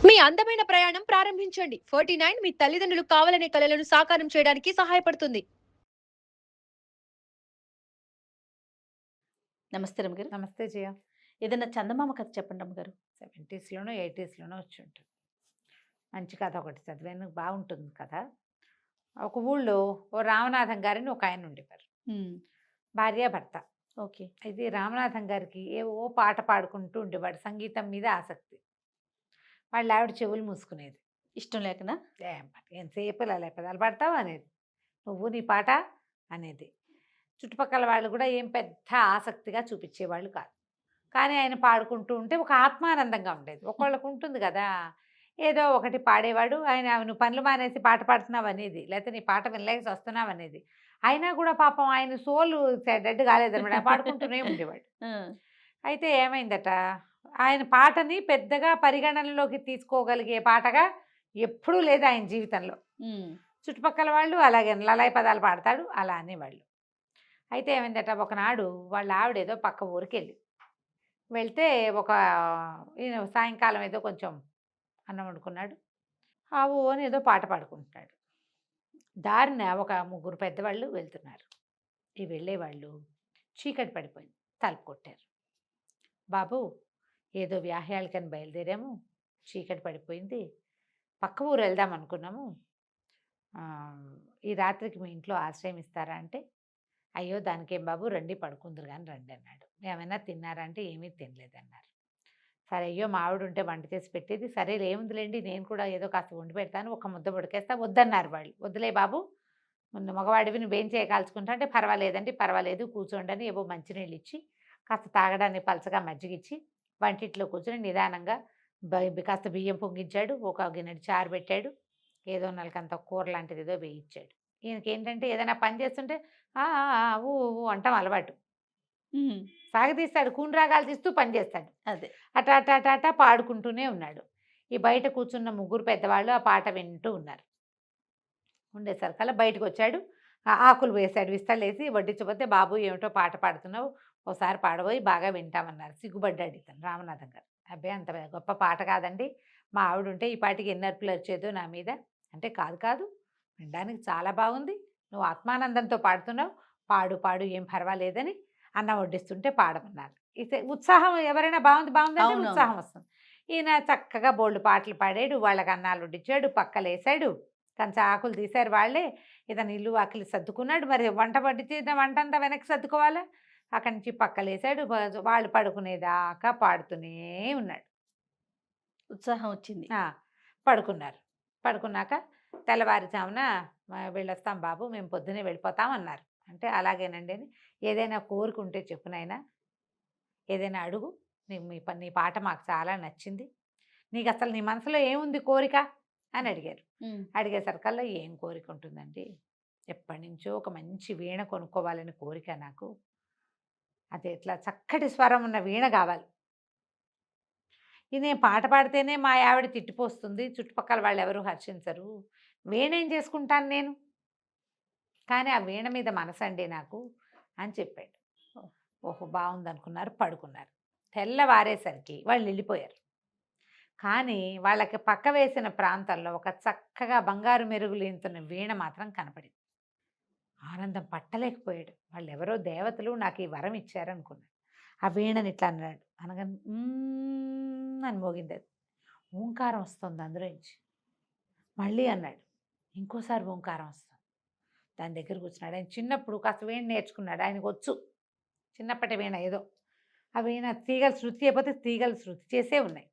మీ అందమైన ప్రయాణం ప్రారంభించండి. 49 మీ తల్లిదండ్రులు కావాలనే కలలను సాకారం చేయడానికి సహాయపడుతుంది. నమస్తే రమ్మగారు. నమస్తే జయ. ఏదైనా చందమామ కథ చెప్పండి రమ్మగారు. 70స్‌లోనో, 80స్‌లోనో వచ్చుంటుంది. మంచి కథ ఒకటి చదివాను. బాగుంటుంది కథ. ఒక ఊళ్ళో ఓ రామనాథం గారని ఒక ఆయన ఉండేవారు. భార్యాభర్త. ఓకే. అయితే రామనాథం గారికి ఏవో పాట పాడుకుంటూ ఉండేవాడు. సంగీతం మీద ఆసక్తి. వాళ్ళ ఆవిడ చెవులు మూసుకునేది. ఇష్టం లేకనా? ఎంతసేపు ఇలా లేపదాలు పాడతావు అనేది. నువ్వు నీ పాట అనేది. చుట్టుపక్కల వాళ్ళు కూడా ఏం పెద్ద ఆసక్తిగా చూపించేవాళ్ళు కాదు. కానీ ఆయన పాడుకుంటూ ఉంటే ఒక ఆత్మానందంగా ఉండేది. ఒకళ్ళకు ఉంటుంది కదా, ఏదో ఒకటి పాడేవాడు. ఆయన నువ్వు పనులు మానేసి పాట పాడుతున్నావు అనేది, లేకపోతే నీ పాట వినలేక వస్తున్నావు అనేది. అయినా కూడా పాపం ఆయన సోలు డెడ్ కాలేదన్నమాట, పాడుకుంటూనే ఉండేవాడు. అయితే ఏమైందట, ఆయన పాటని పెద్దగా పరిగణనలోకి తీసుకోగలిగే పాటగా ఎప్పుడూ లేదు ఆయన జీవితంలో. చుట్టుపక్కల వాళ్ళు అలాగే లలాయి పదాలు పాడతాడు అలా అనేవాళ్ళు. అయితే ఏమైందట, ఒకనాడు వాళ్ళ ఆవిడ ఏదో పక్క ఊరికి వెళ్తే ఈయన సాయంకాలం ఏదో కొంచెం అన్నం వండుకున్నాడు. ఆవు అని ఏదో పాట పాడుకుంటున్నాడు. దారిన ఒక ముగ్గురు పెద్దవాళ్ళు వెళ్తున్నారు. ఈ వెళ్ళేవాళ్ళు చీకటి పడిపోయింది, తలుపు కొట్టారు. బాబు, ఏదో వ్యాహ్యాలకని బయలుదేరాము, చీకటి పడిపోయింది, పక్క ఊరు వెళ్దాం అనుకున్నాము, ఈ రాత్రికి మీ ఇంట్లో ఆశ్రయం ఇస్తారా అంటే, అయ్యో దానికేం బాబు, రండి పడుకుందరు కానీ రండి అన్నాడు. ఏమైనా తిన్నారా అంటే ఏమీ తినలేదన్నారు. సరే, అయ్యో మా ఆవిడ ఉంటే వంట చేసి పెట్టేది, సరే ఏముందిలేండి నేను కూడా ఏదో కాస్త వండి పెడతాను, ఒక ముద్ద ఉడికేస్తా, వద్దన్నారు వాళ్ళు. వద్దులే బాబు, ముందు మగవాడివి నువ్వేం చేయకాల్చుకుంటా అంటే, పర్వాలేదండి పర్వాలేదు కూర్చోండి అని ఏవో మంచినీళ్ళు ఇచ్చి, కాస్త తాగడానికి పలసగా మజ్జిగిచ్చి వంటింట్లో కూర్చొని నిదానంగా కాస్త బియ్యం పొంగించాడు, ఒక గిన్నెడు చారు పెట్టాడు, ఏదో నలకంత కూర లాంటిది ఏదో వేయించాడు. ఈయనకి ఏంటంటే ఏదైనా పని చేస్తుంటే ఊ ఊ అంటాం అలవాటు. సాగదీస్తాడు, కూనరాగాలు తీస్తూ పని చేస్తాడు. అదే అటా అటా అటా అటా పాడుకుంటూనే ఉన్నాడు. ఈ బయట కూర్చున్న ముగ్గురు పెద్దవాళ్ళు ఆ పాట వింటూ ఉన్నారు. ఉండేసరికల్లా బయటకు వచ్చాడు, ఆకులు వేశాడు, విస్తలేసి వడ్డించబోతే, బాబు ఏమిటో పాట పాడుతున్నావు, ఒకసారి పాడబోయి బాగా వింటామన్నారు. సిగ్గుపడ్డాడు ఇతను రామనాథం గారు. అబ్బాయి అంత గొప్ప పాట కాదండి, మా ఆవిడ ఉంటే ఈ పాటికి ఎన్ని అర్పులు వచ్చేదో నా మీద అంటే, కాదు కాదు వినడానికి చాలా బాగుంది, నువ్వు ఆత్మానందంతో పాడుతున్నావు, పాడు పాడు ఏం పర్వాలేదని అన్నం వడ్డిస్తుంటే పాడమన్నారు. అయితే ఉత్సాహం, ఎవరైనా బాగుంది బాగుంది అంటే ఉత్సాహం వస్తుంది. ఈయన చక్కగా బోల్డ్ పాటలు పాడాడు, వాళ్ళకి అన్నాలు వడ్డించాడు, పక్కలేసాడు, కంచా ఆకులు తీశారు వాళ్ళే. ఇతను ఇల్లు ఆకులు సర్దుకున్నాడు. మరి వంట పట్టించి వంట అంతా వెనక్కి సర్దుకోవాలా, అక్కడి నుంచి పక్కలేసాడు. వాళ్ళు పడుకునేదాకా పాడుతూనే ఉన్నాడు. ఉత్సాహం వచ్చింది. పడుకున్నారు. పడుకున్నాక తెల్లవారుజామున వెళ్ళొస్తాం బాబు, మేము పొద్దునే వెళ్ళిపోతాం అన్నారు. అంటే అలాగేనండి అని, ఏదైనా కోరుకుంటే చెప్పునైనా, ఏదైనా అడుగు, నీ పాట మాకు చాలా నచ్చింది, నీకు అసలు నీ మనసులో ఏముంది కోరిక అని అడిగారు. అడిగేసరికల్లా ఏం కోరిక ఉంటుందండి, ఎప్పటి నుంచో ఒక మంచి వీణ కొనుక్కోవాలని కోరిక నాకు, అది ఎట్లా చక్కటి స్వరం ఉన్న వీణ కావాలి, ఇది నేను పాట పాడితేనే మా ఆవిడ తిట్టిపోస్తుంది, చుట్టుపక్కల వాళ్ళు ఎవరు హర్షించరు, వీణ ఏం చేసుకుంటాను నేను, కానీ ఆ వీణ మీద మనసండి నాకు అని చెప్పాడు. ఓహో బాగుందనుకున్నారు, పడుకున్నారు. తెల్లవారేసరికి వాళ్ళు వెళ్ళిపోయారు. కానీ వాళ్ళకి పక్క వేసిన ప్రాంతంలో ఒక చక్కగా బంగారు మెరుగులేంతున్న వీణ మాత్రం కనపడింది. ఆనందం పట్టలేకపోయాడు. వాళ్ళు ఎవరో దేవతలు నాకు ఈ వరం ఇచ్చారనుకున్నాడు. ఆ వీణని ఇట్లా అన్నాడు, అనగానే అని మోగింది. అది ఓంకారం వస్తుంది అందులోంచి. మళ్ళీ అన్నాడు, ఇంకోసారి ఓంకారం వస్తుంది. దాని దగ్గర కూర్చున్నాడు. ఆయన చిన్నప్పుడు కాస్త వీణ నేర్చుకున్నాడు, ఆయనకు వచ్చు చిన్నప్పటి వీణ ఏదో. ఆ వీణ తీగలు శృతి అయిపోతే తీగలు శృతి చేసే ఉన్నాయి.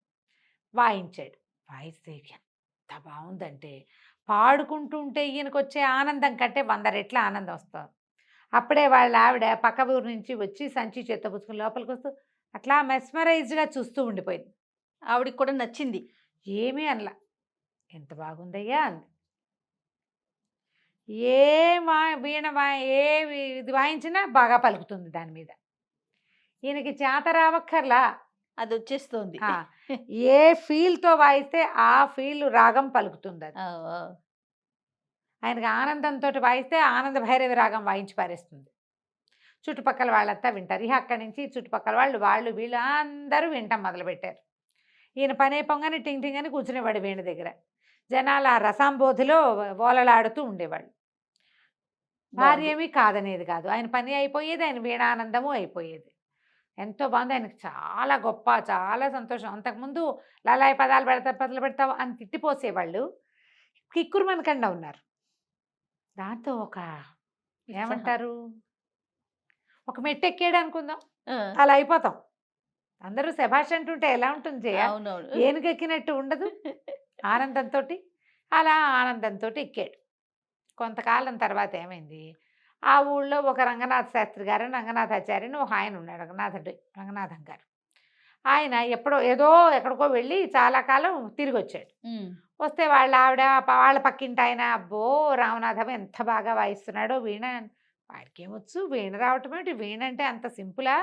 వాయించాడు. వాయిస్తే ఎంత బాగుందంటే, పాడుకుంటూ ఉంటే ఈయనకు వచ్చే ఆనందం కంటే 100 రెట్ల ఆనందం వస్తుంది. అప్పుడే వాళ్ళ ఆవిడ పక్క ఊరు నుంచి వచ్చి సంచి చేత్త పుచ్చుకుని లోపలికి వస్తూ అట్లా మెస్మరైజ్డ్గా చూస్తూ ఉండిపోయింది. ఆవిడికి కూడా నచ్చింది. ఏమీ అనలా, ఎంత బాగుందయ్యా అంది. ఏ వీణ ఏ ఇది వాయించినా బాగా పలుకుతుంది దాని మీద. ఈయనకి చేత రావక్కర్లా, అది వచ్చేస్తుంది. ఏ ఫీల్తో వాయిస్తే ఆ ఫీల్ రాగం పలుకుతుంది. అది ఆయనకి ఆనందంతో వాయిస్తే ఆనంద భైరవి రాగం వాయించి పారేస్తుంది. చుట్టుపక్కల వాళ్ళంతా వింటారు. ఇక అక్కడి నుంచి చుట్టుపక్కల వాళ్ళు వీళ్ళు అందరూ వింటాం మొదలుపెట్టారు. ఈయన పని అయిపోగానే టింగ్ టింగ్ అని కూర్చునేవాడు వీణ దగ్గర. జనాలు ఆ రసాంబోధిలో ఓలలాడుతూ ఉండేవాళ్ళు. భార్య ఏమీ కాదనేది కాదు. ఆయన పని అయిపోయేది, ఆయన వీణానందము అయిపోయేది. ఎంతో బాగుంది. ఆయనకు చాలా గొప్ప, చాలా సంతోషం. అంతకుముందు లలాయి పదాలు పెడతావు అని తిట్టిపోసేవాళ్ళు. కిక్కురు మనకండా ఉన్నారు. దాంతో ఒక ఏమంటారు, ఒక మెట్టు ఎక్కాడు అనుకుందాం, అలా అయిపోతాం. అందరూ శభాష్ అంటుంటే ఎలా ఉంటుంది జయ? అవునవును. ఏనుగెక్కినట్టు ఉండదు. ఆనందంతో అలా ఆనందంతో ఎక్కాడు. కొంతకాలం తర్వాత ఏమైంది, ఆ ఊళ్ళో ఒక రంగనాథ శాస్త్రి గారు, రంగనాథాచార్య అని ఒక ఆయన ఉన్నాడు. రంగనాథం గారు. ఆయన ఏదో ఎక్కడికో వెళ్ళి చాలా కాలం తిరిగి వచ్చాడు. వస్తే వాళ్ళ ఆవిడ, వాళ్ళ పక్కింటి ఆయన, అబ్బో రామనాథం ఎంత బాగా వాయిస్తున్నాడో వీణ, వాడికి ఏమొచ్చు వీణ రావటం ఏంటి, వీణ అంటే అంత సింపులా,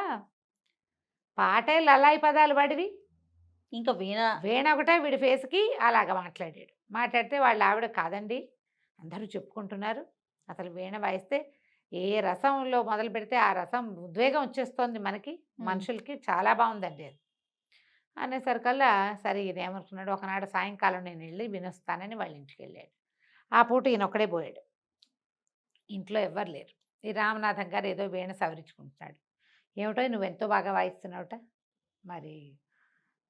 పాటే లలాయి పదాలు వాడివి, ఇంకా వీణ ఒకటే వీడి ఫేస్కి అలాగ మాట్లాడాడు. మాట్లాడితే వాళ్ళ ఆవిడ, కాదండి అందరూ చెప్పుకుంటున్నారు, అసలు వీణ వాయిస్తే ఏ రసంలో మొదలు పెడితే ఆ రసం ఉద్వేగం వచ్చేస్తోంది మనకి, మనుషులకి, చాలా బాగుందండి అది అనేసరికల్లా సరే ఇది ఏమనుకున్నాడు, ఒకనాడు సాయంకాలం నేను వెళ్ళి వినొస్తానని వాళ్ళ ఇంటికి వెళ్ళాడు. ఆ పూట ఈయన ఒక్కడే పోయాడు. ఇంట్లో ఎవ్వరు లేరు. ఈ రామనాథం గారు ఏదో వీణ సవరించుకుంటున్నాడు. ఏమిటో నువ్వు ఎంతో బాగా వాయిస్తున్నావుట, మరి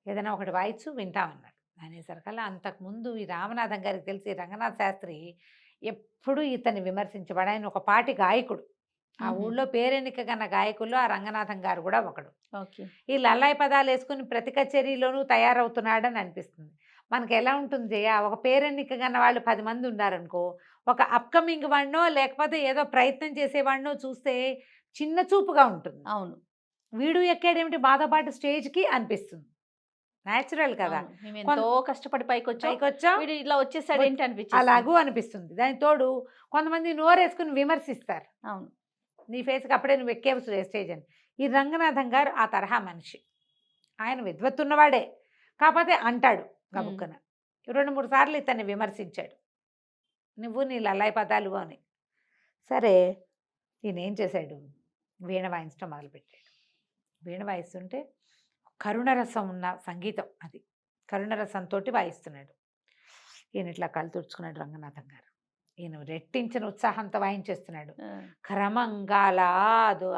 ఏదైనా ఒకటి వాయిచ్చు వింటామన్నాడు. అనేసరికల్లా అంతకుముందు ఈ రామనాథం గారికి తెలిసి రంగనాథ శాస్త్రి ఎప్పుడు ఇతన్ని విమర్శించేవాడు. ఆయన ఒక పాటి గాయకుడు. ఆ ఊళ్ళో పేరెన్నిక కన్న గాయకుల్లో ఆ రంగనాథం గారు కూడా ఒకడు. ఈ లల్లాయి పదాలు వేసుకుని ప్రతి కచేరీలోనూ తయారవుతున్నాడని అనిపిస్తుంది. మనకి ఎలా ఉంటుంది జయ, ఒక పేరెన్నిక కన్న వాళ్ళు 10 మంది ఉన్నారనుకో, ఒక అప్కమింగ్ వాడినో లేకపోతే ఏదో ప్రయత్నం చేసేవాడినో చూస్తే చిన్న చూపుగా ఉంటుంది. అవును, వీడు ఎక్కాడేమిటి మాతో పాటు స్టేజ్కి అనిపిస్తుంది. న్యాచురల్ కదా, ఎంతో కష్టపడి పైకొచ్చాం వీడు ఇలా వచ్చేసాడు ఏంటి అనిపించింది, అలాగూ అనిపిస్తుంది. దాని తోడు కొంతమంది నోరేసుకుని విమర్శిస్తారు, అవును నీ ఫేస్కి అప్పుడే నువ్వు ఎక్కేవు స్టేజ్ అని. ఈ రంగనాథం గారు ఆ తరహా మనిషి. ఆయన విద్వత్తున్నవాడే, కాకపోతే అంటాడు గబుక్కన. 2-3 సార్లు ఇతన్ని విమర్శించాడు, నువ్వు నీ లల్లాయి పదాలు అని. సరే ఈయన ఏం చేశాడు, వీణ వాయించడం మొదలుపెట్టాడు. వీణ వాయిస్తుంటే కరుణరసం ఉన్న సంగీతం, అది కరుణరసంతో వాయిస్తున్నాడు. ఈయన ఇట్లా కళ్ళు తుడుచుకున్నాడు రంగనాథం గారు. ఈయన రెట్టించిన ఉత్సాహంతో వాయించేస్తున్నాడు. క్రమంగా లాదు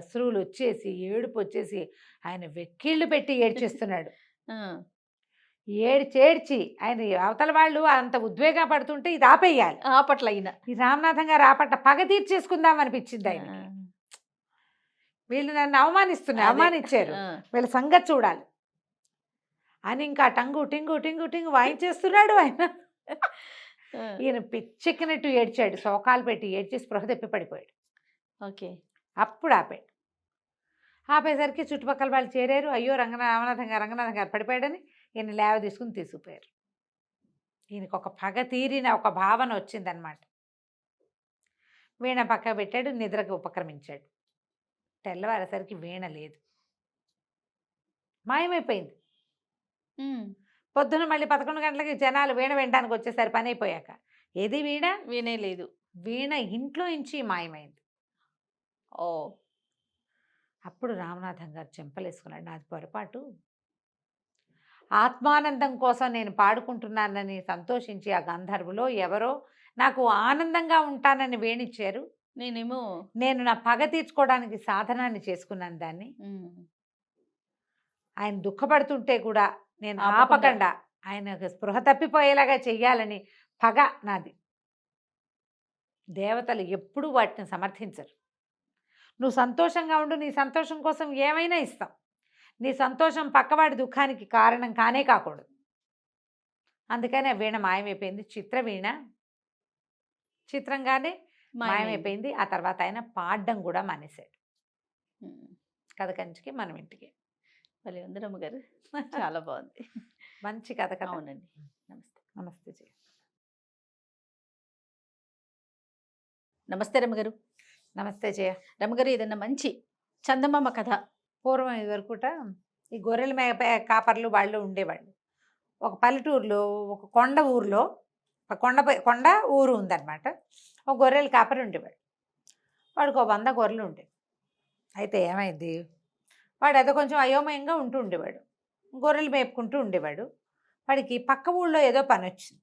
అశ్రువులు వచ్చేసి, ఏడుపు వచ్చేసి ఆయన వెక్కిళ్ళు పెట్టి ఏడ్చేస్తున్నాడు. ఏడ్చి ఆయన అవతల వాళ్ళు అంత ఉద్వేగం పడుతుంటే ఇది ఆపేయాలి. ఆపట్ల అయిన ఈ రామనాథం గారు ఆపట్ల పగ తీర్చేసుకుందాం అనిపించింది ఆయనకి. వీళ్ళు నన్ను అవమానించారు, వీళ్ళ సంగతి చూడాలి అని ఇంకా టంగు టింగు టింగు టింగు వాయించేస్తున్నాడు ఆయన. ఈయన పిచ్చెక్కినట్టు ఏడ్చాడు, శోకాలు పెట్టి ఏడ్చి స్పృహ తెప్పి పడిపోయాడు. ఓకే, అప్పుడు ఆపాడు. ఆపేసరికి చుట్టుపక్కల వాళ్ళు చేరారు. అయ్యో రామనాథం గారు పడిపోయాడని ఈయన లేవ తీసుకుపోయారు. ఈయనకు ఒక పగ తీరిన ఒక భావన వచ్చిందనమాట. వీణ పక్క పెట్టాడు, నిద్రకు ఉపక్రమించాడు. తెల్లవారేసరికి వీణ లేదు, మాయమైపోయింది. పొద్దున మళ్ళీ 11 గంటలకి జనాలు వీణ వినడానికి వచ్చేసారు పని అయిపోయాక. ఏది వీణ? వీణే లేదు. వీణ ఇంట్లో నుంచి మాయమైంది. ఓ, అప్పుడు రామనాథం గారు చెంపలేసుకున్నాడు, నాది పొరపాటు, ఆత్మానందం కోసం నేను పాడుకుంటున్నానని సంతోషించి ఆ గంధర్వులో ఎవరో నాకు ఆనందంగా ఉంటానని వేణిచ్చారు, నేను నా పగ తీర్చుకోవడానికి సాధనాన్ని చేసుకున్నాను దాన్ని. ఆయన దుఃఖపడుతుంటే కూడా నేను ఆపకుండా ఆయన స్పృహ తప్పిపోయేలాగా చెయ్యాలని పగ నాది. దేవతలు ఎప్పుడూ వాటిని సమర్థించరు. నువ్వు సంతోషంగా ఉండు, నీ సంతోషం కోసం ఏమైనా ఇస్తాం, నీ సంతోషం పక్కవాడి దుఃఖానికి కారణం కానే కాకూడదు. అందుకని ఆ వీణ మాయమైపోయింది. చిత్రవీణ చిత్రంగానే మాయమైపోయింది. ఆ తర్వాత ఆయన పాడడం కూడా మానేశాడు. కథ కంచికి మనం ఇంటికి. భలే ఉంది రమ్మగారు, చాలా బాగుంది, మంచి కథ కదా. అవునండి. నమస్తే. నమస్తే జయ. నమస్తే రమ్మగారు. నమస్తే జయ. రమ్మగారు, ఏదన్నా మంచి చందమామ కథ. పూర్వం ఇదివరకుట ఈ గొర్రెల కాపర్లు వాళ్ళు ఉండేవాళ్ళు. ఒక పల్లెటూరులో ఒక కొండ ఊరిలో కొండ ఊరు ఉందన్నమాట. ఒక గొర్రెల కాపరి ఉండేవాడు. వాడికి 100 గొర్రెలు ఉండేవి. అయితే ఏమైంది, వాడు ఏదో కొంచెం అయోమయంగా ఉంటూ ఉండేవాడు. గొర్రెలు మేపుకుంటూ ఉండేవాడు. వాడికి పక్క ఊళ్ళో ఏదో పని వచ్చింది.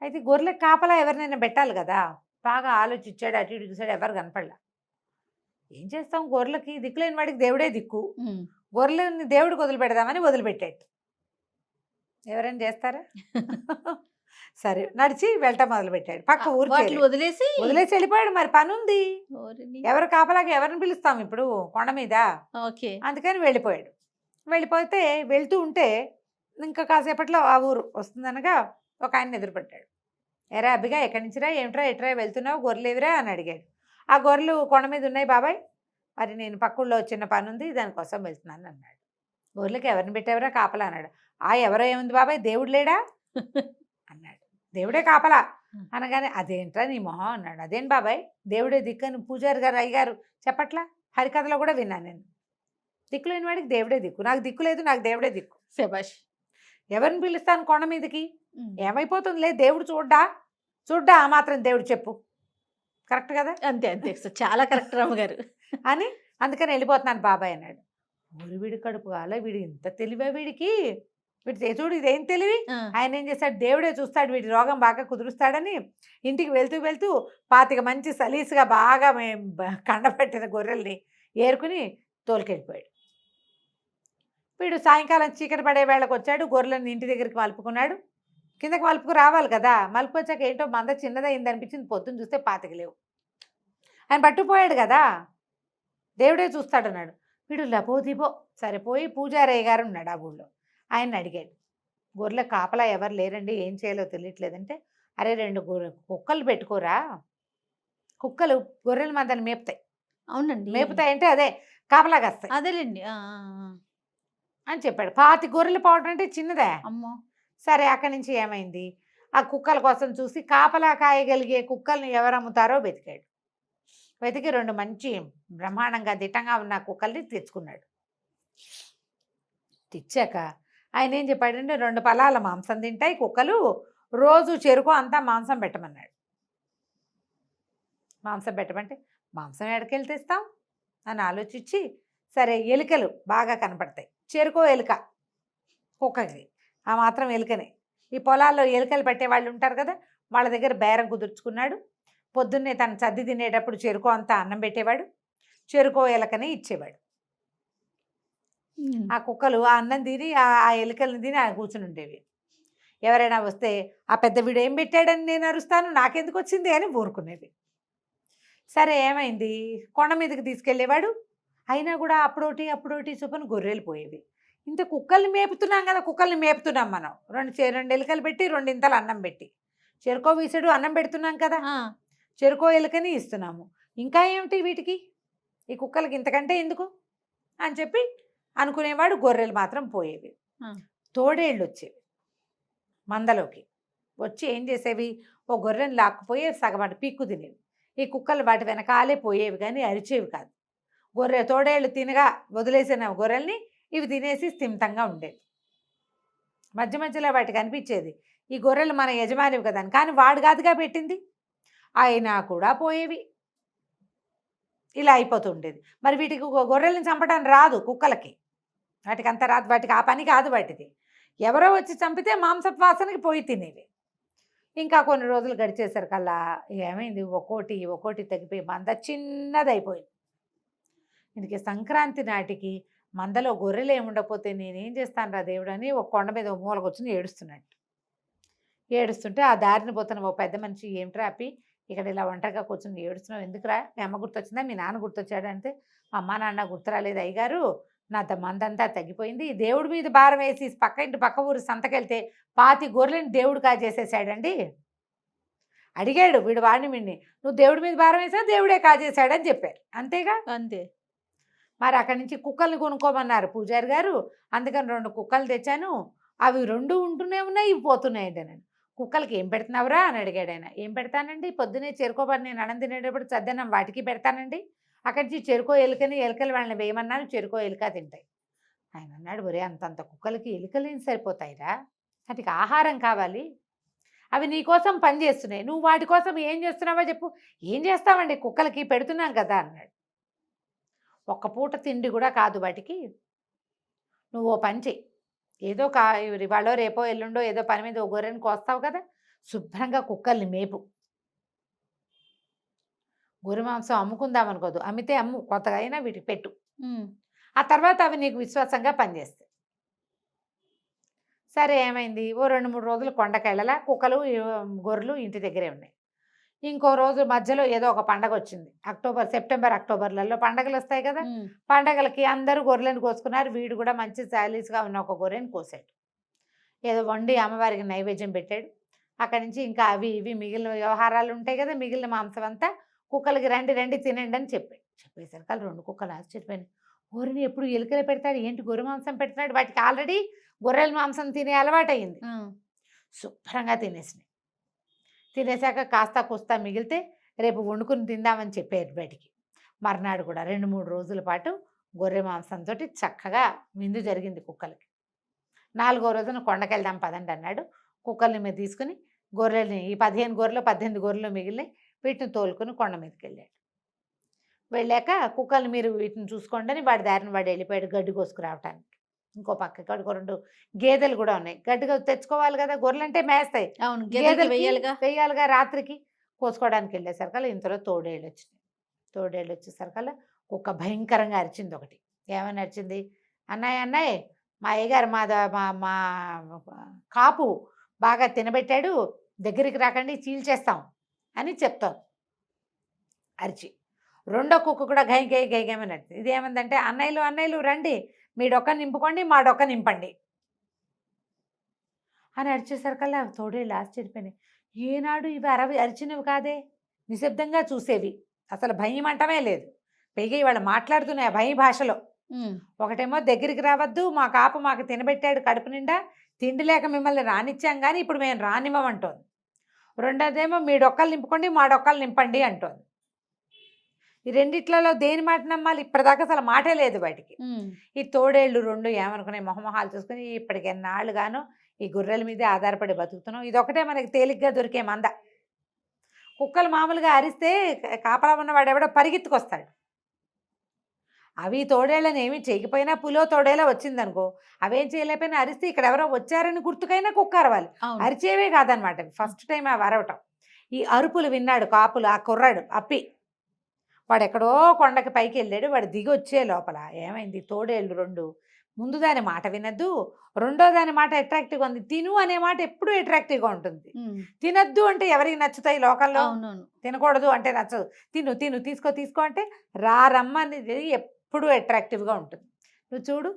అయితే గొర్రెలకు కాపలా ఎవరినైనా పెట్టాలి కదా, బాగా ఆలోచించాడు, అటు ఇటు చూసాడు, ఎవరు కనపడలా. ఏం చేస్తాం, గొర్రెలకి దిక్కులేని వాడికి దేవుడే దిక్కు. గొర్రెలని దేవుడికి వదిలిపెడదామని వదిలిపెట్టాడు. ఎవరైనా చేస్తారా? సరే నడిచి వెళ్ళటం మొదలుపెట్టాడు. పక్క ఊరు వాటిని వదిలేసి వదిలేసి వెళ్ళిపోయాడు. మరి పని ఉంది, ఓరిని. ఎవరు కాపలాగా ఎవరిని పిలుస్తాం ఇప్పుడు కొండ మీద, ఓకే. అందుకని వెళ్ళిపోయాడు. వెళ్ళిపోతే వెళ్తూ ఉంటే ఇంకా కాసేపట్లో ఆ ఊరు వస్తుందనగా ఒక ఆయన ఎదురుపడ్డాడు. ఎరా అబ్బిగా ఎక్కడి నుంచిరా, ఏమిట్రా, ఎట్రా వెళ్తున్నావు, గొర్రెలేవిరా అని అడిగాడు. ఆ గొర్రెలు కొండ మీద ఉన్నాయి బాబాయ్, మరి నేను పక్కూళ్ళో చిన్న పని ఉంది దానికోసం వెళ్తున్నాను అన్నాడు. గొర్రెలకి ఎవరిని పెట్టేవరా కాపలా అన్నాడు. ఎవరో ఏముంది బాబాయ్, దేవుడు లేడా అన్నాడు. దేవుడే కాపలా అనగానే అదేంట్రా నీ మొహం అన్నాడు. అదేం బాబాయ్, దేవుడే దిక్కని పూజారి గారు అయ్యగారు చెప్పట్లా, హరికథలో కూడా విన్నాను నేను. దిక్కు లేని వాడికి దేవుడే దిక్కు, నాకు దిక్కు లేదు, నాకు దేవుడే దిక్కు. శభాష్. ఎవరిని పిలుస్తాను కొండ మీదకి, ఏమైపోతుందిలే, దేవుడు చూడ్డా ఆ మాత్రం దేవుడు చెప్పు, కరెక్ట్ కదా. అంతే అంతే, చాలా కరెక్ట్ రామగారు అని అందుకని వెళ్ళిపోతున్నాను బాబాయ్ అన్నాడు. ఊరి వీడి కడుపు కాలే, వీడు ఇంత తెలివే వీడికి, వీడి చూడు ఇదేం తెలివి. ఆయన ఏం చేస్తాడు, దేవుడే చూస్తాడు, వీడి రోగం బాగా కుదురుస్తాడని ఇంటికి వెళ్తూ వెళ్తూ 25 మంచి సలీసుగా బాగా కండపెట్టిన గొర్రెల్ని ఏరుకుని తోలుకెళ్ళిపోయాడు. వీడు సాయంకాలం చీకటి పడే వేళకు వచ్చాడు. గొర్రెలను ఇంటి దగ్గరికి మలుపుకున్నాడు. కిందకి మలుపుకు రావాలి కదా, మలుపు వచ్చాక ఏంటో మంద చిన్నదైంది అనిపించింది. పొద్దున్న చూస్తే 25 లేవు. ఆయన పట్టుకుపోయాడు కదా, దేవుడే చూస్తాడన్నాడు. వీడు లబోదిబో సరిపోయి పూజారయ్య గారు ఉన్నాడు ఆ ఊళ్ళో. ఆయన్ని అడిగాడు, గొర్రెల కాపలా ఎవరు లేరండి, ఏం చేయాలో తెలియట్లేదంటే, అరే 2 కుక్కలు పెట్టుకోరా, కుక్కలు గొర్రెల మందని మేపుతాయి. అవునండి, మేపుతాయంటే అదే కాపలాగా వస్తాయి అదేలేండి. అని చెప్పాడు. 25 గొర్రెలు పోవడం అంటే చిన్నదే. అమ్మో. సరే అక్కడి నుంచి ఏమైంది, ఆ కుక్కల కోసం చూసి కాపలా కాయగలిగే కుక్కల్ని ఎవరు అమ్ముతారో వెతికాడు. వెతికి 2 మంచి బ్రహ్మాండంగా దిట్టంగా ఉన్న కుక్కల్ని తెచ్చుకున్నాడు. తెచ్చాక ఆయన ఏం చెప్పాడంటే, 2 పలాల మాంసం తింటాయి కుక్కలు, రోజు చెరుకు అంతా మాంసం పెట్టమన్నాడు. మాంసం పెట్టమంటే మాంసం ఎక్కడికెళ్ళి తెస్తాం అని ఆలోచించి, సరే ఎలుకలు బాగా కనపడతాయి, చెరుకో ఎలుక కుక్కకి, ఆ మాత్రం ఎలుకనే. ఈ పొలాల్లో ఎలుకలు పెట్టేవాళ్ళు ఉంటారు కదా, వాళ్ళ దగ్గర బేరం కుదుర్చుకున్నాడు. పొద్దున్నే తను సర్ది తినేటప్పుడు చెరుకో అంతా అన్నం పెట్టేవాడు, చెరుకో ఎలకని ఇచ్చేవాడు. ఆ కుక్కలు ఆ అన్నం తిని ఆ ఎలుకలను తిని ఆయన కూర్చుని ఉండేవి. ఎవరైనా వస్తే ఆ పెద్ద వీడు ఏం పెట్టాడని నేను అరుస్తాను, నాకెందుకు వచ్చింది అని ఊరుకునేవి. సరే ఏమైంది, కొండ మీదకి తీసుకెళ్ళేవాడు. అయినా కూడా అప్పుడోటి చొప్పున గొర్రెలు పోయేవి. ఇంత కుక్కల్ని మేపుతున్నాం కదా, కుక్కల్ని మేపుతున్నాం మనం, 2 ఎలుకలు పెట్టి 2 ఇంతలు అన్నం పెట్టి, చెరుకో వీసుడు అన్నం పెడుతున్నాం కదా, చెరుకో ఎలుకని ఇస్తున్నాము, ఇంకా ఏమిటి వీటికి, ఈ కుక్కలకి ఇంతకంటే ఎందుకు అని చెప్పి అనుకునేవాడు. గొర్రెలు మాత్రం పోయేవి. తోడేళ్ళు వచ్చేవి మందలోకి వచ్చి ఏం చేసేవి, ఓ గొర్రెని లాక్కుపోయి సగం పీక్కు తినేవి. ఈ కుక్కలు వాటి వెనకాలే పోయేవి కానీ అరిచేవి కాదు. తోడేళ్ళు తినగా వదిలేసిన గొర్రెల్ని ఇవి తినేసి స్థిమితంగా ఉండేవి. మధ్య మధ్యలో వాటికి అనిపించేది, ఈ గొర్రెలు మన యజమానివి కదా అని, కానీ వాడు కాదుగా పెట్టింది, అయినా కూడా పోయేవి. ఇలా అయిపోతుండేది. మరి వీటికి గొర్రెలను చంపడం రాదు కుక్కలకి, వాటికి అంత రాదు, వాటికి ఆ పని కాదు వాటిది. ఎవరో వచ్చి చంపితే మాంసపు వాసనకి పోయి తినేవి. ఇంకా కొన్ని రోజులు గడిచేసరికల్లా ఏమైంది, ఒక్కోటి తగ్గిపోయి మంద చిన్నదైపోయింది. ఇందుకే సంక్రాంతి నాటికి మందలో గొర్రెలు ఏముండకపోతే నేనేం చేస్తాను రా దేవుడు అని ఒక కొండ మీద మూలకు వచ్చి ఏడుస్తుంటే ఆ దారిని పోతున్న ఓ పెద్ద మనిషి, ఏమిట్రా అప్పి ఇక్కడ ఇలా ఒంటరిగా కూర్చొని ఏడుస్తున్నావు ఎందుకురా, మీ అమ్మ గుర్తొచ్చిందా, మీ నాన్న గుర్తొచ్చాడు అంటే, అమ్మ నాన్న గుర్తురాలేదు అయ్యగారు, నా మందంతా తగ్గిపోయింది, దేవుడి మీద భారం వేసి పక్క ఊరు సంతకెళ్తే 25 గొర్రెలను దేవుడు కాజేసేసాడండి. అడిగాడు వీడు వాడిని, నువ్వు దేవుడి మీద భారం వేసా, దేవుడే కాజేశాడని చెప్పారు. అంతేగా, అంతే. మరి అక్కడి నుంచి కుక్కల్ని కొనుక్కోమన్నారు పూజారి గారు. అందుకని 2 కుక్కలు తెచ్చాను, అవి 2 ఉంటూనే ఉన్నాయి, ఇవి పోతున్నాయండి. నేను కుక్కలకి ఏం పెడుతున్నావురా అని అడిగాడు ఆయన. ఏం పెడతానండి, పొద్దునే చెరుకోబడి నేను అన్నం తినేటప్పుడు చద్దన్నం వాటికి పెడతానండి, అక్కడి నుంచి చెరుకో ఎలుకలు వాళ్ళని వేయమన్నాను, చెరుకో ఎలుక తింటాయి. ఆయన అన్నాడు, ఒరే అంతంత కుక్కలకి ఎలుకలు ఏం సరిపోతాయిరా, వాటికి ఆహారం కావాలి, అవి నీకోసం పని చేస్తున్నాయి, నువ్వు వాటి కోసం ఏం చేస్తున్నావో చెప్పు. ఏం చేస్తామండి, కుక్కలకి పెడుతున్నాం కదా అన్నాడు. 1 పూట తిండి కూడా కాదు వాటికి, నువ్వు ఓ పని చెయ్యి, ఏదో ఇవాళో రేపో ఎల్లుండో ఏదో పని మీద ఓ గొర్రెని కోస్తావు కదా, శుభ్రంగా కుక్కల్ని మేపు. గొర్రె మాంసం అమ్ముకుందాం అనుకోదు, అమ్మితే అమ్ము, కొత్తగా అయినా వీటికి పెట్టు. ఆ తర్వాత అవి నీకు విశ్వాసంగా పనిచేస్తాయి. సరే ఏమైంది, ఓ 2-3 రోజులు కొండకెళ్ళలా, కుక్కలు గొర్రెలు ఇంటి దగ్గరే ఉన్నాయి. ఇంకో రోజు మధ్యలో ఏదో ఒక పండగ వచ్చింది. సెప్టెంబర్ అక్టోబర్లలో పండగలు వస్తాయి కదా, పండగలకి అందరూ గొర్రెలను కోసుకున్నారు. వీడు కూడా మంచి సాలీస్గా ఉన్న ఒక గొర్రెని కోసాడు. ఏదో వండి అమ్మవారికి నైవేద్యం పెట్టాడు. అక్కడి నుంచి ఇంకా అవి ఇవి మిగిలిన వ్యవహారాలు ఉంటాయి కదా, మిగిలిన మాంసం అంతా కుక్కలకి రండి రండి తినండి అని చెప్పాడు. చెప్పేసరికి వాళ్ళు 2 కుక్కలు ఆశ్చర్యపోయినాయి. గొర్రెని ఎప్పుడు ఎలుకలే పెడతాడు, ఏంటి గొర్రె మాంసం పెడుతున్నాడు, వాటికి ఆల్రెడీ గొర్రెల మాంసం తినే అలవాటు అయింది. శుభ్రంగా తినేసినాయి. తినేసాక కాస్త కూస్తా మిగిలితే రేపు వండుకుని తిందామని చెప్పారు బయటికి. మర్నాడు కూడా 2-3 రోజుల పాటు గొర్రె మాంసంతో చక్కగా విందు జరిగింది కుక్కలకి. 4వ రోజున కొండకెళ్దాం పదండి అన్నాడు. కుక్కల్ని మీద తీసుకుని గొర్రెల్ని, ఈ 15 గొర్రెలు 18 గొర్రెలు మిగిలిన వీటిని తోలుకుని కొండ మీదకి వెళ్ళాడు. వెళ్ళాక కుక్కల్ని మీరు వీటిని చూసుకోండి అని వాడి దారిని వాడు వెళ్ళిపోయాడు గడ్డి కోసుకురావటానికి. ఇంకో పక్క 2 గేదెలు కూడా ఉన్నాయి, గడ్డి తెచ్చుకోవాలి కదా, గొర్రెలు అంటే మేస్తాయి, అవును, గేదెలు వెయ్యాలిగా. వేయాలిగా. రాత్రికి కోసుకోవడానికి వెళ్ళేసరికల్లా ఇంతలో తోడేళ్ళు వచ్చినాయి. తోడేళ్ళు వచ్చేసరికల్లా కుక్క భయంకరంగా అరిచింది ఒకటి. ఏమని అరిచింది, అన్నయ్య అన్నయ్య మా అయ్యగారు మా కాపు బాగా తినబెట్టాడు, దగ్గరికి రాకండి చీల్చేస్తాం అని చెప్తాం అరిచి. రెండో కుక్క కూడా గై గై గై గైమని అరిచింది. ఇది ఏమందంటే, అన్నయ్యలు అన్నయ్యలు రండి, మీ డొక్క నింపుకోండి, మా డొక్క నింపండి అని అరిచేసరికల్లా తోడేళ్ళు ఆశ్చర్యపోయినాయి. ఏనాడు ఇవి అరిచినవి కాదే, నిశ్శబ్దంగా చూసేవి, అసలు భయం అంటమే లేదు. పైగా ఇవాళ మాట్లాడుతున్నాయి భయ భాషలో. ఒకటేమో దగ్గరికి రావద్దు, మా కాపు మాకు తినబెట్టాడు కడుపు నిండా, తిండి లేక మిమ్మల్ని రానిచ్చాం కానీ ఇప్పుడు మేము రానివ్వమంటోంది. రెండోదేమో మీ డొక్కలు నింపుకోండి, మా డొక్కలు నింపండి అంటోంది. ఈ రెండిట్లలో దేని మాట నమ్మాలి? ఇప్పటిదాకా అసలు మాటే లేదు బయటికి. ఈ తోడేళ్ళు 2 ఏమనుకున్నాయి, మొహమొహాలు చూసుకుని ఇప్పటికి ఎన్నాళ్ళుగానో ఈ గొర్రెల మీదే ఆధారపడి బతుకుతున్నాం, ఇదొకటే మనకి తేలిగ్గా దొరికే మంద. కుక్కలు మామూలుగా అరిస్తే కాపలా ఉన్నవాడు ఎవడో పరిగెత్తుకొస్తాడు. అవి తోడేళ్ళని ఏమి చేయకపోయినా, పులో తోడేలా వచ్చిందనుకో, అవేం చేయలేకపోయినా అరిస్తే ఇక్కడ ఎవరో వచ్చారని గుర్తుకైనా కుక్క అరవాలి, అరిచేవే కాదనమాట. ఫస్ట్ టైం అవి అరవటం. ఈ అరుపులు విన్నాడు కాపులు, ఆ కుర్రాడు అప్పి. వాడు ఎక్కడో కొండకి పైకి వెళ్ళాడు. వాడు దిగి వచ్చే లోపల ఏమైంది, తోడేళ్ళు 2 ముందు దాని మాట వినద్దు, రెండో దాని మాట అట్రాక్టివ్గా ఉంది. తిను అనే మాట ఎప్పుడూ అట్రాక్టివ్గా ఉంటుంది. తినద్దు అంటే ఎవరికి నచ్చుతాయి లోకల్లో, తినకూడదు అంటే నచ్చదు. తిను తిను తీసుకో అంటే రమ్మనేది ఎప్పుడూ అట్రాక్టివ్గా ఉంటుంది. నువ్వు చూడు,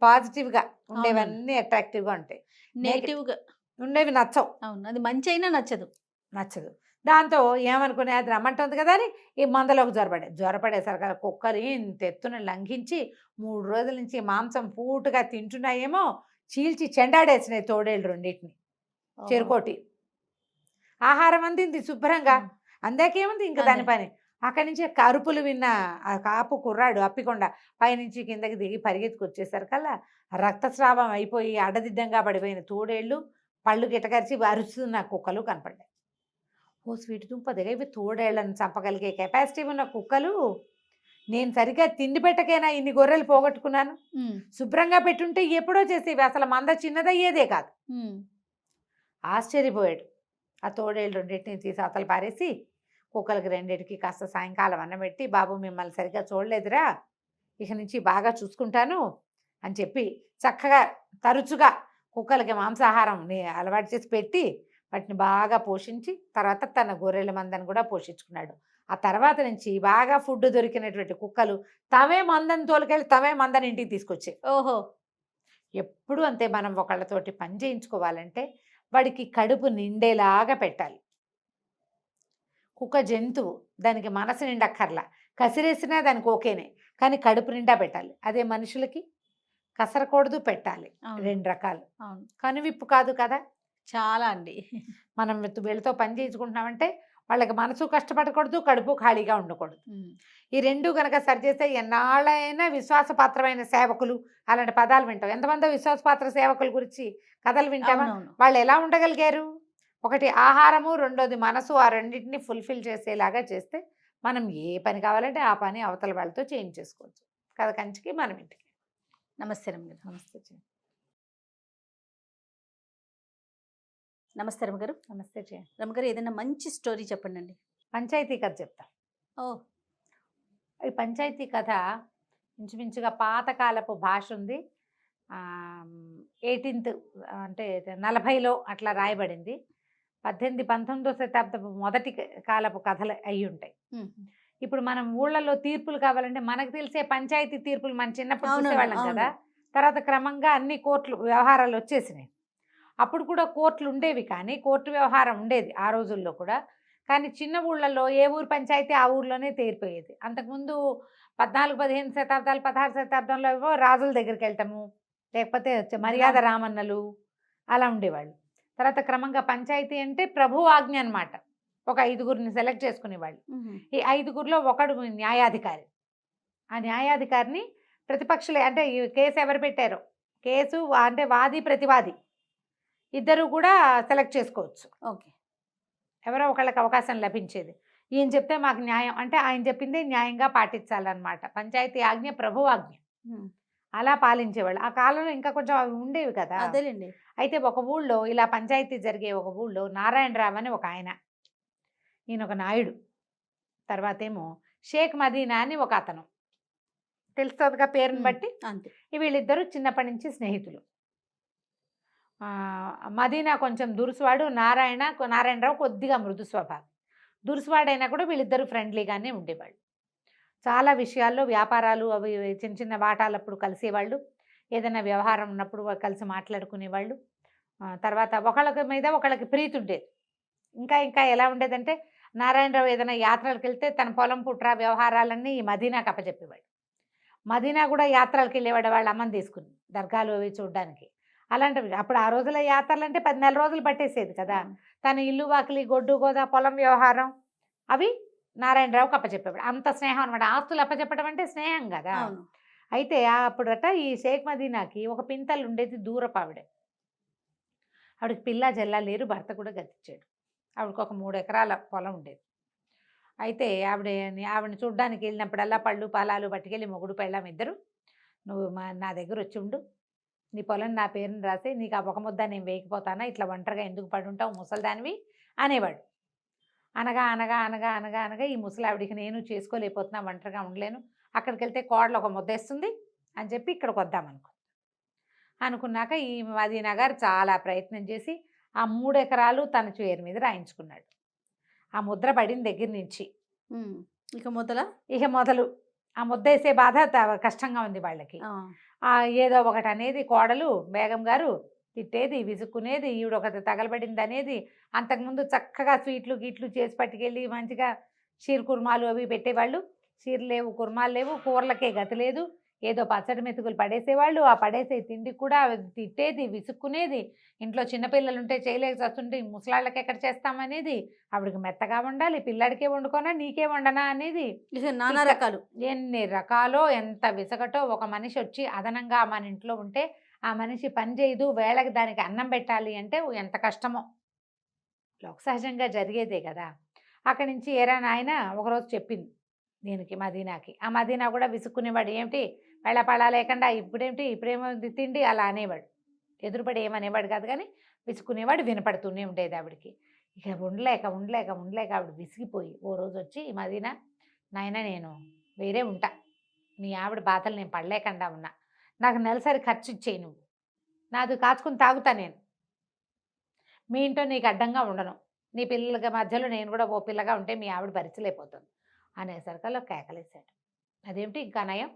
పాజిటివ్గా ఉండేవన్నీ అట్రాక్టివ్గా ఉంటాయి, నెగిటివ్గా ఉండేవి నచ్చవు. అవును, అది మంచి అయినా నచ్చదు. దాంతో ఏమనుకునే, అది రమ్మంటుంది కదా అని ఈ మందలోకి జ్వరపడేసరికి కుక్కలు ఇంత ఎత్తున లంఘించి 3 రోజుల నుంచి మాంసం పూటుగా తింటున్నాయేమో, చీల్చి చెండాడేసినాయి తోడేళ్ళు 2 చెరుకోటి. ఆహారం అందింది శుభ్రంగా, అందాకేముంది ఇంకా దాని పని. అక్కడి నుంచి కరుపులు విన్న ఆ కాపు కుర్రాడు అప్పికొండ పైనుంచి కిందకి దిగి పరిగెత్తుకొచ్చేసరికల్లా రక్తస్రావం అయిపోయి అడ్డదిడ్డంగా పడిపోయిన తోడేళ్ళు, పళ్ళు గిటకరిచి అరుస్తున్న కుక్కలు కనపడ్డాయి. ఓ స్వీట్ దుంపదిగా, ఇవి తోడేళ్లను చంపగలిగే కెపాసిటీ ఉన్న కుక్కలు. నేను సరిగ్గా తిండి పెట్టకేనా ఇన్ని గొర్రెలు పోగొట్టుకున్నాను, శుభ్రంగా పెట్టుంటే ఎప్పుడో చేసేవి, అసలు మంద చిన్నదయ్యేదే కాదు. ఆశ్చర్యపోయాడు. ఆ తోడేళ్ళు 2 తీసి అవతల పారేసి కుక్కలకి 2 కాస్త సాయంకాలం అన్నం పెట్టి, బాబు మిమ్మల్ని సరిగ్గా చూడలేదురా, ఇక నుంచి బాగా చూసుకుంటాను అని చెప్పి చక్కగా తరచుగా కుక్కలకి మాంసాహారం అలవాటు చేసి పెట్టి వాటిని బాగా పోషించి, తర్వాత తన గొర్రెల మందని కూడా పోషించుకున్నాడు. ఆ తర్వాత నుంచి బాగా ఫుడ్ దొరికినటువంటి కుక్కలు తమే మందని తోలుకెళ్ళి తమే మందని ఇంటికి తీసుకొచ్చాయి. ఓహో, ఎప్పుడు అంతే, మనం ఒకళ్ళతోటి పని చేయించుకోవాలంటే వాడికి కడుపు నిండేలాగా పెట్టాలి. కుక్క జంతువు, దానికి మనసు నిండక్కర్లా, కసిరేసినా దానికి ఓకేనే, కానీ కడుపు నిండా పెట్టాలి. అదే మనుషులకి కసరకూడదు, పెట్టాలి. 2 రకాలు. కనువిప్పు కాదు కదా. చాలా అండి. మనం వీళ్ళతో పని చేయించుకుంటున్నామంటే వాళ్ళకి మనసు కష్టపడకూడదు, కడుపు ఖాళీగా ఉండకూడదు. ఈ 2 కనుక సరిచేస్తే ఎన్నాళ్ళైనా విశ్వాసపాత్రమైన సేవకులు అలాంటి పదాలు వింటాం. ఎంతమంది విశ్వాసపాత్ర సేవకుల గురించి కథలు వింటామా? వాళ్ళు ఎలా ఉండగలిగారు? ఒకటి ఆహారము, రెండోది మనసు, ఆ రెండింటిని ఫుల్ఫిల్ చేసేలాగా చేస్తే మనం ఏ పని కావాలంటే ఆ పని అవతల వాళ్ళతో చేయించేసుకోవచ్చు. కథ కంచికి మనం ఇంటికి. నమస్తే రమ్మగారు. నమస్తే జయ. నమస్తే రమ్మగారు. నమస్తే జయ. రమ్మగారు ఏదైనా మంచి స్టోరీ చెప్పండి. పంచాయతీ కథ చెప్తా. ఓ ఈ పంచాయతీ కథ ఇంచుమించుగా పాతకాలపు భాష ఉంది. 18th అంటే 40లో అట్లా రాయబడింది. 19వ శతాబ్దపు మొదటి కాలపు కథలు అయి ఉంటాయి. ఇప్పుడు మనం ఊళ్ళల్లో తీర్పులు కావాలంటే మనకు తెలిసే పంచాయతీ తీర్పులు మన చిన్నప్పుడు అవును, చూసేవాళ్ళం అవును. కదా. తర్వాత క్రమంగా అన్ని కోర్టులు వ్యవహారాలు వచ్చేసినాయి. అప్పుడు కూడా కోర్టులు ఉండేవి, కానీ కోర్టు వ్యవహారం ఉండేది ఆ రోజుల్లో కూడా. కానీ చిన్న ఊళ్ళల్లో ఏ ఊరు పంచాయతీ ఆ ఊర్లోనే తీరిపోయేది. అంతకుముందు 14-15 శతాబ్దాలు 16 శతాబ్దంలో ఏవో రాజుల దగ్గరికి వెళ్ళటము, లేకపోతే మర్యాద రామన్నలు అలా ఉండేవాళ్ళు. తర్వాత క్రమంగా పంచాయతీ అంటే ప్రభు ఆజ్ఞ అనమాట. ఒక 5గురిని సెలెక్ట్ చేసుకునేవాళ్ళు. ఈ 5గురిలో ఒకడు న్యాయాధికారి. ఆ న్యాయాధికారిని ప్రతిపక్షులే, అంటే ఈ కేసు ఎవరు పెట్టారో, కేసు అంటే వాది ప్రతివాది ఇద్దరు కూడా సెలెక్ట్ చేసుకోవచ్చు. ఓకే. ఎవరో ఒకళ్ళకి అవకాశం లభించేది. ఈయన చెప్తే మాకు న్యాయం అంటే ఆయన చెప్పిందే న్యాయంగా పాటించాలన్నమాట. పంచాయతీ ఆజ్ఞ ప్రభు ఆజ్ఞ అలా పాలించేవాళ్ళు. ఆ కాలంలో ఇంకా కొంచెం అవి ఉండేవి కదా. అదేలేండి. అయితే ఒక ఊళ్ళో ఇలా పంచాయతీ జరిగే ఒక ఊళ్ళో నారాయణరావు అని ఒక ఆయన, ఈయన ఒక నాయుడు. తర్వాత ఏమో షేక్ మదీనా అని ఒక అతను, తెలుస్తుందిగా పేరుని బట్టి. అంతే. వీళ్ళిద్దరూ చిన్నప్పటి నుంచి స్నేహితులు. మదీనా కొంచెం దురుసువాడు, నారాయణరావు కొద్దిగా మృదు స్వభావం. దురుసువాడైనా కూడా వీళ్ళిద్దరూ ఫ్రెండ్లీగానే ఉండేవాళ్ళు. చాలా విషయాల్లో వ్యాపారాలు అవి చిన్న చిన్న వాటాలప్పుడు కలిసేవాళ్ళు. ఏదైనా వ్యవహారం ఉన్నప్పుడు కలిసి మాట్లాడుకునేవాళ్ళు. తర్వాత ఒకళ్ళకి మీద ఒకళ్ళకి ప్రీతి ఉండేది. ఇంకా ఎలా ఉండేదంటే, నారాయణరావు ఏదైనా యాత్రలకు వెళ్తే తన పొలం పుట్ర వ్యవహారాలన్నీ ఈ మదీనాకు అప్పచెప్పేవాడు. మదీనా కూడా యాత్రలకు వెళ్ళేవాడు వాళ్ళ అమ్మని తీసుకుని, దర్గాలు అవి చూడడానికి. అలాంటివి అప్పుడు ఆ రోజుల యాత్రలు అంటే 10 నెలల రోజులు పట్టేసేది కదా. తన ఇల్లు వాకిలి గొడ్డు గోదా పొలం వ్యవహారం అవి నారాయణరావుకి అప్పచెప్పేవాడు. అంత స్నేహం అనమాట. ఆస్తులు అప్పచెప్పడం అంటే స్నేహం కదా. అయితే అప్పుడట ఈ షేక్ మదీనాకి ఒక పింతలు ఉండేది, దూరపు ఆవిడకి పిల్ల జల్ల లేరు, భర్త కూడా గతిచ్చాడు. ఆవిడకి ఒక 3 ఎకరాల పొలం ఉండేది. అయితే ఆవిడని చూడ్డానికి వెళ్ళినప్పుడల్లా పళ్ళు పాలాలు పట్టుకెళ్ళి మొగుడు పెళ్ళాం ఇద్దరు, నువ్వు నా దగ్గర వచ్చి ఉండు, నీ పొలం నా పేరుని రాసి నీకు ఆ ఒక ముద్ద నేను వేయకపోతానా, ఇట్లా ఒంటరిగా ఎందుకు పడుంటావు ముసలిదానివి అనేవాడు. అనగా ఈ ముసలావిడికి నేను చేసుకోలేకపోతున్నా, ఒంటరిగా ఉండలేను, అక్కడికి వెళ్తే కోడలు ఒక ముద్దేస్తుంది అని చెప్పి ఇక్కడికి అనుకున్నాక ఈ మదీనా గారు చాలా ప్రయత్నం చేసి ఆ 3 ఎకరాలు తన పేరు మీద రాయించుకున్నాడు. ఆ ముద్ర పడిన దగ్గర నుంచి ఇక మొదలు ఆ ముద్ద వేసే బాధ కష్టంగా ఉంది వాళ్ళకి. ఏదో ఒకటి అనేది కోడలు బేగం గారు తిట్టేది, విసుక్కునేది, ఈవిడ ఒకటి తగలబడింది అనేది. అంతకుముందు చక్కగా స్వీట్లు గిట్లు చేసి పట్టుకెళ్ళి మంచిగా షీర్ కుర్మాలు అవి పెట్టేవాళ్ళు. షీర్ లేవు, కుర్మాలు లేవు, కూరలకే గతి లేదు, ఏదో పచ్చడి మెతుకులు పడేసేవాళ్ళు. ఆ పడేసే తిండి కూడా తిట్టేది, విసుక్కునేది. ఇంట్లో చిన్నపిల్లలు ఉంటే చేయలేక వస్తుంటే ముసలాళ్ళకి ఎక్కడ చేస్తామనేది. ఆవిడకి మెత్తగా వండాలి, పిల్లాడికే వండుకోనా నీకే వండనా అనేది. నానా రకాలు, ఎన్ని రకాలో, ఎంత విసగటో. ఒక మనిషి వచ్చి అదనంగా మన ఇంట్లో ఉంటే ఆ మనిషి పని చేయదు, వేళకి దానికి అన్నం పెట్టాలి అంటే ఎంత కష్టమో. లోక సహజంగా జరిగేదే కదా. అక్కడి నుంచి ఏరా నాయన ఒకరోజు చెప్పింది దీనికి మదీనాకి. ఆ మదీనా కూడా విసుక్కునేవాడు, ఏమిటి వేళపాళా లేకుండా ఇప్పుడేమో తిండి అలా అనేవాడు. ఎదురుపడి ఏమనేవాడు కాదు, కానీ విసుక్కునేవాడు. వినపడుతూనే ఉండేది ఆవిడికి. ఇక ఉండలేక ఆవిడ విసిగిపోయి ఓ రోజు వచ్చి, ఈ మదీనా నాయన నేను వేరే ఉంటా, నీ ఆవిడ బాధలు నేను పడలేకుండా ఉన్నా, నాకు నెలసరి ఖర్చు ఇచ్చేయి, నువ్వు నాది కాచుకుని తాగుతా, నేను మీ ఇంట్లో నీకు అడ్డంగా ఉండను, నీ పిల్లల మధ్యలో నేను కూడా ఓ పిల్లగా ఉంటే మీ ఆవిడ భరించలేకపోతుంది అనేసరికల్లో కేకలేశాడు. అదేమిటి ఇంకా నయం,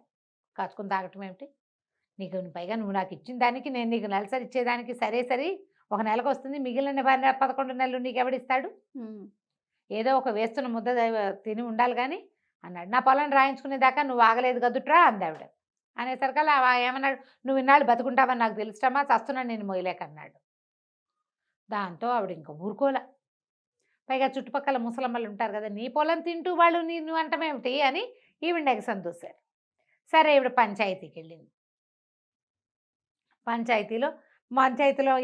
కాచుకుని తాగటం ఏమిటి, నీకు పైగా నువ్వు నాకు ఇచ్చిన దానికి నేను నీకు నెలసరి ఇచ్చేదానికి సరే ఒక నెలకు వస్తుంది, మిగిలిన 11 నెలలు నీకు ఎవడిస్తాడు, ఏదో ఒక వేస్తున్న ముద్ద తిని ఉండాలి కానీ అన్నాడు. నా పొలం రాయించుకునేదాకా నువ్వు ఆగలేదు కదుట్రా అంది ఆవిడ. అనేసరికల్లా ఏమన్నాడు, నువ్వు ఇన్నాళ్ళు బతుకుంటావని నాకు తెలుస్తామా, చస్తున్నాను నేను మొయ్యలేకన్నాడు. దాంతో ఆవిడ ఇంకా ఊరుకోలే. పైగా చుట్టుపక్కల ముసలమ్మలు ఉంటారు కదా, నీ పొలం తింటూ వాళ్ళు నిన్ను అంటమేమిటి అని ఈవిడ ఎగసం చూశారు. సరే ఈవిడ పంచాయతీకి వెళ్ళింది. పంచాయతీలో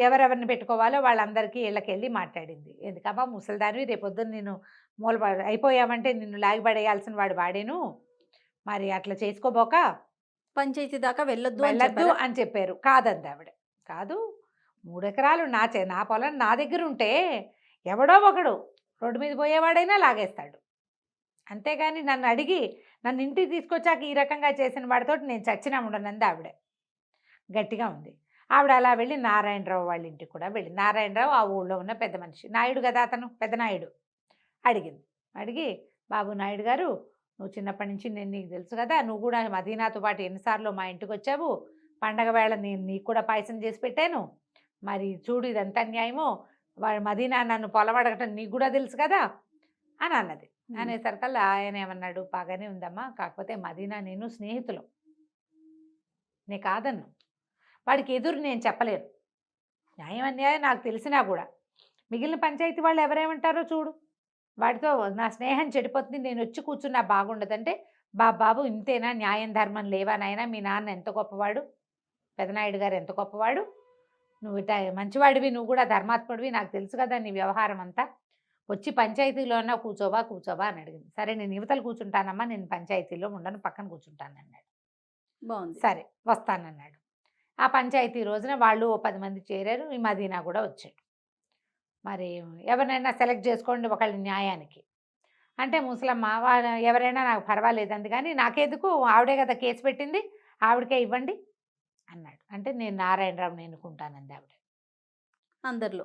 ఎవరెవరిని పెట్టుకోవాలో వాళ్ళందరికీ ఇళ్ళకెళ్ళి మాట్లాడింది. ఎందుకమ్మా ముసలిదానివి, రేపొద్దున నేను అయిపోయామంటే నిన్ను లాగిపడేయాల్సిన వాడేను, మరి అట్లా చేసుకోబోక పంచాయతీ దాకా వెళ్ళొద్దు అని వెళ్ళొద్దు చెప్పారా? అని చెప్పారు. కాదంది ఆవిడ. కాదు, 3 ఎకరాలు నా పొలం నా దగ్గర ఉంటే ఎవడో ఒకడు రోడ్డు మీద పోయేవాడైనా లాగేస్తాడు. అంతేగాని నన్ను అడిగి నన్ను ఇంటికి తీసుకొచ్చాక ఈ రకంగా చేసిన వాడితోటి నేను చచ్చినా ఉండనంది ఆవిడ. గట్టిగా ఉంది. ఆవిడ అలా వెళ్ళి నారాయణరావు వాళ్ళ ఇంటికి కూడా వెళ్ళి, నారాయణరావు ఆ ఊళ్ళో ఉన్న పెద్ద మనిషి, నాయుడు కదా అతను, పెద్ద నాయుడు. అడిగింది. అడిగి, బాబు నాయుడు గారు, నువ్వు చిన్నప్పటి నుంచి నేను నీకు తెలుసు కదా, నువ్వు కూడా మదీనాతో పాటు ఎన్నిసార్లు మా ఇంటికి వచ్చావు, పండగ వేళ నేను నీకు కూడా పాయసం చేసి పెట్టాను, మరి చూడు ఇదంతా న్యాయమో, వాడు మదీనా నన్ను పొలం అడగటం నీకు కూడా తెలుసు కదా అని అన్నది. అనేసరికల్లా ఆయన ఏమన్నాడు, బాగానే ఉందమ్మా, కాకపోతే మదీనా నేను స్నేహితులు, నే కాదన్ను, వాడికి ఎదురు నేను చెప్పలేను, న్యాయం అన్యాయం నాకు తెలిసినా కూడా మిగిలిన పంచాయతీ వాళ్ళు ఎవరేమంటారో చూడు, వాడితో నా స్నేహం చెడిపోతుంది, నేను వచ్చి కూర్చున్నా బాగుండదంటే, బాబు ఇంతేనా, న్యాయం ధర్మం లేవా నాయనా, మీ నాన్న ఎంత గొప్పవాడు, పెదనాయుడు గారు ఎంత గొప్పవాడు, నువ్వు ఇట మంచివాడివి, నువ్వు కూడా ధర్మాత్ముడివి, నాకు తెలుసు కదా నీ వ్యవహారం అంతా, వచ్చి పంచాయతీలోనా కూర్చోవా అని అడిగింది. సరే నేను యువతలు కూర్చుంటానమ్మా, నేను పంచాయతీలో ఉండను, పక్కన కూర్చుంటాను అన్నాడు. బాగుంది. సరే వస్తానన్నాడు. ఆ పంచాయతీ రోజున వాళ్ళు 10 మంది చేరారు, ఈ మదీనా కూడా వచ్చాడు. మరి ఎవరినైనా సెలెక్ట్ చేసుకోండి ఒకళ్ళ న్యాయానికి అంటే, ముసలమ్మ ఎవరైనా నాకు పర్వాలేదంది, కానీ నాకెందుకు, ఆవిడే కదా కేసు పెట్టింది, ఆవిడకే ఇవ్వండి అన్నాడు. అంటే నేను నారాయణరావుని ఎన్నుకుంటానంది ఆవిడ. అందరిలో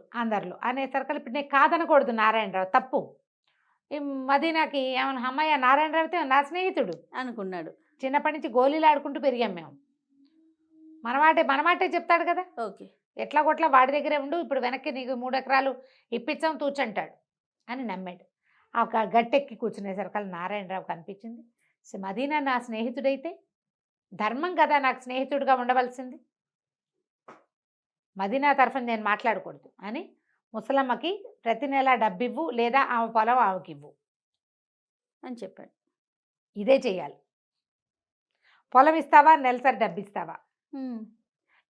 అనేసరికి ఇప్పుడు నేను కాదనకూడదు, నారాయణరావు తప్పు. ఈ మదీనాకి ఏమన్నా, అమ్మాయి నారాయణరావు అయితే నా స్నేహితుడు అనుకున్నాడు. చిన్నప్పటి నుంచి గోళీలు ఆడుకుంటూ పెరిగాం మేము, మనమాటే చెప్తాడు కదా, ఓకే, ఎట్లా కొట్లా వాడి దగ్గరే ఉండు, ఇప్పుడు వెనక్కి నీకు 3 ఎకరాలు ఇప్పించాం తూచంటాడు అని నమ్మాడు. ఆ గట్టెక్కి కూర్చునేసరికి నారాయణరావు కనిపించింది, మదీనా నా స్నేహితుడైతే ధర్మం కదా నాకు స్నేహితుడిగా ఉండవలసింది, మదీనా తరఫున నేను మాట్లాడకూడదు అని ముసలమ్మకి ప్రతి నెల డబ్బివ్వు, లేదా ఆమె పొలం ఆమెకి ఇవ్వు అని చెప్పాడు. ఇదే చెయ్యాలి. పొలం ఇస్తావా, నెలసరి డబ్బు ఇస్తావా,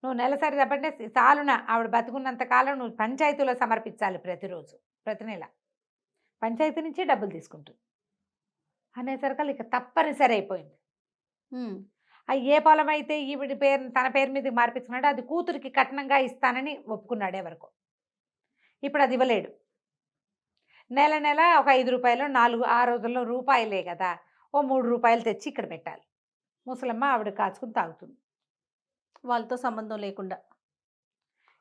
నువ్వు నెలసరి డబ్బంటే చాలున ఆవిడ బతుకున్నంత కాలం నువ్వు పంచాయతీలో సమర్పించాలి, ప్రతిరోజు ప్రతి నెల పంచాయతీ నుంచి డబ్బులు తీసుకుంటుంది అనేసరికి ఇక తప్పనిసరి అయిపోయింది. ఏ పొలం అయితే ఈవిడి పేరు తన పేరు మీద మార్పించుకున్నాడో అది కూతురికి కట్నంగా ఇస్తానని ఒప్పుకున్నాడు ఎవరికో. ఇప్పుడు అది ఇవ్వలేడు. నెల ఒక 5 రూపాయలు, 4 ఆ రోజుల్లో రూపాయలే కదా, ఓ 3 రూపాయలు తెచ్చి ఇక్కడ పెట్టాలి. ముసలమ్మ ఆవిడ కాచుకుని తాగుతుంది, వాళ్ళతో సంబంధం లేకుండా.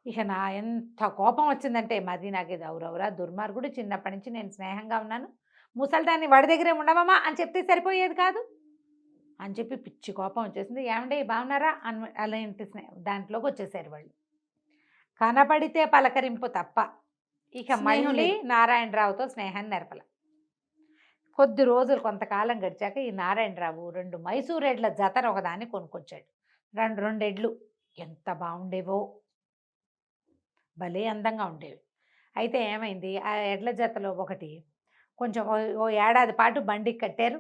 ఇక నా ఎంత కోపం వచ్చిందంటే, మదీనాకి ఇది అవురవురా దుర్మార్గుడు, చిన్నప్పటి నుంచి నేను స్నేహంగా ఉన్నాను, ముసలిదాన్ని వాడి దగ్గరే ఉండవమ్మా అని చెప్తే సరిపోయేది కాదు అని చెప్పి పిచ్చి కోపం వచ్చేసింది. ఏమంటే బాగున్నారా అని అలాంటి దాంట్లోకి వచ్చేసారు వాళ్ళు. కనపడితే పలకరింపు తప్ప ఇక మళ్ళీ నారాయణరావుతో స్నేహాన్ని నెరపల. కొద్ది రోజులు కొంతకాలం గడిచాక ఈ నారాయణరావు 2 మైసూర్ ఎడ్ల జతను ఒకదాన్ని కొనుక్కొచ్చాడు. 2 ఎడ్లు ఎంత బాగుండేవో, భలే అందంగా ఉండేవి. అయితే ఏమైంది, ఆ ఎడ్ల జతలో ఒకటి కొంచెం ఓ ఏడాది పాటు బండికి కట్టారు,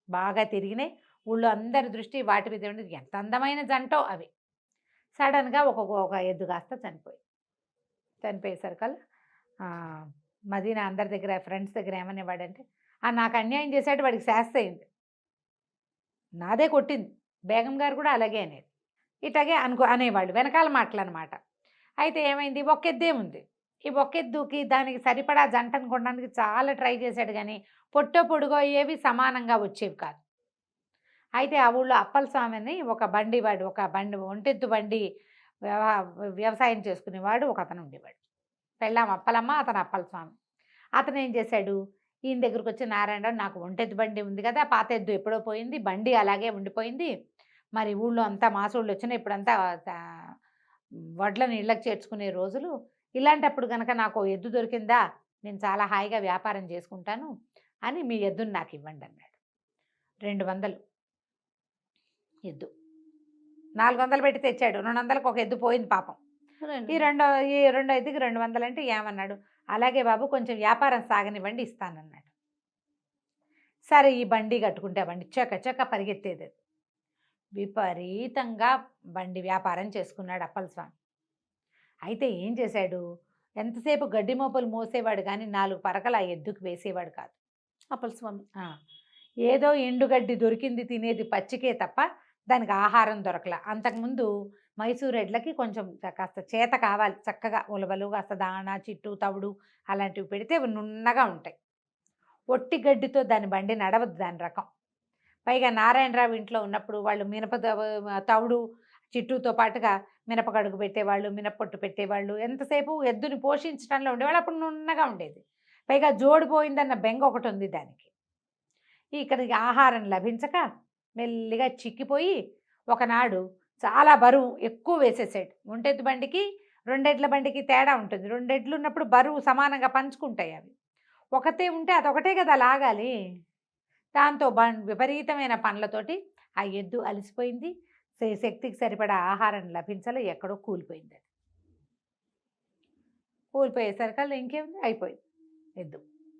బాగా తిరిగినాయి, ఊళ్ళో అందరి దృష్టి వాటి మీద ఉండేది, ఎంత అందమైన జంటో అవి. సడన్గా ఒక ఎద్దు కాస్త చనిపోయేసరికల్లా మదీనా అందరి దగ్గర ఫ్రెండ్స్ దగ్గర ఏమనేవాడంటే, నాకు అన్యాయం చేశాడు, వాడికి శాస్తి అయింది, నాదే కొట్టింది, బేగం గారు కూడా అలాగే అనేది, ఇట్లాగే అనేవాళ్ళు వెనకాల మాటలు అనమాట. అయితే ఏమైంది, ఒక్కెద్దే ఉంది, ఈ ఒక్కెద్దుకి దానికి సరిపడా జంటను కొనడానికి చాలా ట్రై చేశాడు, కానీ పొట్టో అయ్యేవి సమానంగా వచ్చేవి కాదు. అయితే ఆ ఊళ్ళో అప్పలస్వామిని ఒక ఒంటెద్దు బండి వ్యవసాయం చేసుకునేవాడు ఒక అతను ఉండేవాడు. పెళ్ళాం అప్పలమ్మ, అతను అప్పలస్వామి. అతను ఏం చేశాడు, ఈయన దగ్గరకు వచ్చి, నారాయణరావు నాకు ఒంటెద్దు బండి ఉంది కదా, పాత ఎద్దు ఎప్పుడో పోయింది, బండి అలాగే ఉండిపోయింది, మరి ఊళ్ళో అంతా మాసూళ్ళు వచ్చినాయి, ఇప్పుడంతా వడ్లను ఇళ్ళకి చేర్చుకునే రోజులు, ఇలాంటప్పుడు కనుక నాకు ఎద్దు దొరికిందా, నేను చాలా హాయిగా వ్యాపారం చేసుకుంటాను అని మీ ఎద్దుని నాకు ఇవ్వండి అన్నాడు. 200 ఎద్దు, 400 పెట్టి తెచ్చాడు, 200కి ఒక ఎద్దు పోయింది పాపం. ఈ రెండో ఎద్దుకి 200 అంటే ఏమన్నాడు, అలాగే బాబు కొంచెం వ్యాపారం సాగనివ్వండి ఇస్తానన్నాడు. సరే ఈ బండి కట్టుకుంటే బండి చక్క పరిగెత్తేది, విపరీతంగా బండి వ్యాపారం చేసుకున్నాడు అప్పలస్వామి. అయితే ఏం చేశాడు, ఎంతసేపు గడ్డి మోపులు మోసేవాడు కానీ 4 పరకలు ఆ ఎద్దుకు వేసేవాడు కాదు అప్పలస్వామి. ఏదో ఎండుగడ్డి దొరికింది తినేది పచ్చికే తప్ప దానికి ఆహారం దొరకల. అంతకుముందు మైసూర్ ఎడ్లకి కొంచెం కాస్త చేత కావాలి, చక్కగా ఉలవలు, కాస్త దాణా, చిట్టు, తవుడు అలాంటివి పెడితే అవి నున్నగా ఉంటాయి. ఒట్టి గడ్డితో దాని బండి నడవద్దు దాని రకం. పైగా నారాయణరావు ఇంట్లో ఉన్నప్పుడు వాళ్ళు తవుడు, చిట్టుతో పాటుగా మినపగడుగు పెట్టేవాళ్ళు, మినప్పొట్టు పెట్టేవాళ్ళు. ఎంతసేపు ఎద్దుని పోషించడంలో ఉండేవాళ్ళు. అప్పుడు నున్నగా ఉండేది. పైగా జోడిపోయిందన్న బెంగ ఒకటి ఉంది దానికి. ఇక్కడికి ఆహారం లభించక మెల్లిగా చిక్కిపోయి ఒకనాడు చాలా బరువు ఎక్కువ వేసేసాడు. ఒంటెద్దు బండికి రెండెడ్ల బండికి తేడా ఉంటుంది. రెండెడ్లు ఉన్నప్పుడు బరువు సమానంగా పంచుకుంటాయి. అవి ఒకటే ఉంటే అదొకటే కదా లాగాలి. దాంతో విపరీతమైన పనులతోటి ఆ ఎద్దు అలసిపోయింది. శక్తికి సరిపడా ఆహారం లభించలే, ఎక్కడో కూలిపోయింది. అది కూలిపోయేసరికల్లా ఇంకేముంది, అయిపోయింది. ఎద్దు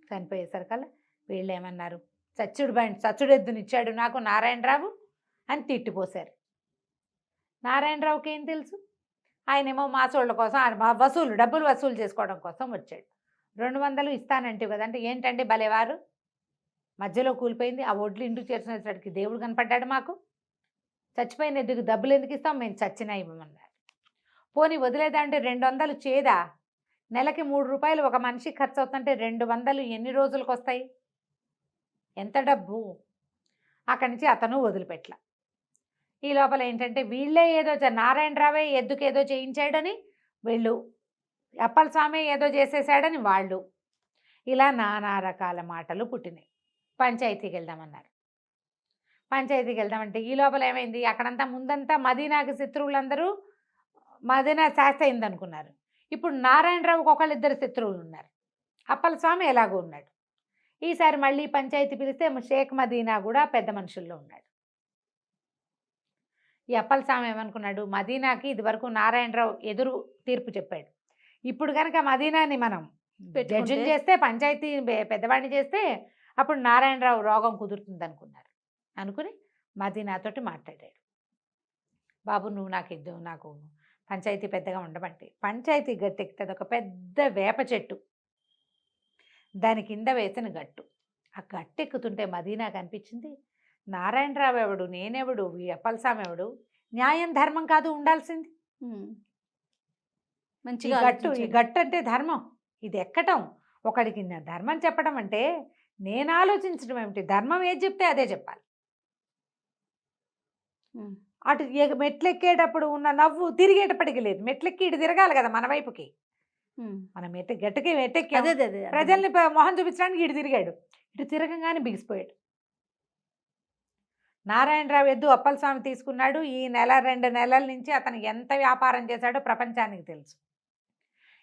చనిపోయేసరికల్లా వీళ్ళు ఏమన్నారు, చచ్చుడు ఎద్దునిచ్చాడు నాకు నారాయణరావు అని తిట్టిపోశారు. నారాయణరావుకి ఏం తెలుసు, ఆయనేమో మాసోళ్ళ కోసం డబ్బులు వసూలు చేసుకోవడం కోసం వచ్చాడు. 200 ఇస్తానంటే కదా అంటే, ఏంటంటే భలేవారు, మధ్యలో కూలిపోయింది, ఆ ఒడ్లు ఇంటికి చేర్చినప్పటికి దేవుడు కనపడ్డాడు మాకు, చచ్చిపోయిన ఎద్దుకు డబ్బులు ఎందుకు ఇస్తాం, మేము చచ్చినా ఇవ్వమన్నారు. పోనీ వదిలేదంటే 200 చేదా, నెలకి 3 రూపాయలు ఒక మనిషికి ఖర్చు అవుతుంటే 200 ఎన్ని రోజులకు వస్తాయి, ఎంత డబ్బు. అక్కడి నుంచి అతను వదిలిపెట్ల. ఈ లోపల ఏంటంటే వీళ్ళే ఏదో నారాయణరావే ఎద్దుకు ఏదో చేయించాడని వీళ్ళు, అప్పల స్వామి ఏదో చేసేసాడని వాళ్ళు, ఇలా నానా రకాల మాటలు పుట్టినాయి. పంచాయతీకి వెళ్దామన్నారు. పంచాయతీకి వెళ్దామంటే ఈ లోపల ఏమైంది, అక్కడంతా ముందంతా మదీనాకి శత్రువులందరూ మదీనా శాస్త్ర అయింది అనుకున్నారు. ఇప్పుడు నారాయణరావుకి ఒకళ్ళిద్దరు శత్రువులు ఉన్నారు. అప్పల స్వామి ఎలాగో ఉన్నాడు. ఈసారి మళ్ళీ పంచాయతీ పిలిస్తే షేక్ మదీనా కూడా పెద్ద మనుషుల్లో ఉన్నాడు. ఈ అప్పల స్వామి ఏమనుకున్నాడు, మదీనాకి ఇదివరకు నారాయణరావు ఎదురు తీర్పు చెప్పాడు. ఇప్పుడు కనుక మదీనాని మనం జడ్జిని చేస్తే, పంచాయతీ పెద్దవాడిని చేస్తే అప్పుడు నారాయణరావు రోగం కుదురుతుంది అనుకున్నారు. అనుకుని మదీనాతోటి మాట్లాడాడు. బాబు నువ్వు నాకు పంచాయతీ పెద్దగా ఉండమంటే, పంచాయతీ గట్టు ఎక్కుతుంది ఒక పెద్ద వేప చెట్టు, దాని కింద వేసిన గట్టు. ఆ గట్టు ఎక్కుతుంటే మదీనాకు అనిపించింది, నారాయణరావు ఎవడు, నేనెవడు, ఈ అప్పలస్వామి ఎవడు, న్యాయం ధర్మం కాదు ఉండాల్సింది. మంచిగా ఈ గట్టు అంటే ధర్మం, ఇది ఎక్కటం, ఒకడికి ధర్మం చెప్పడం అంటే నేను ఆలోచించడం ఏమిటి, ధర్మం ఏది చెప్తే అదే చెప్పాలి. అటు మెట్లెక్కేటప్పుడు ఉన్న నవ్వు తిరిగేటప్పటికి లేదు, మెట్లెక్కి ఇటు తిరగాలి కదా మన వైపుకి. మనం గట్టుకి మెట్టెక్కి ప్రజల్ని మొహం చూపించడానికి ఇటు తిరిగాడు, ఇటు తిరగంగానే బిగిసిపోయాడు. నారాయణరావు ఎద్దు అప్పలస్వామి తీసుకున్నాడు. ఈ 1-2 నెలల నుంచి అతను ఎంత వ్యాపారం చేశాడో ప్రపంచానికి తెలుసు.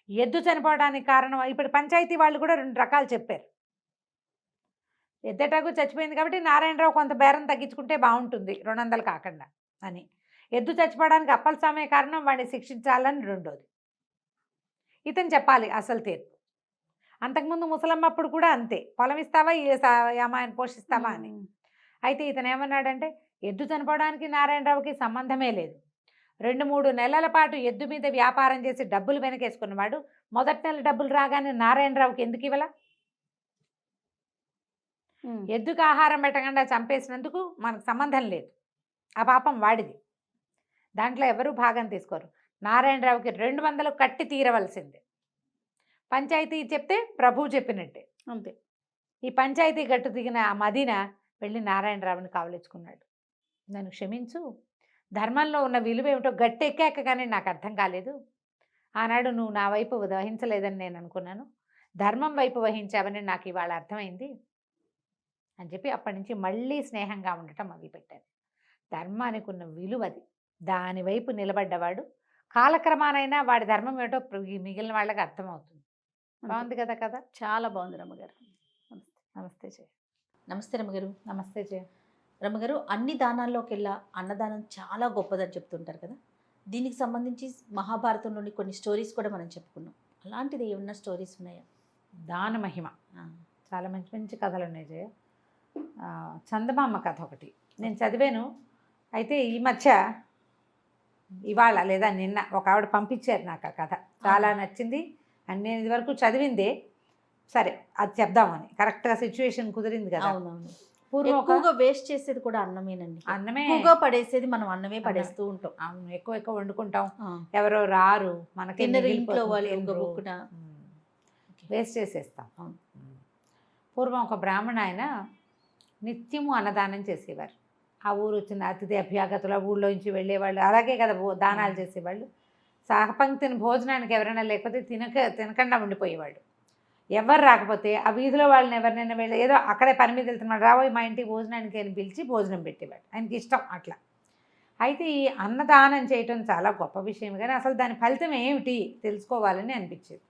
ఎద్దు చనిపోవడానికి కారణం, ఇప్పుడు పంచాయతీ వాళ్ళు కూడా 2 రకాలు చెప్పారు. ఎద్దటాకు చచ్చిపోయింది కాబట్టి నారాయణరావు కొంత బేరం తగ్గించుకుంటే బాగుంటుంది 200 కాకుండా అని. ఎద్దు చచ్చిపోవడానికి అప్పలస్వామి కారణం, వాడిని శిక్షించాలని రెండోది. ఇతను చెప్పాలి అసలు తీర్పు. అంతకుముందు ముసలమ్మప్పుడు కూడా అంతే, పొలం ఇస్తావా ఈ అమ్మాయిని పోషిస్తావా అని. అయితే ఇతను ఏమన్నాడంటే, ఎద్దు చనిపోవడానికి నారాయణరావుకి సంబంధమే లేదు. 2-3 నెలల పాటు ఎద్దు మీద వ్యాపారం చేసి డబ్బులు వెనకేసుకున్నవాడు మొదటి నెల డబ్బులు రాగానే నారాయణరావుకి ఎందుకు ఇవ్వాల? ఎద్దుకు ఆహారం పెట్టకుండా చంపేసినందుకు మనకు సంబంధం లేదు, ఆ పాపం వాడిది, దాంట్లో ఎవరూ భాగం తీసుకోరు. నారాయణరావుకి 200 కట్టి తీరవలసిందే. పంచాయతీ చెప్తే ప్రభువు చెప్పినట్టే అంతే. ఈ పంచాయతీ గట్టు దిగిన ఆ మదీన వెళ్ళి నారాయణరావుని కావలించుకున్నాడు. నన్ను క్షమించు, ధర్మంలో ఉన్న విలువ ఏమిటో గట్టి ఎక్కాక కానీ నాకు అర్థం కాలేదు. ఆనాడు నువ్వు నా వైపు వహించలేదని నేను అనుకున్నాను, ధర్మం వైపు వహించావని నాకు ఇవాళ అర్థమైంది అని చెప్పి అప్పటి నుంచి మళ్ళీ స్నేహంగా ఉండటం మొదలుపెట్టాను. ధర్మానికి ఉన్న విలువది, దాని వైపు నిలబడ్డవాడు కాలక్రమానైనా వాడి ధర్మం ఏమిటో మిగిలిన వాళ్ళకి అర్థమవుతుంది. బాగుంది కదా కదా, చాలా బాగుంది రమ్మగారు. నమస్తే జయ. నమస్తే రమ్మగారు. నమస్తే జయ. రమ్మగారు, అన్ని దానాల్లోకెల్లా అన్నదానం చాలా గొప్పదని చెప్తుంటారు కదా, దీనికి సంబంధించి మహాభారతంలోని కొన్ని స్టోరీస్ కూడా మనం చెప్పుకున్నాం. అలాంటిది ఏమన్నా స్టోరీస్ ఉన్నాయా? దాన మహిమ చాలా మంచి మంచి కథలు ఉన్నాయి జయ. చందమామ కథ ఒకటి నేను చదివాను. అయితే ఈ మధ్య ఇవాళ లేదా నిన్న ఒక ఆవిడ పంపించారు నాకు ఆ కథ, చాలా నచ్చింది. అండ్ నేను ఇదివరకు చదివిందే, సరే అది చెప్దామని, కరెక్ట్గా సిచ్యువేషన్ కుదిరింది కదా. అవునవును. పూర్వం ఒక ఎక్కువగా వేస్ట్ చేసేది కూడా అన్నమేనండి. అన్నమే ఎక్కువగా పడేసేది మనం అన్నమే పడేస్తూ ఉంటాం. అవును, ఎక్కువ వండుకుంటాం, ఆ. ఎవరో రారు, మనకి తినరు ఇంట్లో వాళ్ళు ఒక బుక్కున. వేస్ట్ చేసేస్తాం. అవును. పూర్వం ఒక బ్రాహ్మణ ఆయన నిత్యము అన్నదానం చేసేవారు. ఆ ఊరు వచ్చిన అతిథి అభ్యాగతుల ఊళ్ళో నుంచి వెళ్ళేవాళ్ళు అలాగే కదా దానాలు చేసేవాళ్ళు. సహపంక్తిని భోజనానికి ఎవరైనా లేకపోతే తినకుండా ఉండిపోయేవాడు. ఎవరు రాకపోతే ఆ వీధిలో వాళ్ళని ఎవరినైనా వెళ్ళి ఏదో అక్కడే పని మీద వెళ్తున్నాడు, రాబోయే మా ఇంటికి భోజనానికి అని పిలిచి భోజనం పెట్టేవాడు. ఆయనకి ఇష్టం అట్లా. అయితే ఈ అన్నదానం చేయటం చాలా గొప్ప విషయం, కానీ అసలు దాని ఫలితం ఏమిటి తెలుసుకోవాలని అనిపించేది.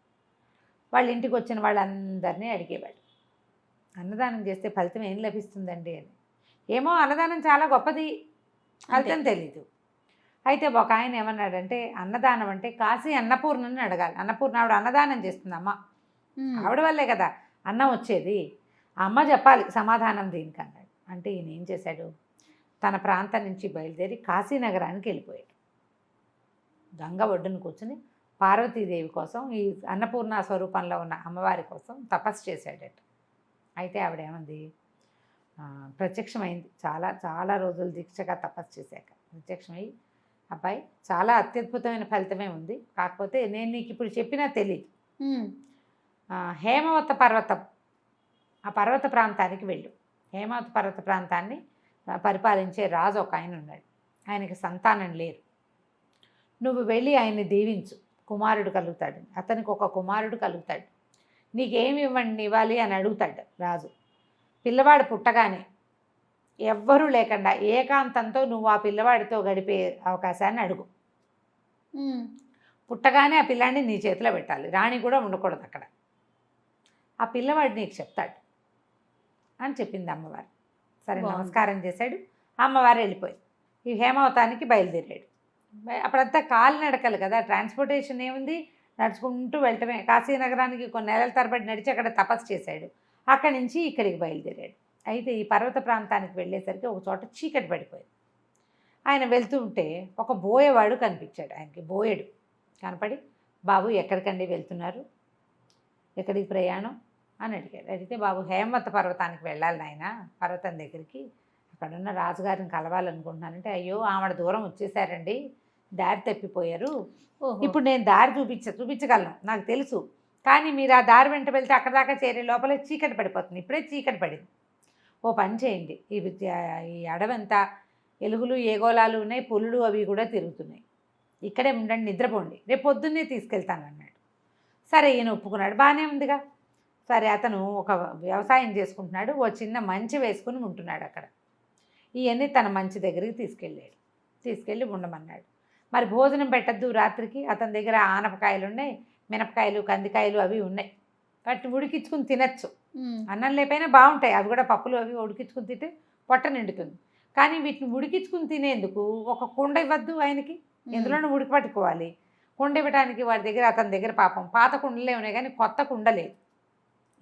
వాళ్ళ ఇంటికి వచ్చిన వాళ్ళందరినీ అడిగేవాడు, అన్నదానం చేస్తే ఫలితం ఏం లభిస్తుందండి అని. ఏమో అన్నదానం చాలా గొప్పది, ఫలితం తెలీదు. అయితే ఒక ఆయన ఏమన్నాడంటే, అన్నదానం అంటే కాశీ అన్నపూర్ణని అడగాలి. అన్నపూర్ణ ఆవిడ అన్నదానం చేస్తుందమ్మ, ఆవిడ వల్లే కదా అన్నం వచ్చేది, ఆ అమ్మ చెప్పాలి సమాధానం దీనికి అన్నాడు. అంటే ఈయన ఏం చేశాడు, తన ప్రాంతం నుంచి బయలుదేరి కాశీనగరానికి వెళ్ళిపోయాడు. గంగ ఒడ్డును కూర్చుని పార్వతీదేవి కోసం, ఈ అన్నపూర్ణ స్వరూపంలో ఉన్న అమ్మవారి కోసం తపస్సు చేశాడట. అయితే ఆవిడేమంది, ప్రత్యక్షమైంది. చాలా చాలా రోజులు దీక్షగా తపస్సు చేశాక ప్రత్యక్షమై, అబ్బాయి చాలా అత్యద్భుతమైన ఫలితమే ఉంది, కాకపోతే నేను నీకు ఇప్పుడు చెప్పినా తెలియదు. హేమవత పర్వతం, ఆ పర్వత ప్రాంతానికి వెళ్ళు. హేమవత పర్వత ప్రాంతాన్ని పరిపాలించే రాజు ఒక ఆయన ఉన్నాడు, ఆయనకి సంతానం లేరు. నువ్వు వెళ్ళి ఆయన్ని దీవించు, కుమారుడు కలుగుతాడు, అతనికి ఒక కుమారుడు కలుగుతాడు. నీకేమి ఇవ్వాలి అని అడుగుతాడు రాజు. పిల్లవాడు పుట్టగానే ఎవ్వరూ లేకుండా ఏకాంతంతో నువ్వు ఆ పిల్లవాడితో గడిపే అవకాశాన్ని అడుగు. పుట్టగానే ఆ పిల్లాడిని నీ చేతిలో పెట్టాలి, రాణి కూడా ఉండకూడదు అక్కడ. ఆ పిల్లవాడు నీకు చెప్తాడు అని చెప్పింది అమ్మవారు. సరే నమస్కారం చేశాడు, అమ్మవారు వెళ్ళిపోయింది. ఈ హేమవతానికి బయలుదేరాడు. అప్పుడంతా కాలినడకలు కదా, ట్రాన్స్పోర్టేషన్ ఏముంది, నడుచుకుంటూ వెళ్ళటమే. కాశీనగరానికి కొన్ని నెలల తరబడి నడిచి అక్కడ తపస్సు చేశాడు. అక్కడి నుంచి ఇక్కడికి బయలుదేరాడు. అయితే ఈ పర్వత ప్రాంతానికి వెళ్ళేసరికి ఒక చోట చీకటి పడిపోయింది. ఆయన వెళ్తూ ఉంటే ఒక బోయేవాడు కనిపించాడు ఆయనకి. బోయెడు కనపడి, బాబు ఎక్కడికండి వెళ్తున్నారు, ఎక్కడికి ప్రయాణం అని అడిగాడు. అడిగితే, బాబు హేమవత పర్వతానికి వెళ్ళాలి నాయన, పర్వతం దగ్గరికి, అక్కడున్న రాజుగారిని కలవాలనుకుంటున్నానంటే, అయ్యో ఆవిడ దూరం వచ్చేసారండి, దారి తప్పిపోయారు, ఇప్పుడు నేను దారి చూపించగలను, నాకు తెలుసు, కానీ మీరు ఆ దారి వెంట వెళ్తే అక్కడ దాకా చేరే లోపలే చీకటి పడిపోతుంది, ఇప్పుడే చీకటి పడింది. ఓ పని చేయండి, ఈ అడవంతా ఎలుగులు ఏగోళాలు ఉన్నాయి, పులులు అవి కూడా తిరుగుతున్నాయి, ఇక్కడే ఉండండి, నిద్రపోండి, రేపు పొద్దున్నే తీసుకెళ్తాను అన్నాడు. సరే ఈయన ఒప్పుకున్నాడు, బాగానే ఉందిగా. సరే అతను ఒక వ్యవసాయం చేసుకుంటున్నాడు, ఓ చిన్న మంచి వేసుకుని ఉంటున్నాడు అక్కడ. ఇవన్నీ తన మంచి దగ్గరికి తీసుకెళ్ళి ఉండమన్నాడు. మరి భోజనం పెట్టద్దు రాత్రికి, అతని దగ్గర ఆనపకాయలు ఉన్నాయి, మినపకాయలు కందికాయలు అవి ఉన్నాయి, వాటిని ఉడికించుకుని తినచ్చు. అన్నం లేకపోయినా బాగుంటాయి అవి కూడా, పప్పులు అవి ఉడికించుకుని తింటే పొట్ట నిండుతుంది. కానీ వీటిని ఉడికించుకుని తినేందుకు ఒక కుండ ఇవ్వద్దు ఆయనకి, ఎందులోనూ ఉడికి పట్టుకోవాలి. కుండ ఇవ్వడానికి వాడి దగ్గర, అతని దగ్గర పాపం పాత కుండలే ఉన్నాయి కానీ కొత్త కుండ లేదు.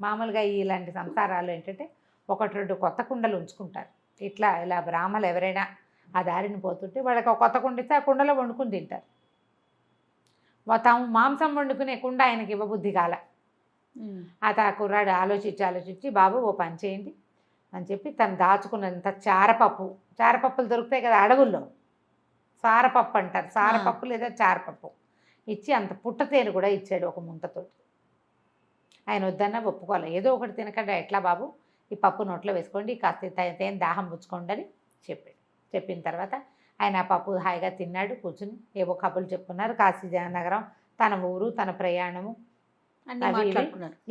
మామూలుగా ఇలాంటి సంసారాలు ఏంటంటే 1-2 కొత్త కుండలు ఉంచుకుంటారు. ఇలా బ్రాహ్మలు ఎవరైనా ఆ దారిని పోతుంటే వాళ్ళకి ఒక కొత్త కుండ ఇస్తే ఆ కుండలో వండుకుని తింటారు. తాము మాంసం వండుకునే కుండ ఆయనకి ఇవ్వబుద్ధి కాల. ఆ కుర్రాడు ఆలోచించి, బాబు ఓ పని చేయండి అని చెప్పి తను దాచుకున్నంత చారపప్పులు దొరుకుతాయి కదా అడవుల్లో, సారపప్పు అంటారు, సారపప్పు లేదా చారపప్పు ఇచ్చి అంత పుట్టతేను కూడా ఇచ్చాడు ఒక ముంతతో. ఆయన వద్దన్నా ఒప్పుకోవాలి, ఏదో ఒకటి తినకుండా ఎట్లా బాబు, ఈ పప్పు నోట్లో వేసుకోండి, కాస్త తేనె దాహం పుచ్చుకోండి అని చెప్పాడు. చెప్పిన తర్వాత ఆయన ఆ పప్పు హాయిగా తిన్నాడు, కూర్చుని ఏవో కబుర్లు చెప్పుకున్నారు. కాశీ నగరం, తన ఊరు, తన ప్రయాణము,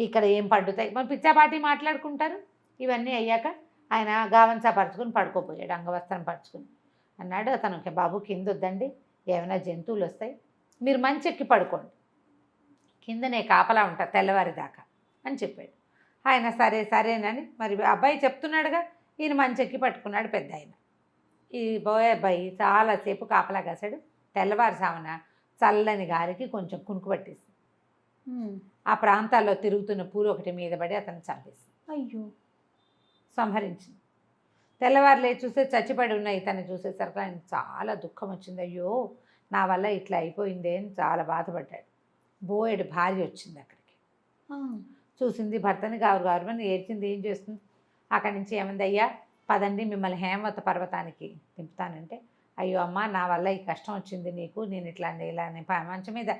ఇక్కడ ఏం పండుతాయి, మరి పిచ్చాపాటి మాట్లాడుకుంటారు. ఇవన్నీ అయ్యాక ఆయన గావంసా పరుచుకుని పడుకోపోయాడు, అంగవస్త్రం పరుచుకుని. అన్నాడు అతను, బాబు కింద వద్దండి, ఏమైనా జంతువులు వస్తాయి, మీరు మంచి ఎక్కి పడుకోండి, కిందనే కాపలా ఉంటా తెల్లవారిదాకా అని చెప్పాడు. ఆయన సరేనని మరి అబ్బాయి చెప్తున్నాడుగా, ఈయన మంచి ఎక్కి పట్టుకున్నాడు పెద్ద ఆయన. ఈ బోయే అబ్బాయి చాలాసేపు కాపలా కాశాడు. తెల్లవారుసామున చల్లని గాలికి కొంచెం కునుకు పట్టేసి ఆ ప్రాంతాల్లో తిరుగుతున్న పూలు ఒకటి మీద పడి అతను చంపేసి సంహరించింది. తెల్లవారు లేచి చూస్తే చచ్చిపడి ఉన్న ఇతన్ని చూసేసరికి ఆయన చాలా దుఃఖం వచ్చింది. అయ్యో నా వల్ల ఇట్లా అయిపోయిందే అని చాలా బాధపడ్డాడు. బోయెడు భార్య వచ్చింది అక్కడికి, చూసింది భర్తని, గారు అని ఏడ్చింది. ఏం చేస్తుంది, అక్కడి నుంచి ఏమంది, అయ్యా పదండి మిమ్మల్ని హేమవత పర్వతానికి దింపుతానంటే, అయ్యో అమ్మ నా వల్ల ఈ కష్టం వచ్చింది నీకు, నేను ఇలా మంచం మీద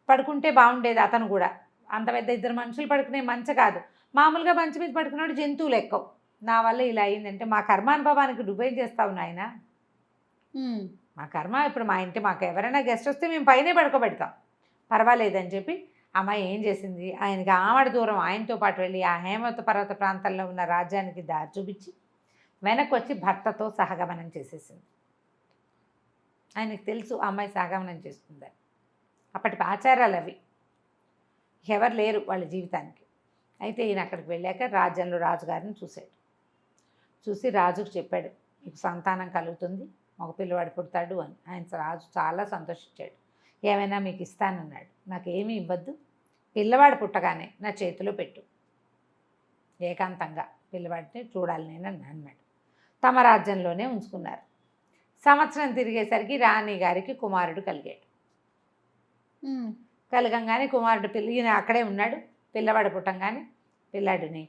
పడుకుంటే బాగుండేది. అతను కూడా అంత పెద్ద ఇద్దరు మనుషులు పడుకునే మంచం కాదు, మామూలుగా మంచం మీద పడుకున్నాడు, జంతువులు ఎక్కువ. నా వల్ల ఇలా అయిందంటే, మా కర్మానుభవానికి నువ్వేం చేస్తావు నాయన, మా కర్మ. ఇప్పుడు మా ఇంటి మాకు ఎవరైనా గెస్ట్ వస్తే మేము పైనే పడుకోబెడతాం, పర్వాలేదని చెప్పి అమ్మాయి ఏం చేసింది, ఆయనకి ఆమడ దూరం ఆయనతో పాటు వెళ్ళి ఆ హేమవత పర్వత ప్రాంతంలో ఉన్న రాజ్యానికి దారి చూపించి వెనక్కి వచ్చి భర్తతో సహగమనం చేసేసింది. ఆయనకు తెలుసు ఆ అమ్మాయి సహగమనం చేస్తుందని. అప్పటి ఆచారాలు అవి, ఎవరు లేరు వాళ్ళ జీవితానికి. అయితే ఈయన అక్కడికి వెళ్ళాక రాజ్యంలో రాజుగారిని చూశాడు. చూసి రాజుకు చెప్పాడు, మీకు సంతానం కలుగుతుంది, ఒక పిల్లవాడు పుడతాడు అని. ఆయన రాజు చాలా సంతోషించాడు. ఏమైనా మీకు ఇస్తానన్నాడు. నాకేమీ ఇవ్వద్దు, పిల్లవాడు పుట్టగానే నా చేతిలో పెట్టు, ఏకాంతంగా పిల్లవాడిని చూడాలి నేను అన్నాడు. తమ రాజ్యంలోనే ఉంచుకున్నారు. సంవత్సరం తిరిగేసరికి రాణి గారికి కుమారుడు కలిగాడు. కలగంగానే కుమారుడు ఈయన అక్కడే ఉన్నాడు. పిల్లవాడు పుట్టంగానే పిల్లాడిని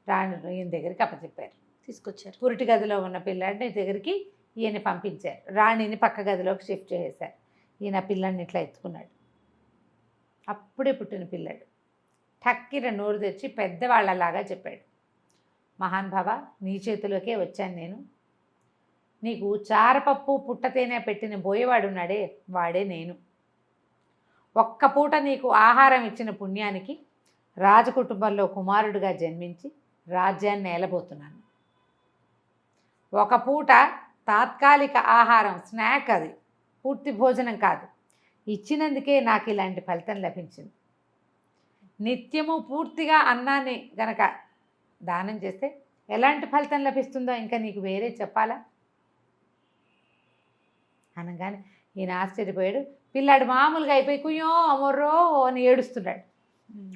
రాణి ఈయన దగ్గరికి అప్పచెప్పారు, తీసుకొచ్చారు. పురిటి గదిలో ఉన్న పిల్లాడిని దగ్గరికి ఈయన పంపించారు. రాణిని పక్క గదిలోకి షిఫ్ట్ చేశారు. ఈయన పిల్లాడిని ఇట్లా ఎత్తుకున్నాడు. అప్పుడే పుట్టిన పిల్లాడు టక్కిన నోరు తెచ్చి పెద్దవాళ్ళలాగా చెప్పాడు, మహానుభావ, నీ చేతిలోకే వచ్చాను నేను. నీకు చారపప్పు పుట్టతేనే పెట్టిన బోయేవాడున్నాడే, వాడే నేను. ఒక్క పూట నీకు ఆహారం ఇచ్చిన పుణ్యానికి రాజకుటుంబంలో కుమారుడిగా జన్మించి రాజ్యాన్ని ఏలబోతున్నాను. ఒక పూట తాత్కాలిక ఆహారం, స్నాక్, అది పూర్తి భోజనం కాదు, ఇచ్చినందుకే నాకు ఇలాంటి ఫలితం లభించింది. నిత్యము పూర్తిగా అన్నాన్ని గనక దానం చేస్తే ఎలాంటి ఫలితం లభిస్తుందో ఇంకా నీకు వేరే చెప్పాలా అనగానే ఈయన ఆశ్చర్యపోయాడు. పిల్లాడు మామూలుగా అయిపోయి కుయ్యో అమర్రో అని ఏడుస్తున్నాడు.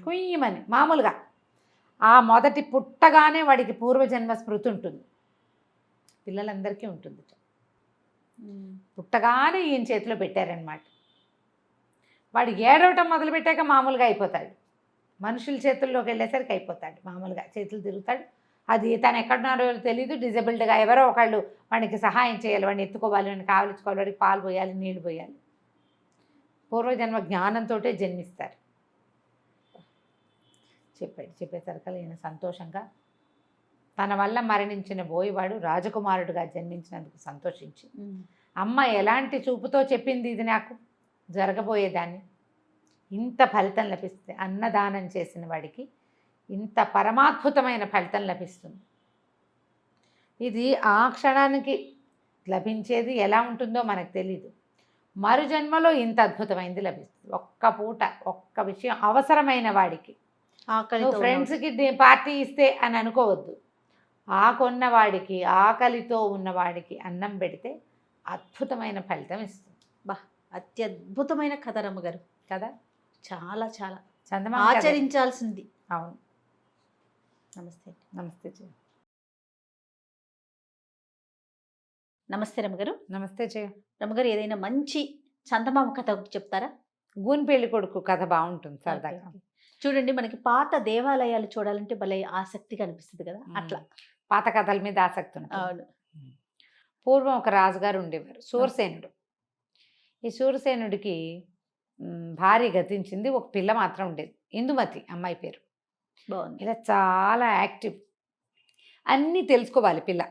కుయ్యమని మామూలుగా. ఆ మొదటి పుట్టగానే వాడికి పూర్వజన్మ స్మృతి ఉంటుంది, పిల్లలందరికీ ఉంటుంది. పుట్టగానే ఈయన చేతిలో పెట్టారనమాట. వాడు ఏడవటం మొదలుపెట్టాక మామూలుగా అయిపోతాడు, మనుషుల చేతుల్లోకి వెళ్ళేసరికి అయిపోతాడు, మామూలుగా చేతులు తిరుగుతాడు. అది తను ఎక్కడున్నారో తెలియదు, డిజబుల్డ్గా ఎవరో ఒకళ్ళు వాడికి సహాయం చేయాలి, వాడిని ఎత్తుకోవాలి, వాడిని కావలించుకోవాలి, వాడికి పాలు పోయాలి, నీళ్లు పోయాలి. పూర్వజన్మ జ్ఞానంతో జన్మిస్తారు. చెప్పేసరికల్లా ఈయన సంతోషంగా తన వల్ల మరణించిన బోయవాడు రాజకుమారుడుగా జన్మించినందుకు సంతోషించి, అమ్మ ఎలాంటి చూపుతో చెప్పింది ఇది నాకు జరగబోయేదాన్ని, ఇంత ఫలితం లభిస్తే, అన్నదానం చేసిన వాడికి ఇంత పరమాద్భుతమైన ఫలితం లభిస్తుంది. ఇది ఆ క్షణానికి లభించేది ఎలా ఉంటుందో మనకు తెలీదు, మరు జన్మలో ఇంత అద్భుతమైనది లభిస్తుంది. ఒక్క పూట ఒక్క విషయం అవసరమైన వాడికి, ఫ్రెండ్స్కి పార్టీ ఇస్తే అని అనుకోవద్దు, ఆకొన్నవాడికి, ఆకలితో ఉన్నవాడికి అన్నం పెడితే అద్భుతమైన ఫలితం ఇస్తుంది. అత్యద్భుతమైన కథ రమ్మగారు కదా, చాలా చాలా చందమామ ఆచరించాల్సింది. అవును. నమస్తే. నమస్తే. నమస్తే రమ్మగారు. నమస్తే జయ. రమ్మగారు, ఏదైనా మంచి చందమామ కథ ఒకటి చెప్తారా? గూని పెళ్లి కొడుకు కథ బాగుంటుంది సరదాగా. చూడండి, మనకి పాత దేవాలయాలు చూడాలంటే భలే ఆసక్తిగా అనిపిస్తుంది కదా, అట్లా పాత కథల మీద ఆసక్తి ఉంటుంది. అవును. పూర్వం ఒక రాజుగారు ఉండేవారు, శూరసేనుడు. ఈ శూరసేనుడికి భార్య గతించింది, ఒక పిల్ల మాత్రం ఉండేది, ఇందుమతి అమ్మాయి పేరు. బాగుంది. ఇలా చాలా యాక్టివ్, అన్నీ తెలుసుకోవాలి పిల్ల.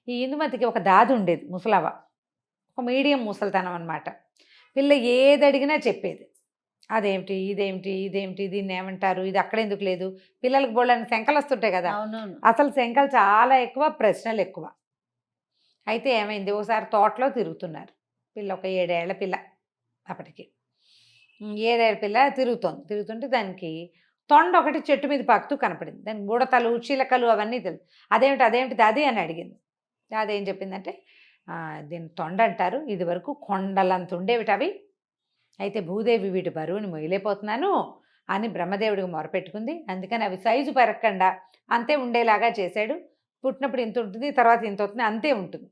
ఈ ఇందుమతికి ఒక దాది ఉండేది, ముసలవ్వ, ఒక మీడియం ముసలితనం అనమాట. పిల్ల ఏది అడిగినా చెప్పేది, అదేమిటి, ఇదేమిటి, ఇదేమిటి, దీన్ని ఏమంటారు, ఇది అక్కడ ఎందుకు లేదు. పిల్లలకు బోళ్ళని శంకలు వస్తుంటాయి కదా, అసలు శంకలు చాలా ఎక్కువ, ప్రశ్నలు ఎక్కువ. అయితే ఏమైంది, ఒకసారి తోటలో తిరుగుతున్నారు. పిల్ల ఒక 7 ఏళ్ల పిల్ల, అప్పటికి 7 ఏళ్ల పిల్ల తిరుగుతుంటే దానికి తొండ ఒకటి చెట్టు మీద పాకుతూ కనపడింది. దానికి బుడతలు, చిలకలు అవన్నీ తెలుసు. అదేమిటి అది అని అడిగింది. అదేం చెప్పిందంటే, దీన్ని తొండ అంటారు, ఇది వరకు కొండలంత ఉండేవిటి అవి, అయితే భూదేవి వీటి బరువుని మొయ్యలేకపోతున్నాను అని బ్రహ్మదేవుడికి మొరపెట్టుకుంది. అందుకని అవి సైజు పెరగకుండా అంతే ఉండేలాగా చేశాడు. పుట్టినప్పుడు ఇంత ఉంటుంది, తర్వాత ఇంత అవుతుంది, అంతే ఉంటుంది.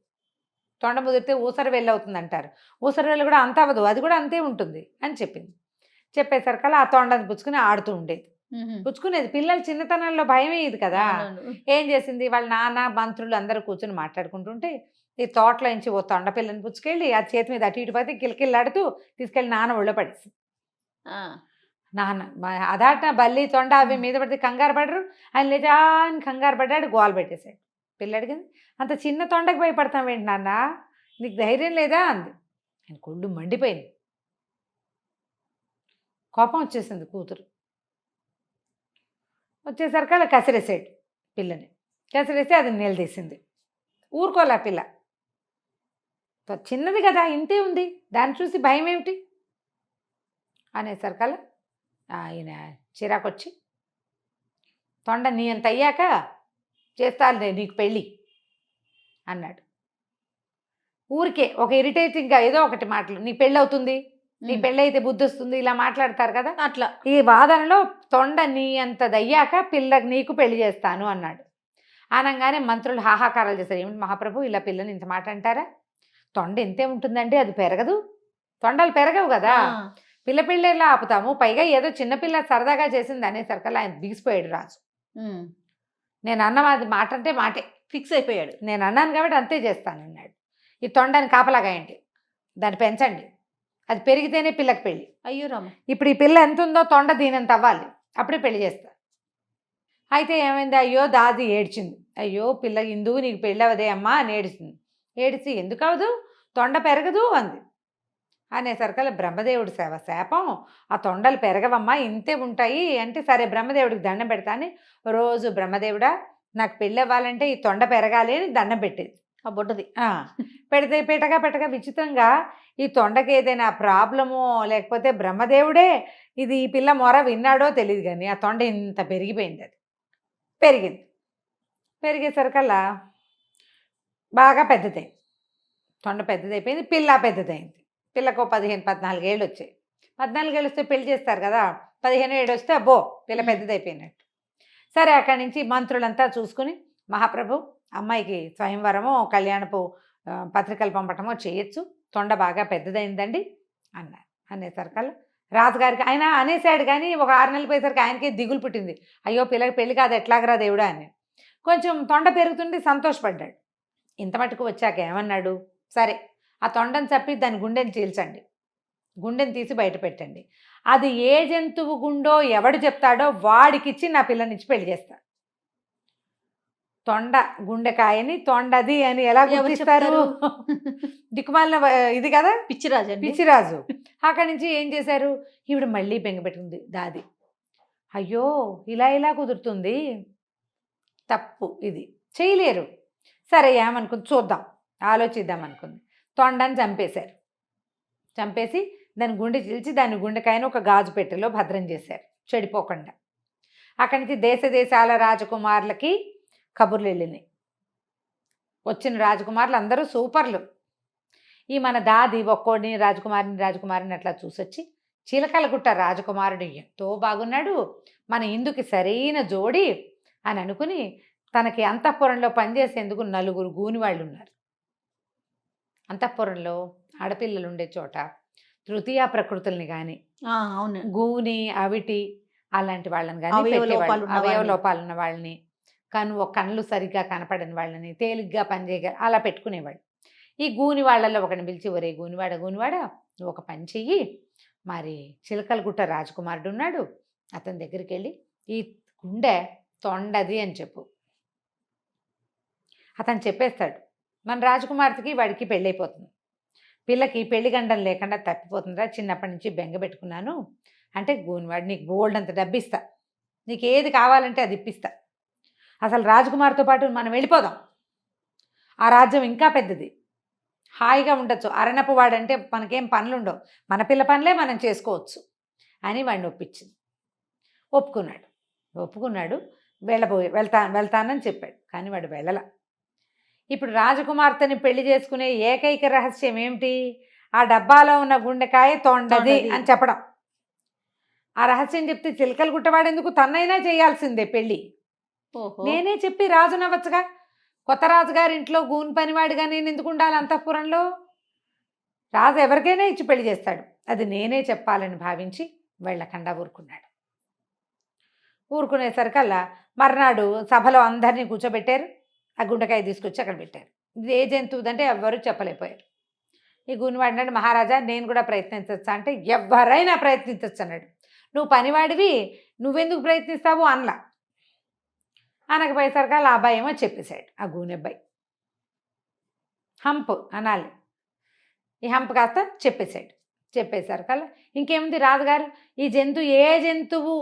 తొండ ముదిరితే ఊసర వెళ్ళి అవుతుంది అంటారు, ఊసర వెళ్ళి కూడా అంత అవ్వదు, అది కూడా అంతే ఉంటుంది అని చెప్పింది. చెప్పేసరికల్లా ఆ తొండని పుచ్చుకుని ఆడుతూ ఉండేది. పుచ్చుకునేది. పిల్లలు చిన్నతనంలో భయమే ఇది కదా. అవునవును. ఏం చేసింది, వాళ్ళ నాన్న మంత్రులు అందరూ కూర్చొని మాట్లాడుకుంటుంటే ఈ తోటలో నుంచి ఓ తొండ పిల్లని పుచ్చుకెళ్ళి ఆ చేతి మీద అటు ఇటు పోతే కిలకిల్లాడుతూ తీసుకెళ్ళి నాన్న ఒళ్ళో పడేసి, ఆ, నాన్న అదాట బల్లి తొండ అవి మీద పడితే కంగారు పడరు, ఆయన లేచా అని కంగారు పడ్డాడు, గోల పెట్టేశాడు. పిల్లడికి అంత చిన్న తొండకి భయపడతాం ఏంటి నాన్న, నీకు ధైర్యం లేదా అంది. ఆయన కొళ్ళు మండిపోయింది, కోపం వచ్చేసింది. కూతురు వచ్చేసరికి అలా కసిరేసాడు పిల్లని. కసిరేస్తే అది నిలదీసింది. ఊరుకోలే పిల్ల, చిన్నది కదా ఇంతే ఉంది, దాన్ని చూసి భయం ఏమిటి అనేసరికల్లా ఆయన చిరాకొచ్చి, తొండ నీ అంత అయ్యాక చేస్తాను నీకు పెళ్ళి అన్నాడు. ఊరికే ఒక ఇరిటేటింగ్గా ఏదో ఒకటి మాటలు, నీ పెళ్ళి అవుతుంది, నీ పెళ్ళి అయితే బుద్ధి వస్తుంది, ఇలా మాట్లాడతారు కదా. అట్లా ఈ వాదనలో తొండ నీ అంత దయ్యాక పిల్లకి నీకు పెళ్లి చేస్తాను అన్నాడు. అనగానే మంత్రులు హాహాకారాలు చేశారు. ఏమిటి మహాప్రభు ఇలా పిల్లని ఇంత మాట అంటారా, తొండ ఎంతే ఉంటుందంటే అది పెరగదు, తొండలు పెరగవు కదా, పిల్ల పిల్లలా ఆపుతాము, పైగా ఏదో చిన్నపిల్ల సరదాగా చేసింది అనేసరికల్లా ఆయన బిగిసిపోయాడు రాజు. నేను అన్న మాట అంటే మాటే, ఫిక్స్ అయిపోయాడు. నేను అన్నాను కాబట్టి అంతే చేస్తాను అన్నాడు. ఈ తొండని కాపలాగా ఏంటి, దాన్ని పెంచండి, అది పెరిగితేనే పిల్లకి పెళ్ళి. అయ్యో రామ. ఇప్పుడు ఈ పిల్ల ఎంత ఉందో తొండ దీనంత అవ్వాలి, అప్పుడే పెళ్లి చేస్తా. అయితే ఏమైంది, అయ్యో దాది ఏడ్చింది. అయ్యో పిల్ల ఇందుకు నీకు పెళ్ళి అవదే అమ్మా అని ఏడిచింది. ఏడిచి ఎందుకు అవదు, తొండ పెరగదు అంది. అనేసరికల్లా బ్రహ్మదేవుడి శాపం, ఆ తొండలు పెరగవమ్మా ఇంతే ఉంటాయి అంటే, సరే బ్రహ్మదేవుడికి దండం పెడతాని రోజు బ్రహ్మదేవుడా నాకు పెళ్ళి అవ్వాలంటే ఈ తొండ పెరగాలి అని దండం పెట్టేది ఆ బొడ్డది. పెడితే పెట్టగా విచిత్రంగా ఈ తొండకి ఏదైనా ప్రాబ్లమో లేకపోతే బ్రహ్మదేవుడే ఇది ఈ పిల్ల మొర విన్నాడో తెలియదు కానీ ఆ తొండ ఇంత పెరిగిపోయింది. అది పెరిగేసరికల్లా బాగా పెద్దదైంది, తొండ పెద్దదైపోయింది, పిల్ల పెద్దదైంది. పిల్లకు 15-14 ఏళ్ళు వచ్చాయి. 14 ఏళ్ళు వస్తే పెళ్లి చేస్తారు కదా, 15 ఏళ్ళు వస్తే అబ్బో పిల్ల పెద్దదైపోయినట్టు. సరే అక్కడి నుంచి మంత్రులంతా చూసుకుని, మహాప్రభు అమ్మాయికి స్వయంవరమో కళ్యాణపు పత్రికలు పంపటమో చేయొచ్చు, తొండ బాగా పెద్దదైందండి అన్నారు. అనేసరికల్లా రాజుగారికి ఆయన అనేసాడు కానీ ఒక 6 నెలలు పోయేసరికి ఆయనకే దిగులు పుట్టింది. అయ్యో పిల్లకి పెళ్లి కాదు ఎట్లాగరా దేవుడా అని. కొంచెం తొండ పెరుగుతుంటే సంతోషపడ్డాడు. ఇంత మటుకు వచ్చాక ఏమన్నాడు, సరే ఆ తొండని చప్పి దాని గుండెని చీల్చండి, గుండెని తీసి బయట పెట్టండి, అది ఏ జంతువు గుండో ఎవడు చెప్తాడో వాడికిచ్చి నా పిల్లనిచ్చి పెళ్లి చేస్తా. తొండ గుండెకాయని తొండది అని ఎలా గుర్తిస్తారు, దిక్కుమాలిన ఇది కదా పిచ్చిరాజు. పిచ్చిరాజు. అక్కడి నుంచి ఏం చేశారు, ఈవిడ మళ్ళీ బెంగపెట్టుకుంది దాది. అయ్యో ఇలా కుదురుతుంది, తప్పు, ఇది చేయలేరు. సరే ఏమనుకుంది చూద్దాం, ఆలోచిద్దాం అనుకుంది. తొండని చంపేశారు. చంపేసి దాని గుండె చీల్చి దాని గుండెకాయను ఒక గాజు పెట్టెలో భద్రం చేశారు చెడిపోకుండా. అక్కడి నుంచి దేశాల రాజకుమారులకి కబుర్లు వెళ్ళినాయి. వచ్చిన రాజకుమారులు అందరూ సూపర్లు. ఈ మన దాది ఒక్కోడిని రాజకుమారిని అట్లా చూసొచ్చి, చిలకలగుట్ట రాజకుమారుడు ఎంతో బాగున్నాడు, మన ఇందుకి సరైన జోడి అని అనుకుని తనకి అంతఃపురంలో పనిచేసేందుకు 4 గూని వాళ్ళు ఉన్నారు. అంతఃపురంలో ఆడపిల్లలు ఉండే చోట తృతీయ ప్రకృతుల్ని కానీ అవును గూని అవిటి అలాంటి వాళ్ళని కానీ అవయవ లోపాలు ఉన్న వాళ్ళని, కళ్ళు సరిగ్గా కనపడని వాళ్ళని, తేలిగ్గా పనిచేయగల అలా పెట్టుకునేవాళ్ళు. ఈ గూని వాళ్ళల్లో ఒకరిని పిలిచి, ఒరే గూనివాడ నువ్వు ఒక పని చెయ్యి, మరి చిలకలగుట్ట రాజకుమారుడు ఉన్నాడు, అతని దగ్గరికి వెళ్ళి ఈ గుండె తొండది అని చెప్పు. అతను చెప్పేస్తాడు, మన రాజకుమార్తెకి వాడికి పెళ్ళైపోతుంది, పిల్లకి పెళ్లి గండం లేకుండా తప్పిపోతుందిరా, చిన్నప్పటి నుంచి బెంగ పెట్టుకున్నాను అంటే గూనివాడు నీకు బోల్డ్ అంత డబ్బిస్తా, నీకు ఏది కావాలంటే అది ఇప్పిస్తా, అసలు రాజకుమార్తో పాటు మనం వెళ్ళిపోదాం, ఆ రాజ్యం ఇంకా పెద్దది, హాయిగా ఉండొచ్చు, అరణపు వాడంటే మనకేం పనులు ఉండవు, మన పిల్ల పనులే మనం చేసుకోవచ్చు అని వాడిని ఒప్పించింది. ఒప్పుకున్నాడు. వెళ్తానని చెప్పాడు, కానీ వాడు వెళ్ళల. ఇప్పుడు రాజకుమార్తెని పెళ్లి చేసుకునే ఏకైక రహస్యం ఏమిటి, ఆ డబ్బాలో ఉన్న గుండెకాయ తొండది అని చెప్పడం. ఆ రహస్యం చెప్తే చిలకలు గుట్టవాడెందుకు, తన్నైనా చేయాల్సిందే పెళ్ళి. నేనే చెప్పి రాజునవ్వచ్చుగా, కొత్త రాజుగారి ఇంట్లో గూని పనివాడిగా నేను ఎందుకు ఉండాలి అంతఃపురంలో, రాజు ఎవరికైనా ఇచ్చి పెళ్లి చేస్తాడు, అది నేనే చెప్పాలని భావించి వెళ్ళకుండా ఊరుకున్నాడు. ఊరుకునేసరికల్లా మర్నాడు సభలో అందరినీ కూర్చోబెట్టారు. ఆ గుండెకాయ తీసుకొచ్చి అక్కడ పెట్టారు. ఇది ఏ జంతువుదంటే ఎవ్వరూ చెప్పలేకపోయారు. ఈ గునివాడు అన్నాడు, మహారాజా నేను కూడా ప్రయత్నించచ్చా అంటే, ఎవరైనా ప్రయత్నించచ్చు అన్నాడు. నువ్వు పనివాడివి, నువ్వెందుకు ప్రయత్నిస్తావు అనలా. అనకపోయేసరికల్లా ఆ అబ్బాయి ఏమో చెప్పేశాడు, ఆ గూనె అబ్బాయి హంప్ అనాలి, ఈ హంప్ కాస్త చెప్పేశాడు. చెప్పేసరికల్లా ఇంకేముంది రాజుగారు, ఈ జంతువు ఏ జంతువు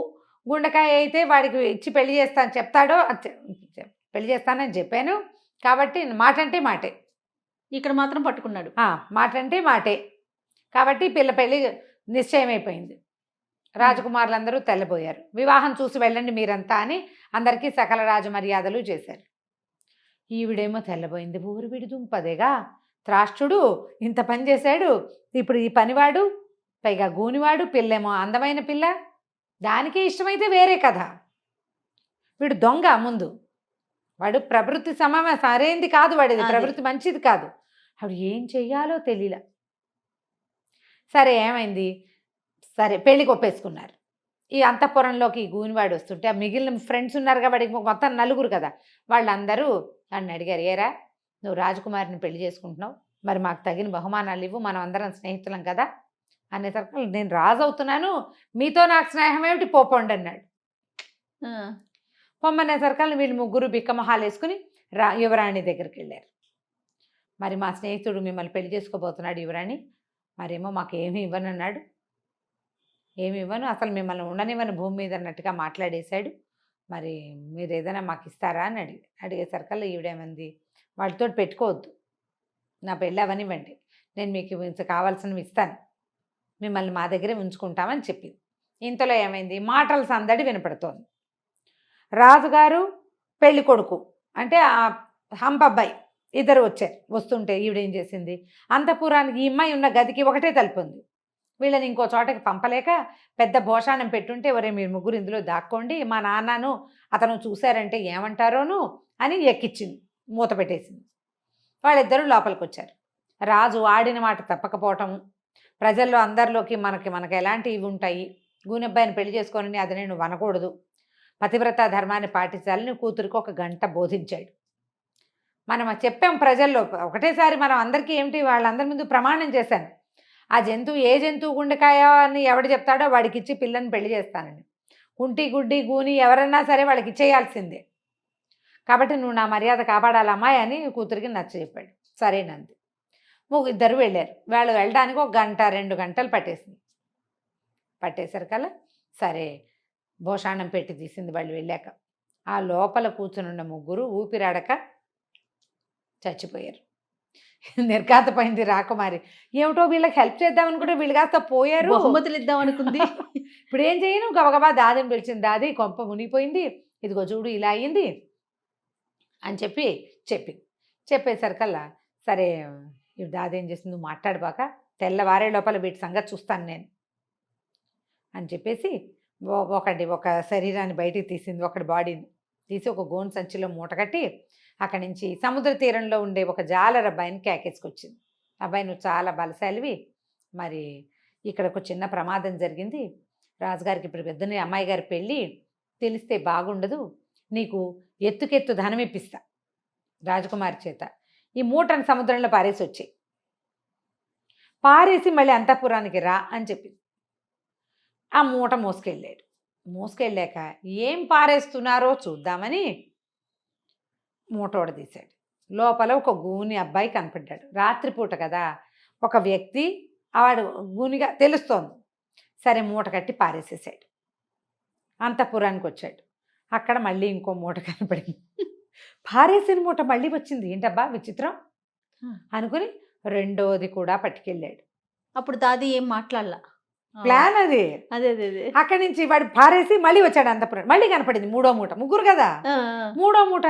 గుండెకాయ అయితే వాడికి ఇచ్చి పెళ్లి చేస్తాను చెప్తాడో పెళ్లి చేస్తానని చెప్పాను కాబట్టి మాట అంటే మాటే, ఇక్కడ మాత్రం పట్టుకున్నాడు. మాట అంటే మాటే కాబట్టి పిల్ల పెళ్లి నిశ్చయమైపోయింది. రాజకుమారులందరూ తెల్లబోయారు. వివాహం చూసి వెళ్ళండి మీరంతా అని అందరికీ సకల రాజమర్యాదలు చేశారు. ఈవిడేమో తెల్లబోయింది. ఊరు విడి దుంపదేగా, త్రాష్ట్రుడు ఇంత పని చేశాడు, ఇప్పుడు ఈ పనివాడు, పైగా గూనివాడు, పిల్లేమో అందమైన పిల్ల, దానికే ఇష్టమైతే వేరే కథ. వీడు దొంగ, ముందు వాడు ప్రవృత్తి సరైంది కాదు, వాడిది ప్రవృత్తి మంచిది కాదు. ఆవిడ ఏం చెయ్యాలో తెలియలా. సరే ఏమైంది, సరే పెళ్ళికి ఒప్పేసుకున్నారు. ఈ అంతఃపురంలోకి ఈ గూనివాడు వస్తుంటే ఆ మిగిలిన ఫ్రెండ్స్ ఉన్నారు కాబట్టి మొత్తం నలుగురు కదా, వాళ్ళందరూ నన్ను అడిగారు, ఏరా నువ్వు రాజకుమారిని పెళ్లి చేసుకుంటున్నావు, మరి మాకు తగిన బహుమానాలు ఇవ్వు, మనం అందరం స్నేహితులం కదా అనేసరికి నేను రాజు అవుతున్నాను, మీతో నాకు స్నేహం ఏమిటి, పోపండి అన్నాడు. పొమ్మనేసరికల్లా వీళ్ళు ముగ్గురు బిక్కమొహాలు వేసుకుని యువరాణి దగ్గరికి వెళ్ళారు. మరి మా స్నేహితుడు మిమ్మల్ని పెళ్లి చేసుకోబోతున్నాడు యువరాణి, మరేమో మాకు ఏమీ ఇవ్వనన్నాడు, ఏమి ఇవ్వను, అసలు మిమ్మల్ని ఉండనివ్వను భూమి మీద అన్నట్టుగా మాట్లాడేశాడు, మరి మీరు ఏదైనా మాకు ఇస్తారా అని అడిగేసరికల్లా ఈవిడేమంది, వాళ్ళతో పెట్టుకోవద్దు, నా పెళ్ళి అవనివ్వండి, నేను మీకు కావాల్సినవి ఇస్తాను, మిమ్మల్ని మా దగ్గరే ఉంచుకుంటామని చెప్పింది. ఇంతలో ఏమైంది, మాటల సందడి వినపడుతోంది. రాజుగారు పెళ్లి కొడుకు అంటే ఆ హంపబ్బాయి ఇద్దరు వచ్చారు. వస్తుంటే ఈవిడేం చేసింది, అంతఃపురానికి ఈ అమ్మాయి ఉన్న గదికి ఒకటే తలుపు ఉంది, వీళ్ళని ఇంకో చోటకి పంపలేక పెద్ద భోషాణం పెట్టుంటే, ఒరే మీరు ముగ్గురు ఇందులో దాక్కోండి, మా నాన్నను అతను చూశారంటే ఏమంటారోను అని ఎక్కిచ్చింది, మూత పెట్టేసింది. వాళ్ళిద్దరూ లోపలికి వచ్చారు. రాజు ఆడిన మాట తప్పకపోవటం, ప్రజల్లో అందరిలోకి మనకి ఎలాంటి ఇవి ఉంటాయి, గూనెబ్బాయిని పెళ్లి చేసుకొని అది నేను వనకూడదు, పతివ్రత ధర్మాన్ని పాటించాలని కూతురికి ఒక గంట బోధించాడు. మనం చెప్పాం ప్రజల్లో ఒకటేసారి, మనం అందరికీ ఏమిటి వాళ్ళందరి ముందు ప్రమాణం చేశాను, ఆ జంతువు ఏ జంతువు గుండెకాయ అని ఎవడు చెప్తాడో వాడికి ఇచ్చి పిల్లని పెళ్లి చేస్తానని, కుంటి గుడ్డి గూని ఎవరన్నా సరే వాళ్ళకి ఇచ్చేయాల్సిందే, కాబట్టి నువ్వు నా మర్యాద కాపాడాలమ్మాయి అని కూతురికి నచ్చ చెప్పాడు. సరేనంది. ఇద్దరు వెళ్ళారు. వాళ్ళు వెళ్ళడానికి ఒక గంట 2 గంటలు పట్టేసరికల్లా సరే భోషాణం పెట్టి తీసింది. వాళ్ళు వెళ్ళాక ఆ లోపల కూర్చునున్న ముగ్గురు ఊపిరాడక చచ్చిపోయారు. నిర్ఘాతపోయింది రాకుమారి. ఏమిటో వీళ్ళకి హెల్ప్ చేద్దాం అనుకుంటే వీళ్ళు కాస్త పోయారు, బహుమతులు ఇద్దాం అనుకుంది. ఇప్పుడు ఏం చేయను, గబగబా దాదిని పిలిచింది. దాది కొంప మునిగిపోయింది, ఇదిగో చూడు ఇలా అయ్యింది అని చెప్పేసరికల్లా సరే ఇప్పుడు దాది ఏం చేసింది, నువ్వు మాట్లాడబాక, తెల్లవారే లోపల వీటి సంగతి చూస్తాను నేను అని చెప్పేసి ఒక శరీరాన్ని బయటికి తీసింది, ఒకటి బాడీని తీసి ఒక గోను సంచిలో మూటగట్టి అక్కడి నుంచి సముద్ర తీరంలో ఉండే ఒక జాలర్ అబ్బాయిని కేకేసుకొచ్చింది. అబ్బాయి నువ్వు చాలా బలశాలివి, మరి ఇక్కడ ఒక చిన్న ప్రమాదం జరిగింది, రాజుగారికి ఇప్పుడు పెద్దని అమ్మాయి గారి పెళ్ళి తెలిస్తే బాగుండదు, నీకు ఎత్తుకెత్తు ధనం ఇప్పిస్తా రాజకుమారి చేత, ఈ మూటను సముద్రంలో పారేసి మళ్ళీ అంతఃపురానికి రా అని చెప్పింది. ఆ మూట మోసుకెళ్ళాక ఏం పారేస్తున్నారో చూద్దామని మూట తీశాడు. లోపల ఒక గూని అబ్బాయి కనపడ్డాడు. రాత్రిపూట కదా, ఒక వ్యక్తి వాడు గూనిగా తెలుస్తోంది. సరే మూట కట్టి పారేసేసాడు. అంతఃపురానికి వచ్చాడు. అక్కడ మళ్ళీ ఇంకో మూట కనపడింది. పారేసిన మూట మళ్ళీ వచ్చింది, ఏంటబ్బా విచిత్రం అనుకుని రెండోది కూడా పట్టుకెళ్ళాడు. అప్పుడు దాది ఏం మాట్లాడలా, ప్లాన్ అది. అదే అక్కడి నుంచి వాడు పారేసి మళ్ళీ వచ్చాడు అంతఃపురం. మళ్ళీ కనపడింది మూడో మూట. ముగ్గురు కదా, మూడో మూట.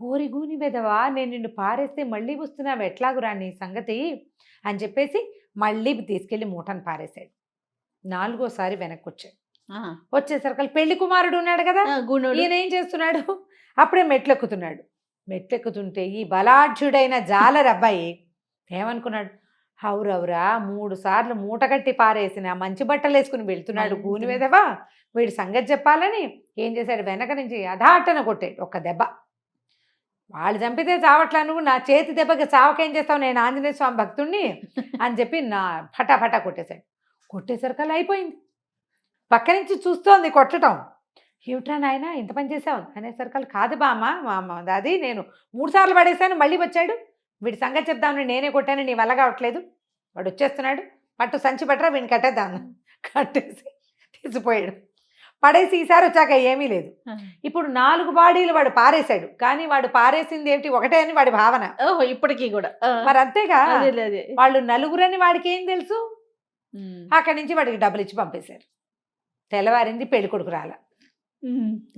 ఓరి గూని మీదవా, నేను నిన్ను పారేస్తే మళ్ళీ వస్తున్నావు, ఎట్లాగురా నీ సంగతి అని చెప్పేసి మళ్ళీ తీసుకెళ్ళి మూటను పారేశాడు. 4వ సారి వెనక్కి వచ్చాడు. వచ్చేసరికి పెళ్లి కుమారుడు ఉన్నాడు కదా, ఈయన ఏం చేస్తున్నాడు, అప్పుడే మెట్లెక్కుతున్నాడు. మెట్లెక్కుతుంటే ఈ బలాఢ్యుడైన జాలర్ అబ్బాయి ఏమనుకున్నాడు, హౌరవురా 3 సార్లు మూట కట్టి పారేసిన మంచి బట్టలు వేసుకుని వెళ్తున్నాడు మళ్ళీ గూని మీదవా వీడి సంగతి చెప్పాలని ఏం చేశాడు వెనక నుంచి అధాటన కొట్టాడు ఒక్క దెబ్బ. వాళ్ళు చంపితే చావట్లా, నువ్వు నా చేతి దెబ్బకి చావకేం చేస్తావు, నేను ఆంజనేయ స్వామి భక్తుణ్ణి అని చెప్పి నా ఫటాఫటా కొట్టేశాడు. కొట్టేసరికల్లా అయిపోయింది. పక్క నుంచి చూస్తోంది కొట్టడం. ఏమిట్రా నాయన ఇంత పని చేసావు అనేసరికల్లా కాదు బామ్మ అది నేను 3 సార్లు పడేశాను మళ్ళీ వచ్చాడు, వీడి సంగతి చెప్దామని నేనే కొట్టాను, నీ వల్ల కావట్లేదు, వాడు వచ్చేస్తున్నాడు, పట్టు సంచి పట్టరా వీడిని కట్టేద్దాను. కట్టేసి తీసిపోయాడు. పడేసి ఈసారి వచ్చాక ఏమీ లేదు. ఇప్పుడు 4 బాడీలు వాడు పారేశాడు, కానీ వాడు పారేసింది ఏమిటి ఒకటే అని వాడి భావన. ఓహో ఇప్పటికీ కూడా మరి అంతేగా, అదే వాళ్ళు నలుగురని వాడికి ఏం తెలుసు. అక్కడి నుంచి వాడికి డబ్బులు ఇచ్చి పంపేశారు. తెల్లవారింది, పెళ్లి కొడుకు రాల,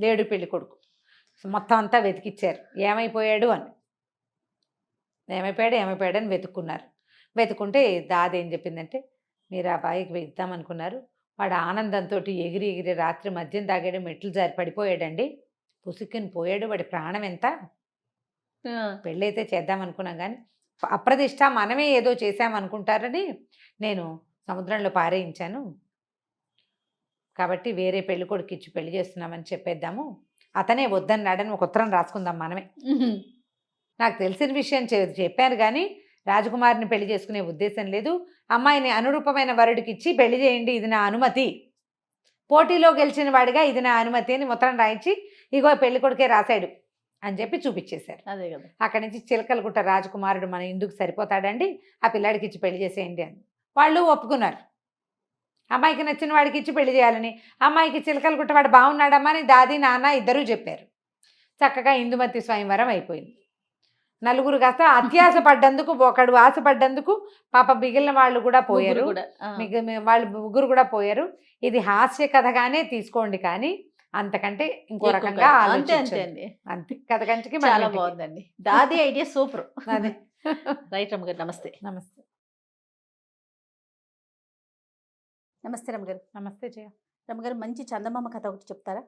లేడు పెళ్లి కొడుకు. మొత్తం అంతా వెతికిచ్చారు ఏమైపోయాడు అని. ఏమైపోయాడు అని వెతుక్కున్నారు. వెతుక్కుంటే దాది ఏం చెప్పిందంటే, మీరు ఆ బాయికి ఇద్దామనుకున్నారు, వాడు ఆనందంతో ఎగిరి రాత్రి మద్యం తాగాడు, మెట్లు జారి పడిపోయాడండి, పుసుక్కుని పోయాడు, వాడి ప్రాణం ఎంత. పెళ్ళైతే చేద్దామనుకున్నాం కానీ అప్రదిష్ట మనమే ఏదో చేశామనుకుంటారని నేను సముద్రంలో పారేయించాను, కాబట్టి వేరే పెళ్లి కొడుకు ఇచ్చి పెళ్లి చేస్తున్నామని చెప్పేద్దాము, అతనే వద్దన్నాడని ఒక ఉత్తరం రాసుకుందాం మనమే. నాకు తెలిసిన విషయం చెప్పాను కానీ రాజకుమారిని పెళ్లి చేసుకునే ఉద్దేశం లేదు, అమ్మాయిని అనురూపమైన వరుడికి ఇచ్చి పెళ్లి చేయండి, ఇది నా అనుమతి, పోటీలో గెలిచిన వాడిగా ఇది నా అనుమతి అని ఉత్తరం రాయించి ఇగో పెళ్లి కొడుకే రాశాడు అని చెప్పి చూపించేశారు. అదే కదా. అక్కడి నుంచి చిలకలగుట్ట రాజకుమారుడు మన ఇందుకు సరిపోతాడండి, ఆ పిల్లాడికి ఇచ్చి పెళ్లి చేసేయండి అని వాళ్ళు ఒప్పుకున్నారు. అమ్మాయికి నచ్చిన వాడికి ఇచ్చి పెళ్లి చేయాలని. అమ్మాయికి చిలకలగుట్ట వాడు బాగున్నాడమ్మా అని దాది నాన్న ఇద్దరూ చెప్పారు. చక్కగా ఇందుమతి స్వయంవరం అయిపోయింది. నలుగురు కాస్త అత్యాశ పడ్డందుకు, ఒకడు ఆశపడ్డందుకు పాప మిగిలిన వాళ్ళు కూడా పోయారు, వాళ్ళు ముగ్గురు కూడా పోయారు. ఇది హాస్య కథగానే తీసుకోండి కానీ అంతకంటే ఇంకో రకంగా ఆలోచించండి. అంతే కథ కంచికి చాలా బాగుందండి. దాది ఐడియా సూపర్. అదే. రైట్ రమ్మ గారు, నమస్తే. నమస్తే. నమస్తే రమ్మ గారు. నమస్తే జయ. రమ్మ గారు, మంచి చందమామ కథ ఒకటి చెప్తారా?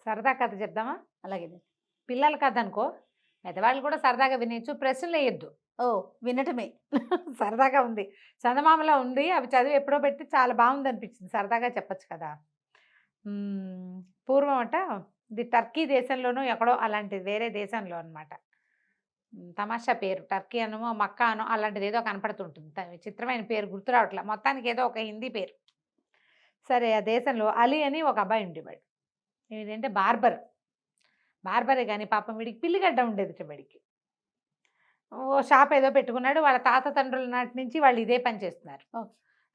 సరదా కథ చెప్దామా? అలాగే. పిల్లల కథ అనుకో, పెద్దవాళ్ళు కూడా సరదాగా వినేయచ్చు, ప్రశ్నలు వేయద్దు. ఓ వినటమే సరదాగా ఉంది, చందమామలో ఉంది, అవి చదివి ఎప్పుడో పెట్టి చాలా బాగుంది అనిపించింది, సరదాగా చెప్పచ్చు కదా. పూర్వం అట ఇది టర్కీ దేశంలోనూ ఎక్కడో అలాంటి వేరే దేశంలో అనమాట, తమాషా పేరు టర్కీ అనో మక్కా అనో అలాంటిది ఏదో కనపడుతుంటుంది, విచిత్రమైన పేరు గుర్తు రావట్లే, మొత్తానికి ఏదో ఒక హిందీ పేరు. సరే, ఆ దేశంలో అలీ అని ఒక అబ్బాయి ఉండేవాడు. ఏంటంటే బార్బరే కానీ పాపం వీడికి పిల్లిగడ్డ ఉండేది. వీడికి ఓ షాప్ ఏదో పెట్టుకున్నాడు, వాళ్ళ తాత తండ్రుల నాటి నుంచి వాళ్ళు ఇదే పని చేస్తున్నారు.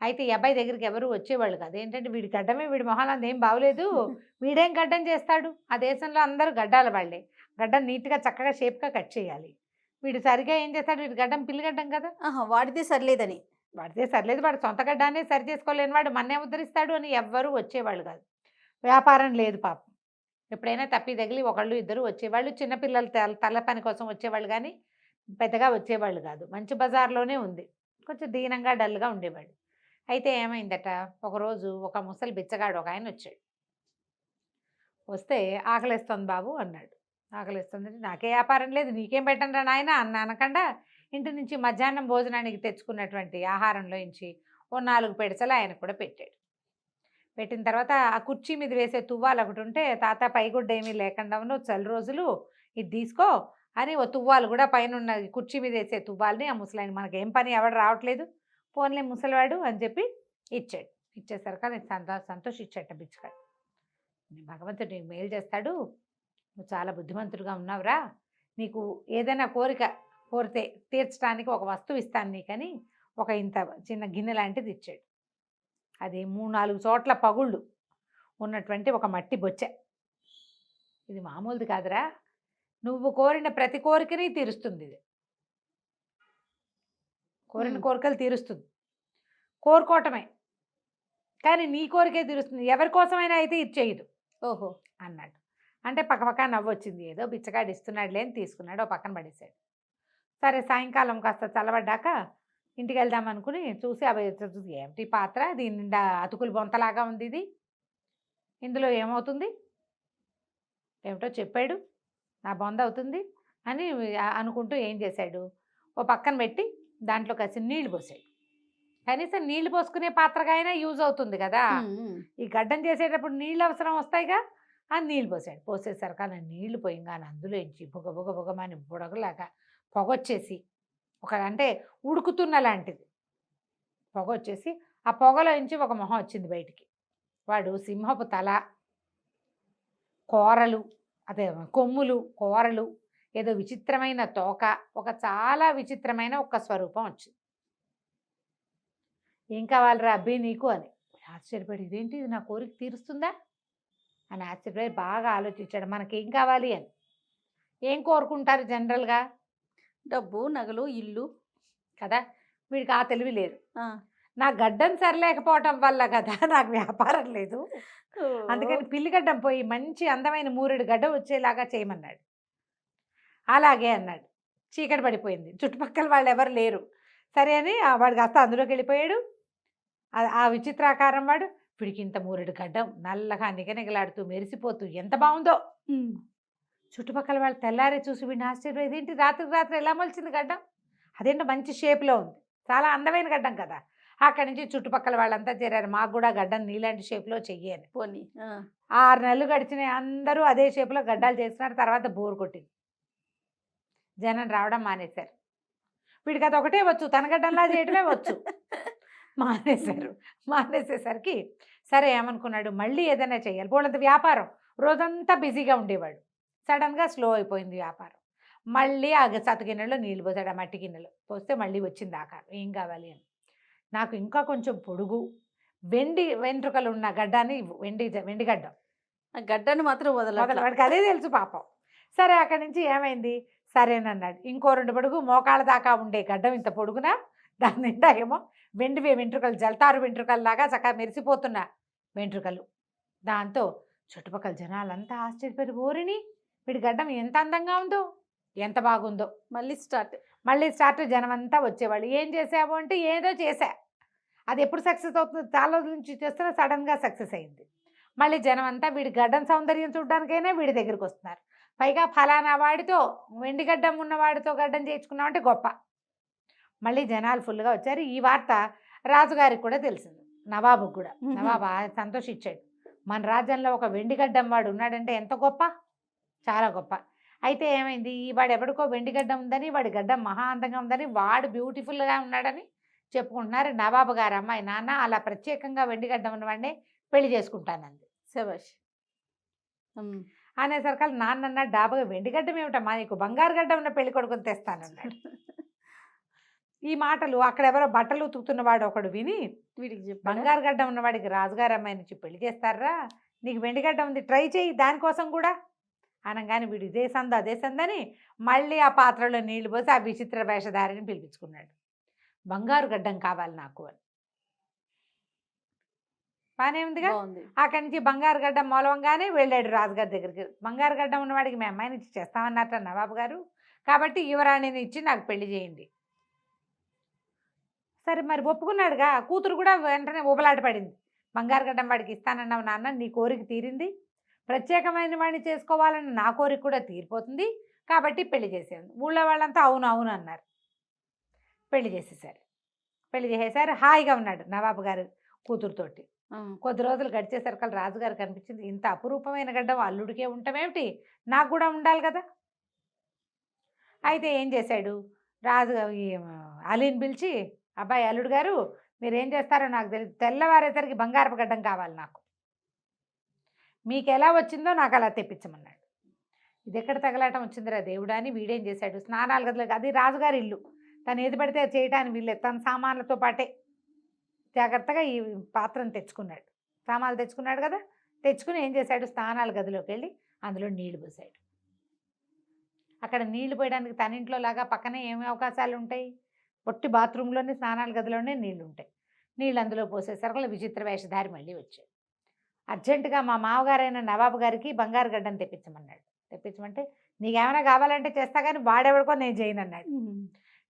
అయితే ఈ అబ్బాయి దగ్గరికి ఎవరు వచ్చేవాళ్ళు కాదు. ఏంటంటే వీడి గడ్డమే, వీడి మొహాలు ఏం బాగోలేదు, వీడేం గడ్డం చేస్తాడు, ఆ దేశంలో అందరూ గడ్డాల వాళ్ళే, గడ్డం నీట్గా చక్కగా షేప్గా కట్ చేయాలి. వీడు సరిగా ఏం చేస్తాడు, వీడి గడ్డం పిల్లిగడ్డం కదా, వాడితే సరిలేదని. వాడితే సరిలేదు, వాడు సొంత గడ్డానే సరి చేసుకోలేని వాడు మన్నే ఉద్ధరిస్తాడు అని ఎవ్వరూ వచ్చేవాళ్ళు కాదు. వ్యాపారం లేదు పాపం. ఎప్పుడైనా తప్పి తగిలి ఒకళ్ళు ఇద్దరు వచ్చేవాళ్ళు, చిన్నపిల్లలు తల పని కోసం వచ్చేవాళ్ళు కానీ పెద్దగా వచ్చేవాళ్ళు కాదు. మంచి బజార్లోనే ఉంది, కొంచెం దీనంగా డల్గా ఉండేవాడు. అయితే ఏమైందట, ఒకరోజు ఒక ముసలి బిచ్చగాడు ఒక ఆయన వచ్చాడు. వస్తే ఆకలిస్తుంది బాబు అన్నాడు. ఆకలిస్తుందంటే నాకే వ్యాపారం లేదు, నీకేం పెట్టండి రా నాయన అన్న అనకుండా ఇంటి నుంచి మధ్యాహ్నం భోజనానికి తెచ్చుకున్నటువంటి ఆహారంలో నుంచి ఓ 4 పెడసలు ఆయనకు కూడా పెట్టాడు. పెట్టిన తర్వాత ఆ కుర్చీ మీద వేసే తువ్వాలు ఒకటి ఉంటే, తాత పైగుడ్డ ఏమీ లేకుండా చలి రోజులు ఇది తీసుకో అని ఓ తువ్వాలు కూడా పైన ఉన్న కుర్చీ మీద వేసే తువ్వాలని ఆ ముసలాయన, మనకేం పని ఎవడు రావట్లేదు పోన్లే ముసలివాడు అని చెప్పి ఇచ్చాడు. ఇచ్చేసరికి నేను సంతోషించాట బిచ్చగాడు. భగవంతుడు నీకు మేలు చేస్తాడు, నువ్వు చాలా బుద్ధిమంతుడుగా ఉన్నావురా, నీకు ఏదైనా కోరితే తీర్చడానికి ఒక వస్తువు ఇస్తాను నీకని ఒక ఇంత చిన్న గిన్నె లాంటిది ఇచ్చాడు. అది 3-4 చోట్ల పగుళ్ళు ఉన్నటువంటి ఒక మట్టి బొచ్చె. ఇది మామూలుది కాదురా, నువ్వు కోరిన ప్రతి కోరికని తీరుస్తుంది, ఇది కోరిన కోరికలు తీరుస్తుంది, కోరుకోవటమే కానీ నీ కోరికే తీరుస్తుంది, ఎవరి కోసమైనా అయితే ఇచ్చేయదు. ఓహో అన్నాడు. అంటే పక్కపక్క నవ్వొచ్చింది, ఏదో బిచ్చగాడు ఇస్తున్నాడులే అని తీసుకున్నాడు, ఓ పక్కన పడేశాడు. సరే, సాయంకాలం కాస్త చల్లబడ్డాక ఇంటికి వెళ్దాం అనుకుని చూసి అవి ఏమిటి పాత్ర, దీని నిండా అతుకులు బొంతలాగా ఉంది, ఇది ఇందులో ఏమవుతుంది, ఏమిటో చెప్పాడు, నా బొంద అవుతుంది అని అనుకుంటూ ఏం చేశాడు, ఓ పక్కన పెట్టి దాంట్లో కాసి నీళ్లు పోసాడు. కనీసం నీళ్లు పోసుకునే పాత్రగా అయినా యూజ్ అవుతుంది కదా. ఈ గడ్డం చేసేటప్పుడు నీళ్ళు అవసరం వస్తాయిగా. ఆ నీళ్ళు పోసాడు. పోసేసరికి అలా నీళ్లు పోయింగానే అందులో ఎంచి బుగ బుగ బుగమని బుడగలాగా పొగొచ్చేసి అంటే ఉడుకుతున్న లాంటిది పొగ వచ్చేసి ఆ పొగలో నుంచి ఒక మొహం వచ్చింది బయటికి. వాడు సింహపు తల, కోరలు, అదే కొమ్ములు, కోరలు, ఏదో విచిత్రమైన తోక, ఒక చాలా విచిత్రమైన ఒక స్వరూపం వచ్చింది. ఏం కావాలరా అబ్బి నీకు అని ఆశ్చర్యపడి, ఇదేంటి ఇది నా కోరిక తీరుస్తుందా అని ఆశ్చర్యపడి బాగా ఆలోచించాడు. మనకేం కావాలి అని. ఏం కోరుకుంటారు జనరల్గా? డబ్బు, నగలు, ఇల్లు కదా. వీడికి ఆ తెలివి లేదు. ఆ. నా గడ్డం సరిలేకపోవటం వల్ల కదా నాకు వ్యాపారం లేదు, అందుకని పిల్లిగడ్డం పోయి మంచి అందమైన 3 గడ్డం వచ్చేలాగా చేయమన్నాడు. అలాగే అన్నాడు. చీకటి పడిపోయింది, చుట్టుపక్కల వాళ్ళు ఎవరు లేరు. సరే అని వాడు కాస్త అందులోకి వెళ్ళిపోయాడు. ఆ విచిత్రాకారం వాడు. వీడికి ఇంత 3 గడ్డం నల్లగా నిగనిగలాడుతూ మెరిసిపోతూ ఎంత బాగుందో. చుట్టుపక్కల వాళ్ళు తెల్లారే చూసి వీడిని ఆశ్చర్యం, ఇదేంటి రాత్రికి రాత్రి ఎలా మొలిచింది గడ్డం, అదేంటో మంచి షేప్లో ఉంది, చాలా అందమైన గడ్డం కదా. అక్కడి నుంచి చుట్టుపక్కల వాళ్ళంతా చేరారు, మాకు కూడా గడ్డం నీలాంటి షేప్లో చెయ్యాలి. పోనీ 6 నెలలు గడిచినాయి, అందరూ అదే షేప్లో గడ్డాలు చేస్తున్నారు. తర్వాత బోర్ కొట్టింది, జనం రావడం మానేశారు. వీడికి అది ఒకటే వచ్చు, తన గడ్డంలా చేయడమే వచ్చు. మానేసేసరికి సరే ఏమనుకున్నాడు, మళ్ళీ ఏదైనా చేయాలి. వాళ్ళంత వ్యాపారం రోజంతా బిజీగా ఉండేవాడు. సడన్గా స్లో అయిపోయింది వ్యాపారం. మళ్ళీ ఆ సతగిన్నెలో నీళ్ళు పోసాడు, ఆ మట్టి గిన్నెలో పోస్తే మళ్ళీ వచ్చింది ఆకారం. ఏం కావాలి అని, నాకు ఇంకా కొంచెం పొడుగు వెండి వెంట్రుకలు ఉన్న గడ్డాన్ని, వెండి గడ్డం. ఆ గడ్డాన్ని మాత్రం వదలడు. వాడికి అదే తెలుసు పాపం. సరే అక్కడి నుంచి ఏమైంది, సరేనన్నాడు. ఇంకో 2 పొడుగు మోకాళ్ళ దాకా ఉండే గడ్డం ఇంత పొడుగునా, దాని నిండా ఏమో వెండి వెంట్రుకలు, జల్తారు వెంట్రుకల్లాగా చక్కగా మెరిసిపోతున్న వెంట్రుకలు. దాంతో చుట్టుపక్కల జనాలంతా ఆశ్చర్యపోయి, ఓరిని వీడి గడ్డం ఎంత అందంగా ఉందో, ఎంత బాగుందో. మళ్ళీ స్టార్ట్. జనం అంతా వచ్చేవాళ్ళు. ఏం చేసావు అంటే ఏదో చేశా, అది ఎప్పుడు సక్సెస్ అవుతుంది, చాలా రోజుల నుంచి చేస్తున్నా, సడన్గా సక్సెస్ అయింది. మళ్ళీ జనం అంతా వీడి గడ్డం సౌందర్యం చూడడానికైనా వీడి దగ్గరికి వస్తున్నారు. పైగా ఫలానా వాడితో, వెండి గడ్డం ఉన్నవాడితో గడ్డం చేయించుకున్నామంటే గొప్ప. మళ్ళీ జనాలు ఫుల్గా వచ్చారు. ఈ వార్త రాజుగారికి కూడా తెలిసింది, నవాబుకు కూడా. నవాబు సంతోషించాడు. మన రాజ్యంలో ఒక వెండి గడ్డం వాడు ఉన్నాడంటే ఎంత గొప్ప, చాలా గొప్ప. అయితే ఏమైంది, వాడు ఎవడికో వెండి గడ్డం ఉందని, వాడి గడ్డం మహా అందంగా ఉందని, వాడు బ్యూటిఫుల్గా ఉన్నాడని చెప్పుకుంటున్నారు. నవాబు గారు అమ్మాయి, నాన్న అలా ప్రత్యేకంగా వెండి గడ్డం ఉన్నవాడిని పెళ్లి చేసుకుంటానంది. శభాష్ అనేసరికి నాన్న అన్నాడు, డాబాగా వెండి గడ్డం ఏమిటమ్మా, నీకు బంగారు గడ్డం ఉన్న పెళ్లి కొడుకుని తెస్తానన్నాడు. ఈ మాటలు అక్కడ ఎవరో బట్టలు ఉతుకుతున్నవాడు ఒకడు విని, వీడికి చెప్పి బంగారు గడ్డం ఉన్నవాడికి రాజుగారు అమ్మాయి నుంచి పెళ్లి చేస్తారా, నీకు వెండి గడ్డం ఉంది, ట్రై చేయి దానికోసం కూడా అనగానే వీడు ఇదే సందు అదే సందని మళ్ళీ ఆ పాత్రలో నీళ్లు పోసి ఆ విచిత్ర వేషధారిని పిలిపించుకున్నాడు. బంగారు గడ్డం కావాలి నాకు అని. బాగానే ఉందిగా. అక్కడి నుంచి బంగారు గడ్డం మూలవంగానే వెళ్ళాడు రాజుగారి దగ్గరికి. బంగారు గడ్డం ఉన్నవాడికి మీ అమ్మాయిని ఇచ్చి చేస్తామన్నట్ట నవాబు గారు, కాబట్టి యువరాణిని ఇచ్చి నాకు పెళ్లి చేయండి. సరే మరి ఒప్పుకున్నాడుగా. కూతురు కూడా వెంటనే ఊబలాట పడింది. బంగారు గడ్డం వాడికి ఇస్తానన్నావు నాన్న, నీ కోరిక తీరింది, ప్రత్యేకమైన వాడిని చేసుకోవాలని నా కోరిక కూడా తీరిపోతుంది, కాబట్టి పెళ్లి చేసేది. ఊళ్ళో వాళ్ళంతా అవును అవును అన్నారు. పెళ్లి చేసేసారు. పెళ్లి చేసేసారు. హాయిగా ఉన్నాడు నవాబు గారు కూతురుతోటి. కొద్ది రోజులు గడిచేసరికి రాజుగారు కనిపించింది, ఇంత అపురూపమైన గడ్డం అల్లుడికే ఉండటమేమిటి, నాకు కూడా ఉండాలి కదా. అయితే ఏం చేశాడు, రాజు అలీని పిలిచి, అబ్బాయి అల్లుడు గారు మీరేం చేస్తారో నాకు తెలియదు, తెల్లవారేసరికి బంగారపు గడ్డం కావాలి నాకు, మీకు ఎలా వచ్చిందో నాకు అలా తెప్పించమన్నాడు. ఇది ఎక్కడ తగలాటం వచ్చిందిరా దేవుడా అని వీడేం చేశాడు, స్నానాలు గదిలో, అది రాజుగారి ఇల్లు, తను ఏది పడితే చేయటానికి వీళ్ళే, తన సామాన్లతో పాటే జాగ్రత్తగా ఈ పాత్రను తెచ్చుకున్నాడు. సామాన్లు తెచ్చుకున్నాడు కదా, తెచ్చుకుని ఏం చేశాడు, స్నానాల గదిలోకి వెళ్ళి అందులో నీళ్లు పోసాడు. అక్కడ నీళ్లు పోయడానికి తన ఇంట్లో లాగా పక్కనే ఏమి అవకాశాలు ఉంటాయి, పొట్టి బాత్రూంలోనే స్నానాల గదిలోనే నీళ్లు ఉంటాయి. నీళ్ళు అందులో పోసేసరికి విచిత్ర వేషధారి మళ్ళీ వచ్చాడు. అర్జెంటుగా మా మామగారైన నవాబు గారికి బంగారు గడ్డం తెప్పించమన్నాడు. తెప్పించమంటే నీకేమైనా కావాలంటే చేస్తా కానీ వాడెవడికో నేను చేయను అన్నాడు.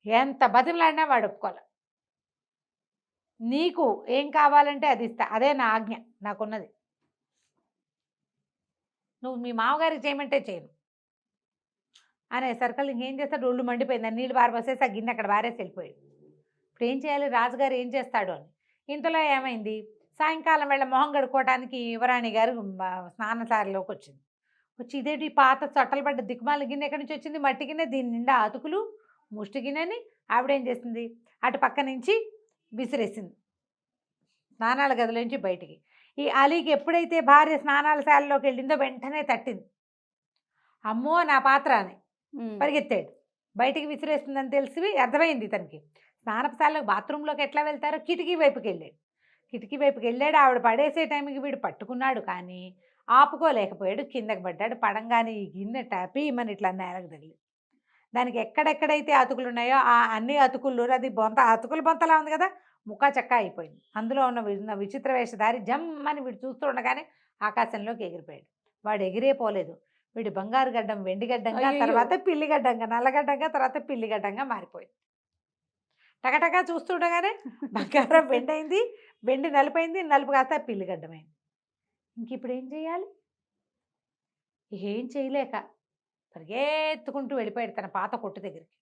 ఎంత బతిమలాడినా వాడు ఒప్పుకోవాలి. నీకు ఏం కావాలంటే అది ఇస్తా, అదే నా ఆజ్ఞ, నాకున్నది, నువ్వు మీ మామగారికి చేయమంటే చేయను అనే సర్కల్ ఇంకేం చేస్తాడు, ఒళ్ళు మండిపోయింది. నీళ్ళు బారబోసేసి ఆ గిన్నె అక్కడ వారేసి వెళ్ళిపోయాడు. ఇప్పుడు ఏం చేయాలి, రాజుగారు ఏం చేస్తాడు అని. ఇంతలో ఏమైంది, సాయంకాలం వేళ మొహం కడుక్కోవడానికి యువరాణి గారు స్నానసారిలోకి వచ్చింది. వచ్చి ఇదేంటి పాత చట్టలు పడ్డ దిక్కుమాల గిన్నె ఎక్కడి నుంచి వచ్చింది, మట్టి గిన్నె, దీని నిండా అతుకులు, ముష్టి గిన్నెని ఆవిడేం చేసింది, అటు పక్క నుంచి విసిరేసింది స్నానాల గదిలోంచి బయటికి. ఈ అలీకి ఎప్పుడైతే భార్య స్నానాల శాలలోకి వెళ్ళిందో వెంటనే తట్టింది. అమ్మో నా పాత్ర అని పరిగెత్తాడు. బయటికి విసిరేస్తుందని తెలిసి అర్థమైంది ఇతనికి. స్నానపశాలకు బాత్రూంలోకి ఎట్లా వెళ్తారో కిటికీ వైపుకి వెళ్ళాడు. కిటికీ వైపుకి వెళ్ళాడు. ఆవిడ పడేసే టైంకి వీడు పట్టుకున్నాడు, కానీ ఆపుకోలేకపోయాడు. కిందకి పడ్డాడు. పడంగానే ఈ గిన్నె టాపి మన ఇట్లా నేలకు తగిలి దానికి ఎక్కడెక్కడైతే అతుకులు ఉన్నాయో ఆ అన్ని అతుకులు, అది బొంత అతుకుల బొంతలా ఉంది కదా, ముక్కా చెక్క అయిపోయింది. అందులో ఉన్న విచిత్ర వేషధారి జమ్మని వీడు చూస్తూ ఉండగానే ఆకాశంలోకి ఎగిరిపోయాడు. వాడు ఎగిరే పోలేదు. వీడు బంగారు గడ్డం వెండిగడ్డంగా, తర్వాత పిల్లిగడ్డంగా, నల్లగడ్డంగా, తర్వాత పిల్లిగడ్డంగా మారిపోయింది. టకటకా చూస్తుండగానే బంగారం వెండి అయింది, వెండి నలుపైంది, నలుపు కాస్త పిల్లిగడ్డమైంది. ఇంక ఇప్పుడు ఏం చేయాలి? ఏం చేయలేక పరిగెత్తుకుంటూ వెళ్ళిపోయాడు తన పాత కొట్టు దగ్గరికి.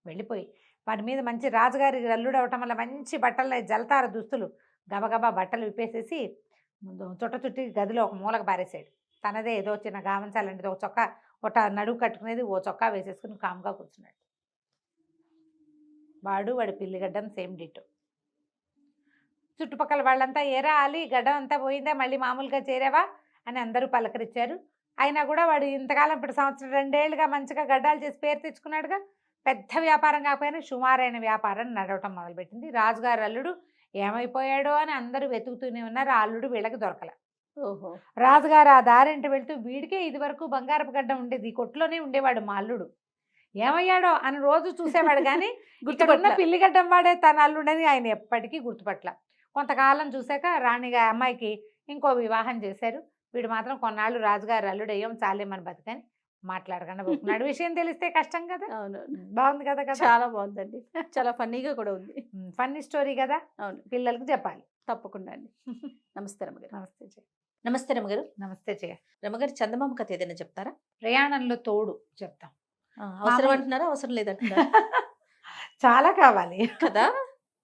వెళ్ళిపోయి వాటి మీద మంచి రాజుగారి అల్లుడు అవటం వల్ల మంచి బట్టలు, జలతార దుస్తులు, గబగబా బట్టలు విప్పేసేసి చుట్ట చుట్టి గదిలో ఒక మూలకు పారేసాడు. తనదే ఏదో చిన్న గావంచాలంటే ఒక చొక్కా, ఒక నడువు కట్టుకునేది ఓ చొక్కా వేసేసుకుని కామ్గా కూర్చున్నాడు. వాడి పిల్లిగడ్డం సేమ్ డిటో. చుట్టుపక్కల వాళ్ళంతా ఏరా అలీ గడ్డం అంతా పోయిందా, మళ్ళీ మామూలుగా చేరావా అని అందరూ పలకరించారు. అయినా కూడా వాడు ఇంతకాలం ఇప్పుడు సంవత్సరం 2 ఏళ్ళుగా మంచిగా గడ్డాలు చేసి పేరు తెచ్చుకున్నాడుగా. పెద్ద వ్యాపారం కాకపోయినా సుమారైన వ్యాపారం నడవటం మొదలుపెట్టింది. రాజుగారు అల్లుడు ఏమైపోయాడో అని అందరూ వెతుకుతూనే ఉన్నారు. ఆ అల్లుడు వీళ్ళకి దొరకల. ఓహో. రాజుగారు ఆ దారింటి వెళ్తూ వీడికే ఇది వరకు బంగారపు గడ్డ ఉండేది, ఈ కొట్టులోనే ఉండేవాడు మా అల్లుడు, ఏమయ్యాడో అని రోజు చూసేవాడు, కానీ ఇక్కడ ఉన్న పిల్లిగడ్డం వాడే తన అల్లుడని ఆయన ఎప్పటికీ గుర్తుపట్ల. కొంతకాలం చూశాక రాణిగా అమ్మాయికి ఇంకో వివాహం చేశారు. వీడు మాత్రం కొన్నాళ్ళు రాజుగారు అల్లుడు అయ్యాం చాలే మన బతుకని మాట్లాడకుండా పోతున్నాడు. విషయం తెలిస్తే కష్టం కదా. అవును, బాగుంది కదా. చాలా బాగుందండి, చాలా ఫన్నీగా కూడా ఉంది. ఫన్నీ స్టోరీ కదా. అవును, పిల్లలకి చెప్పాలి. తప్పకుండా అండి. నమస్తే రమ్మగారు. నమస్తే జయ. నమస్తే రమగారు. నమస్తే జయ. రమగారు, చందమామ కథ ఏదైనా చెప్తారా? ప్రయాణంలో తోడు చెప్తాం. అవసరం అంటున్నారా, అవసరం లేదంటున్నారా? చాలా కావాలి కదా.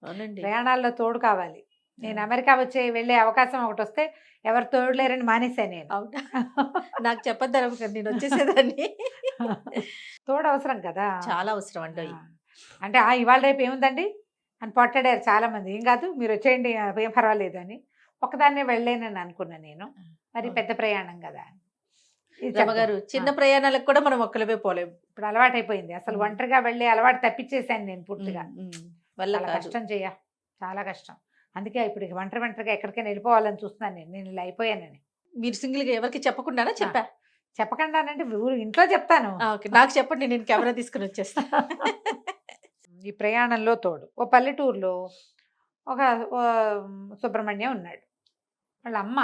అవునండి, ప్రయాణాల్లో తోడు కావాలి. నేను అమెరికా వెళ్ళే అవకాశం ఒకటి వస్తే ఎవరు తోడు లేరని మానేశాను నేను. అవునా? నాకు చెప్పద్దు రమగారు, నేను వచ్చేసేదాన్ని. తోడు అవసరం కదా, చాలా అవసరం అండి. అంటే ఇవాళ రేపు ఏముందండి అని పొట్టడారు చాలా మంది. ఏం కాదు మీరు వచ్చేయండి, ఏం పర్వాలేదు అని. ఒకదాన్నే వెళ్ళలేనని అనుకున్నాను నేను. మరి పెద్ద ప్రయాణం కదా. రమగారు, చిన్న ప్రయాణాలకు కూడా మనం ఒక్కలవే పోలేము. ఇప్పుడు అలవాటు అయిపోయింది. అసలు ఒంటరిగా వెళ్ళి అలవాటు తప్పించేసాను నేను పూర్తిగా. చాలా కష్టం చెయ్య, చాలా కష్టం. అందుకే ఇప్పుడు ఒంటరిగా ఎక్కడికైనా వెళ్ళిపోవాలని చూస్తున్నాను నేను ఇలా అయిపోయానని. మీరు సింగిల్గా ఎవరికి చెప్పకుండానే చెప్పా? చెప్పకుండానంటే ఇంట్లో చెప్తాను. నాకు చెప్పండి, నేను కెమెరా తీసుకుని వచ్చేస్తా. ఈ ప్రయాణంలో తోడు. ఓ పల్లెటూరులో ఒక సుబ్రహ్మణ్యం ఉన్నాడు. వాళ్ళ అమ్మ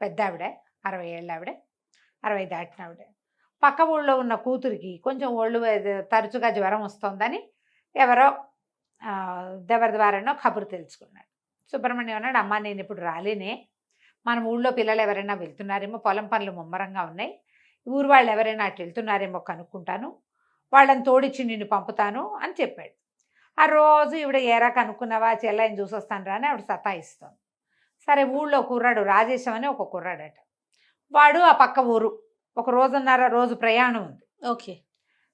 పెద్ద ఆవిడ, 60 ఏళ్ళ ఆవిడ, 60 దాటిన ఆవిడ. పక్క ఊళ్ళో ఉన్న కూతురికి కొంచెం ఒళ్ళు తరచుగా జ్వరం వస్తుందని ఎవరో ఎవరి ద్వారానో కబురు తెలుసుకున్నాడు. సుబ్రహ్మణ్యం అన్నాడు, అమ్మ నేను ఇప్పుడు రాలేనే, మన ఊళ్ళో పిల్లలు ఎవరైనా వెళ్తున్నారేమో, పొలం పనులు ముమ్మరంగా ఉన్నాయి, ఊరు వాళ్ళు ఎవరైనా అటు వెళ్తున్నారేమో కనుక్కుంటాను, వాళ్ళని తోడిచ్చి నిన్ను పంపుతాను అని చెప్పాడు. ఆ రోజు ఈవిడ ఏరా కనుక్కున్నావా, చెల్లాయిని చూసొస్తాను రా అని ఆవిడ సతాయిస్తుంది. సరే ఊళ్ళో కుర్రాడు రాజేశం అని ఒక కుర్రాడట. వాడు ఆ పక్క ఊరు, ఒక రోజు ప్రయాణం ఉంది. ఓకే,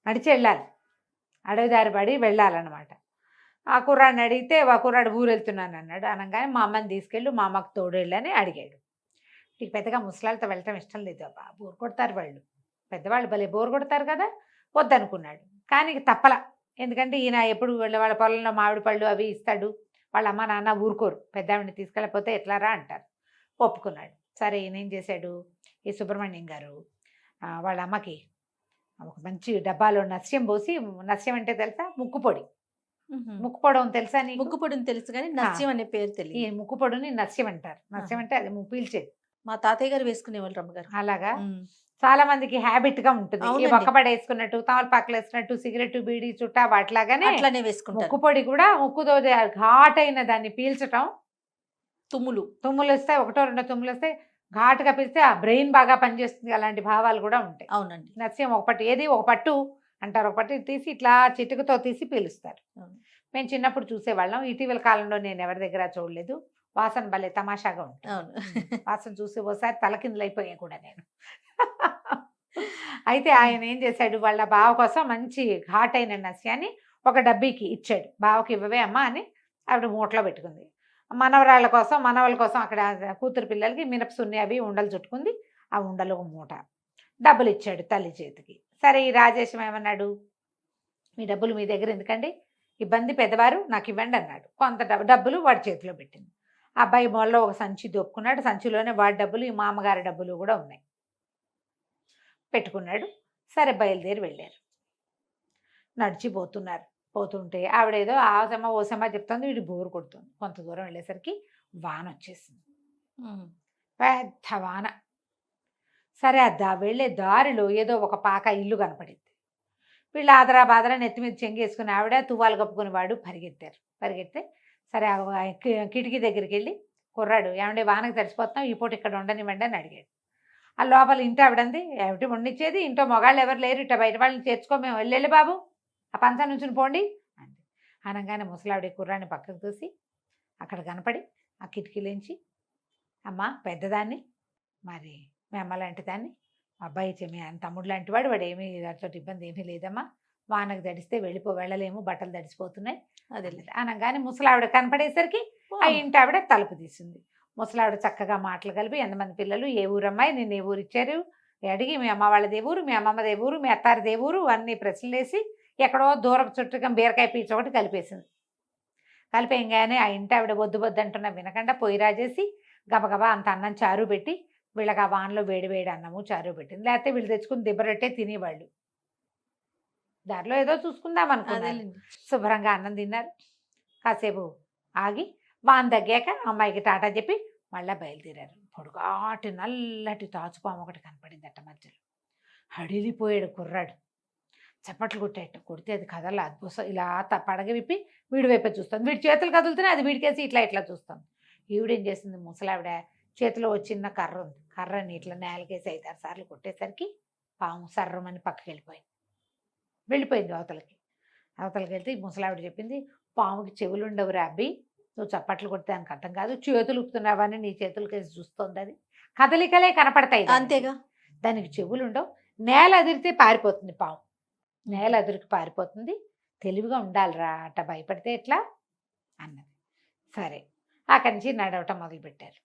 నడిచి వెళ్ళాలి, అడవి దారి పడి వెళ్ళాలన్నమాట. ఆ కుర్రాడిని అడిగితే ఆ కుర్రాడు ఊరు వెళ్తున్నాను అన్నాడు. అనగానే మా అమ్మని తీసుకెళ్ళి మా అమ్మకు తోడు వెళ్ళని అడిగాడు. నీకు పెద్దగా ముసలాళ్ళతో వెళ్ళటం ఇష్టం లేదు అబ్బా, బోరు కొడతారు వాళ్ళు, పెద్దవాళ్ళు భలే బోరు కొడతారు కదా, వద్దనుకున్నాడు. కానీ తప్పల, ఎందుకంటే ఈయన ఎప్పుడు వాళ్ళ పొలంలో మామిడి పళ్ళు అవి ఇస్తాడు, వాళ్ళ అమ్మ నాన్న ఊరుకోరు, పెద్దవాడిని తీసుకెళ్ళకపోతే ఎట్లారా అంటారు. ఒప్పుకున్నాడు. సరే ఈయన ఏం చేశాడు, ఈ సుబ్రహ్మణ్యం గారు వాళ్ళ అమ్మకి ఒక మంచి డబ్బాలో నస్యం పోసి, నస్యం అంటే తెలుసా, ముక్కుపొడి. ముక్కుపొడం తెలుసా నీకు? ముక్కుపొడిని తెలుసు కానీ నస్యం అనే పేరు తెలియదు. ఈ ముక్కుపొడిని నస్యం అంటారు. నస్యం అంటే అది పీల్చేది. మా తాతయ్య గారు వేసుకునేవాళ్ళు రమ్మగారు. అలాగా చాలా మందికి హ్యాబిట్ గా ఉంటుంది. ఈ అవునండి. ఒక్కబడి వేసుకున్నట్టు, తమలపాకులు వేసుకున్నట్టు, సిగరెట్ బీడి చుట్టా వాటిలాగానే అట్లానే వేసుకుంటారు. ముక్కుపొడి కూడా ముక్కుతో ఘాట్ అయిన దాన్ని పీల్చటం. తుమ్ములు వస్తాయి, 1-2 తుమ్ములు వస్తాయి, ఘాటుగా పీల్స్తే ఆ బ్రెయిన్ బాగా పనిచేస్తుంది. అలాంటి భావాలు కూడా ఉంటాయి. అవునండి. నస్యం ఒక పట్టు, ఏది ఒక పట్టు అంటారు, ఒకటి తీసి ఇట్లా చిటుకతో తీసి పీలుస్తారు. అవును. మేము చిన్నప్పుడు చూసేవాళ్ళం. ఇటీవల కాలంలో నేను ఎవరి దగ్గర చూడలేదు. వాసన భలే తమాషాగా ఉంటుంది. అవును. వాసన చూసి ఓసారి తలకిందులైపోయా కూడా నేను. అయితే ఆయన ఏం చేశాడు, వాళ్ళ బావ కోసం మంచి ఘాట్ అయిన నస్యాన్ని ఒక డబ్బీకి ఇచ్చాడు. బావకి ఇవ్వవే అమ్మా అని ఆవిడ మూటలో పెట్టుకుంది. మనవరాళ్ళ కోసం మనవాళ్ళ కోసం అక్కడ కూతురు పిల్లలకి మినపసున్ని అవి ఉండలు చుట్టుకుంది. ఆ ఉండలు ఒక మూట డబ్బులు ఇచ్చాడు తల్లి చేతికి. సరే ఈ రాజేశం ఏమన్నాడు, మీ డబ్బులు మీ దగ్గర ఎందుకండి, ఇబ్బంది పెద్దవారు నాకు ఇవ్వండి అన్నాడు. కొంత డబ్బులు వాడి చేతిలో పెట్టింది. అబ్బాయి మొల్లో ఒక సంచి దొప్పుకున్నాడు. సంచిలోనే వాడి డబ్బులు, ఈ మామగారి డబ్బులు కూడా ఉన్నాయి, పెట్టుకున్నాడు. సరే బయలుదేరి వెళ్ళారు. నడిచిపోతున్నారు. పోతుంటే ఆవిడేదో ఆసమ ఓసమ చెప్తుంది, వీడి బోరు కొడుతుంది. కొంత దూరం వెళ్ళేసరికి వాన వచ్చేసింది, పెద్ద వాన. సరే వెళ్ళే దారిలో ఏదో ఒక పాక ఇల్లు కనపడింది. వీళ్ళు ఆదరా బాదరా నెత్తి మీద చెంగేసుకుని ఆవిడ తువ్వాలు కప్పుకుని వాడు పరిగెడితే సరే కిటికీ దగ్గరికి వెళ్ళి, కుర్రాడు ఏమంటే వానకు తడిసిపోతున్నాం, ఈ పూట ఇక్కడ ఉండనివ్వండి అని అడిగాడు. ఆ లోపల ఇంటి ఆవిడంది, ఏమిటి వండిచ్చేది, ఇంట్లో మొగాళ్ళు ఎవరు లేరు, ఇట్లా బయట వాళ్ళని చేర్చుకో, మేము వెళ్ళి బాబు ఆ పంచం నుంచి పోండి అంది. అనగానే ముసలావిడ కుర్రాన్ని పక్కకు చూసి అక్కడ కనపడి ఆ కిటికీలోంచి, అమ్మ పెద్దదాన్ని, మరి మీ అమ్మ లాంటి దాన్ని, అబ్బాయి మీ తమ్ముడు లాంటి వాడు, వాడు ఏమీ దాంతో ఇబ్బంది ఏమీ లేదమ్మా, వానకు తడిస్తే వెళ్ళలేము, బట్టలు తడిసిపోతున్నాయి అదే అనగానే ముసలావిడ కనపడేసరికి ఆ ఇంటి ఆవిడ తలుపు తీసింది. ముసలావిడ చక్కగా మాటలు కలిపి, ఎంతమంది పిల్లలు, ఏ ఊరమ్మాయి, నిన్ను ఏ ఊరు ఇచ్చారు అడిగి, మీ అమ్మ వాళ్ళది ఏ ఊరు, మీ అమ్మమ్మది ఏ ఊరు, మీ అత్తారిది ఏ ఊరు అన్నీ ప్రశ్నలు వేసి ఎక్కడో దూరపు చుట్టుగా బీరకాయ పీచ ఒకటి కలిపేసింది. కలిపేయంగానే ఆ ఇంటి ఆవిడ బొద్దు అంటున్నా వినకుండా పొయ్యి రాజేసి గబగబా అంత అన్నం చారు పెట్టి వీళ్ళకి ఆ వానలో వేడి అన్నము చారు పెట్టింది. లేకపోతే వీళ్ళు తెచ్చుకుని దిబ్బరొట్టే తినేవాళ్ళు. దారిలో ఏదో చూసుకుందాం అనుకున్నారు. శుభ్రంగా అన్నం తిన్నారు. కాసేపు ఆగి వాన తగ్గాక అమ్మాయికి టాటా చెప్పి మళ్ళీ బయలుదేరారు. పొడుగాటి నల్లటి తాచుపాము ఒకటి కనపడిందట మధ్యలో. హడిలిపోయాడు కుర్రాడు. చప్పట్లు కొడితే అది కదల అద్భుతం ఇలా పడగ విప్పి వీడి వైపే చూస్తుంది. వీడి చేతులు కదులుతున్నాయి, అది వీడికేసి ఇట్లా చూస్తుంది. ఈవిడేం చేసింది, ముసలావిడ చేతిలో చిన్న కర్ర ఉంది, కర్రని ఇట్లా నేలకేసి 5-6 సార్లు కొట్టేసరికి పాము సర్రమని పక్కకి వెళ్ళిపోయింది అవతలకి వెళ్తే ముసలావిడ చెప్పింది, పాముకి చెవులు ఉండవురా అబ్బి, నువ్వు చప్పట్లు కొడితే దానికి అర్థం కాదు, చేతులు ఉప్పుతున్నావని నీ చేతులకేసి చూస్తుంది, అది కదలికలే కనపడతాయి అంతేగా, దానికి చెవులు ఉండవు, నేల అదిరితే పారిపోతుంది పాము, నేల అదిరికి పారిపోతుంది, తెలివిగా ఉండాలిరా, అట్ట భయపడితే ఎట్లా అన్నది. సరే అక్కడి నుంచి నడవటం మొదలుపెట్టారు.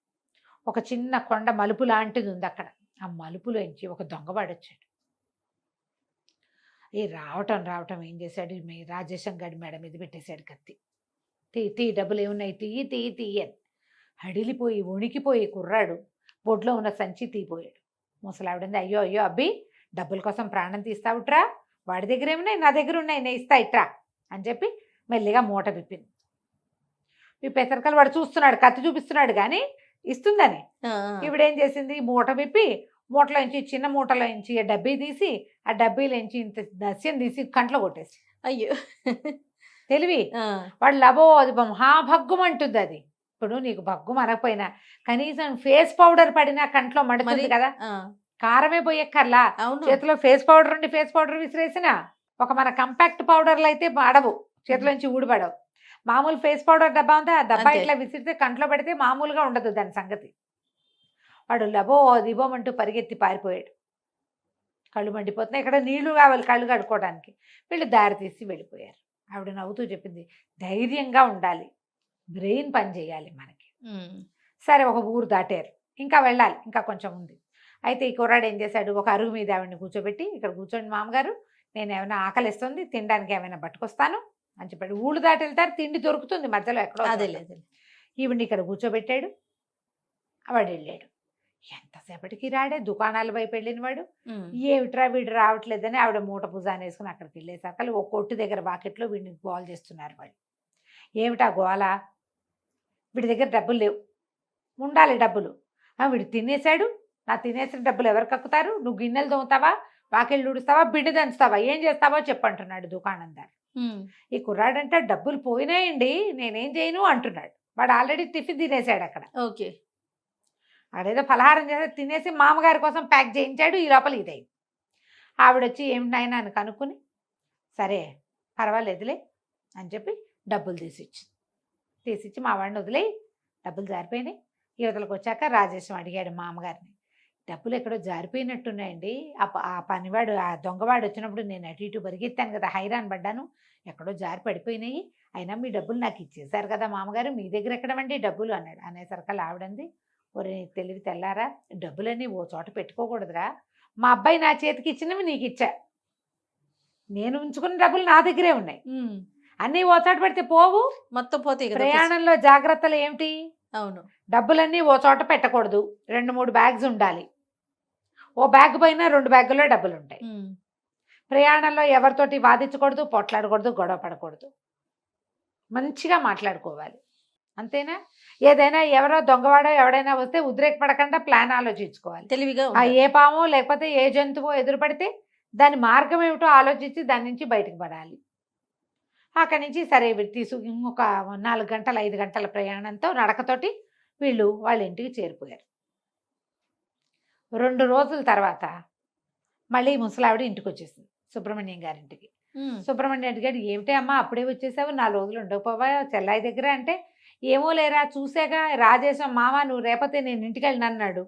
ఒక చిన్న కొండ మలుపు లాంటిది ఉంది అక్కడ. ఆ మలుపులోంచి ఒక దొంగవాడు వచ్చాడు. ఈ రావటం ఏం చేశాడు, మీ రాజేశం గడి మెడ మీద పెట్టేశాడు కత్తి. తీ డబ్బులు ఏమున్నాయి, తీయి అని హడిలిపోయి వణికిపోయి కుర్రాడు బొడ్లో ఉన్న సంచి తీపోయాడు. ముసలావిడంది, అయ్యో అబ్బి, డబ్బుల కోసం ప్రాణం తీస్తావుట్రా, వాడి దగ్గర ఏమున్నాయి, నా దగ్గర ఉన్నాయి, నేను ఇస్తా ఇట్రా అని చెప్పి మెల్లిగా మూట విప్పింది. విప్పేసరికల్ వాడు చూస్తున్నాడు, కత్తి చూపిస్తున్నాడు కానీ ఇస్తుందని. ఈవిడేం చేసింది, మూట విప్పి మూటలోంచి చిన్న మూటలోంచి డబ్బీ తీసి ఆ డబ్బీలోంచి ఇంత దస్యం తీసి కంట్లో కొట్టేసి, అయ్యో తెలివి వాడు లబో అది మహాభగ్గుం అంటుంది. అది ఇప్పుడు నీకు భగ్గు అనకపోయినా కనీసం ఫేస్ పౌడర్ పడినా కంట్లో మడుతుంది కదా, కారమే పోయక్కర్లా, చేతిలో ఫేస్ పౌడర్ ఉండి ఫేస్ పౌడర్ విసిరేసిన ఒక మన కంపాక్ట్ పౌడర్లు అయితే పడవు, చేతిలోంచి ఊడిపడవు. మామూలు ఫేస్ పౌడర్ డబ్బా ఉంటే ఆ డబ్బా ఇట్లా విసిరితే కంట్లో పెడితే మామూలుగా ఉండదు దాని సంగతి. వాడు లబో దిబోమంటూ పరిగెత్తి పారిపోయాడు. కళ్ళు మండిపోతున్నాయి, ఇక్కడ నీళ్లు కావాలి కళ్ళు కడుక్కోవడానికి. వీళ్ళు దారి తీసి వెళ్ళిపోయారు. ఆవిడ నవ్వుతూ చెప్పింది, ధైర్యంగా ఉండాలి, బ్రెయిన్ పని చేయాలి మనకి. సరే ఒక ఊరు దాటారు, ఇంకా వెళ్ళాలి, ఇంకా కొంచెం ఉంది. అయితే ఈ కుర్రాడు ఏం చేశాడు, ఒక అరుగు మీద ఆవిడని కూర్చోబెట్టి, ఇక్కడ కూర్చోండి మామగారు, నేను ఏమైనా ఆకలిస్తుంది, తినడానికి ఏమైనా పట్టుకొస్తాను అని చెప్పాడు. ఊళ్ళు దాటి వెళ్తారు, తిండి దొరుకుతుంది మధ్యలో ఎక్కడో. ఈవిడ్ని ఇక్కడ కూర్చోబెట్టాడు. వాడు వెళ్ళాడు. ఎంతసేపటికి రాడే, దుకాణాల వైపు వెళ్ళిన వాడు. ఏమిట్రా వీడు రావట్లేదని ఆవిడ మూట భుజాన్ని వేసుకుని అక్కడికి వెళ్ళేసరికి ఒక కొట్టు దగ్గర బాకెట్లో వీడిని గోల్ చేస్తున్నారు వాళ్ళు. ఏమిటా గోల, వీడి దగ్గర డబ్బులు లేవు, ఉండాలి డబ్బులు, వీడు తినేశాడు, నా తినేసిన డబ్బులు ఎవరు కక్కుతారు, నువ్వు గిన్నెలు దొంగతావా, వాకిళ్ళు ఊడుస్తావా, బిడ్డ దంచుతావా, ఏం చేస్తావో చెప్పంటున్నాడు దుకాణందారు. ఈ కుర్రాడంటే డబ్బులు పోయినాయండి, నేనేం చేయను అంటున్నాడు. వాడు ఆల్రెడీ టిఫిన్ తినేసాడు అక్కడ. ఓకే, అదేదో పలహారం చేసి తినేసి మామగారి కోసం ప్యాక్ చేయించాడు. ఈ లోపల ఇదైంది. ఆవిడొచ్చి ఏమిటి నాయనా అని కనుక్కుని, సరే పర్వాలేదులే అని చెప్పి డబ్బులు తీసిచ్చి మా వాడిని వదిలేయి, డబ్బులు జారిపోయినాయి. యువతలకు వచ్చాక రాజేశం అడిగాడు మా అమ్మగారిని, డబ్బులు ఎక్కడో జారిపోయినట్టున్నాయండి, ఆ పనివాడు ఆ దొంగవాడు వచ్చినప్పుడు నేను అటు ఇటు పరిగెత్తాను కదా, హైరాన్ పడ్డాను, ఎక్కడో జారి పడిపోయినాయి, అయినా మీ డబ్బులు నాకు ఇచ్చేశారు కదా మామగారు, మీ దగ్గర ఎక్కడమండి డబ్బులు అన్నాడు. అనేసరికి ఆవిడంది, ఒరే తెలివి తెల్లారా, డబ్బులన్నీ ఓ చోట పెట్టుకోకూడదురా, మా అబ్బాయి నా చేతికి ఇచ్చినవి నీకు ఇచ్చా, నేను ఉంచుకున్న డబ్బులు నా దగ్గరే ఉన్నాయి, అన్నీ ఓ చోట పెడితే పోవు, మొత్తం పోతే ప్రయాణంలో జాగ్రత్తలు ఏమిటి, అవును, డబ్బులన్నీ ఓ చోట పెట్టకూడదు, 2-3 బ్యాగ్స్ ఉండాలి, ఓ బ్యాగ్ పైన 2 బ్యాగుల్లో డబ్బులు ఉంటాయి, ప్రయాణంలో ఎవరితోటి వాదించకూడదు, పొట్లాడకూడదు, గొడవ పడకూడదు, మంచిగా మాట్లాడుకోవాలి, అంతేనా. ఏదైనా ఎవరో దొంగవాడో ఎవడైనా వస్తే ఉద్రేకపడకుండా ప్లాన్ ఆలోచించుకోవాలి, తెలివిగా ఏ పామో లేకపోతే ఏ జంతువో ఎదురుపడితే దాని మార్గం ఏమిటో ఆలోచించి దాని నుంచి బయటకు పడాలి. అక్కడి నుంచి సరే ఇంకొక 4 గంటల 5 గంటల ప్రయాణంతో నడకతోటి వీళ్ళు వాళ్ళ ఇంటికి చేరిపోయారు. 2 రోజుల తర్వాత మళ్ళీ ముసలావిడ ఇంటికి వచ్చేసింది, సుబ్రహ్మణ్యం గారింటికి. సుబ్రహ్మణ్యం అడిగాడు, ఏమిటి అమ్మా అప్పుడే వచ్చేసావు, 4 రోజులు ఉండకపోవా చెల్లాయి దగ్గర అంటే, ఏమో లేరా చూసాగా రాజేశం మామ, నువ్వు రేపతే నేను ఇంటికి వెళ్ళిన అన్నాడు.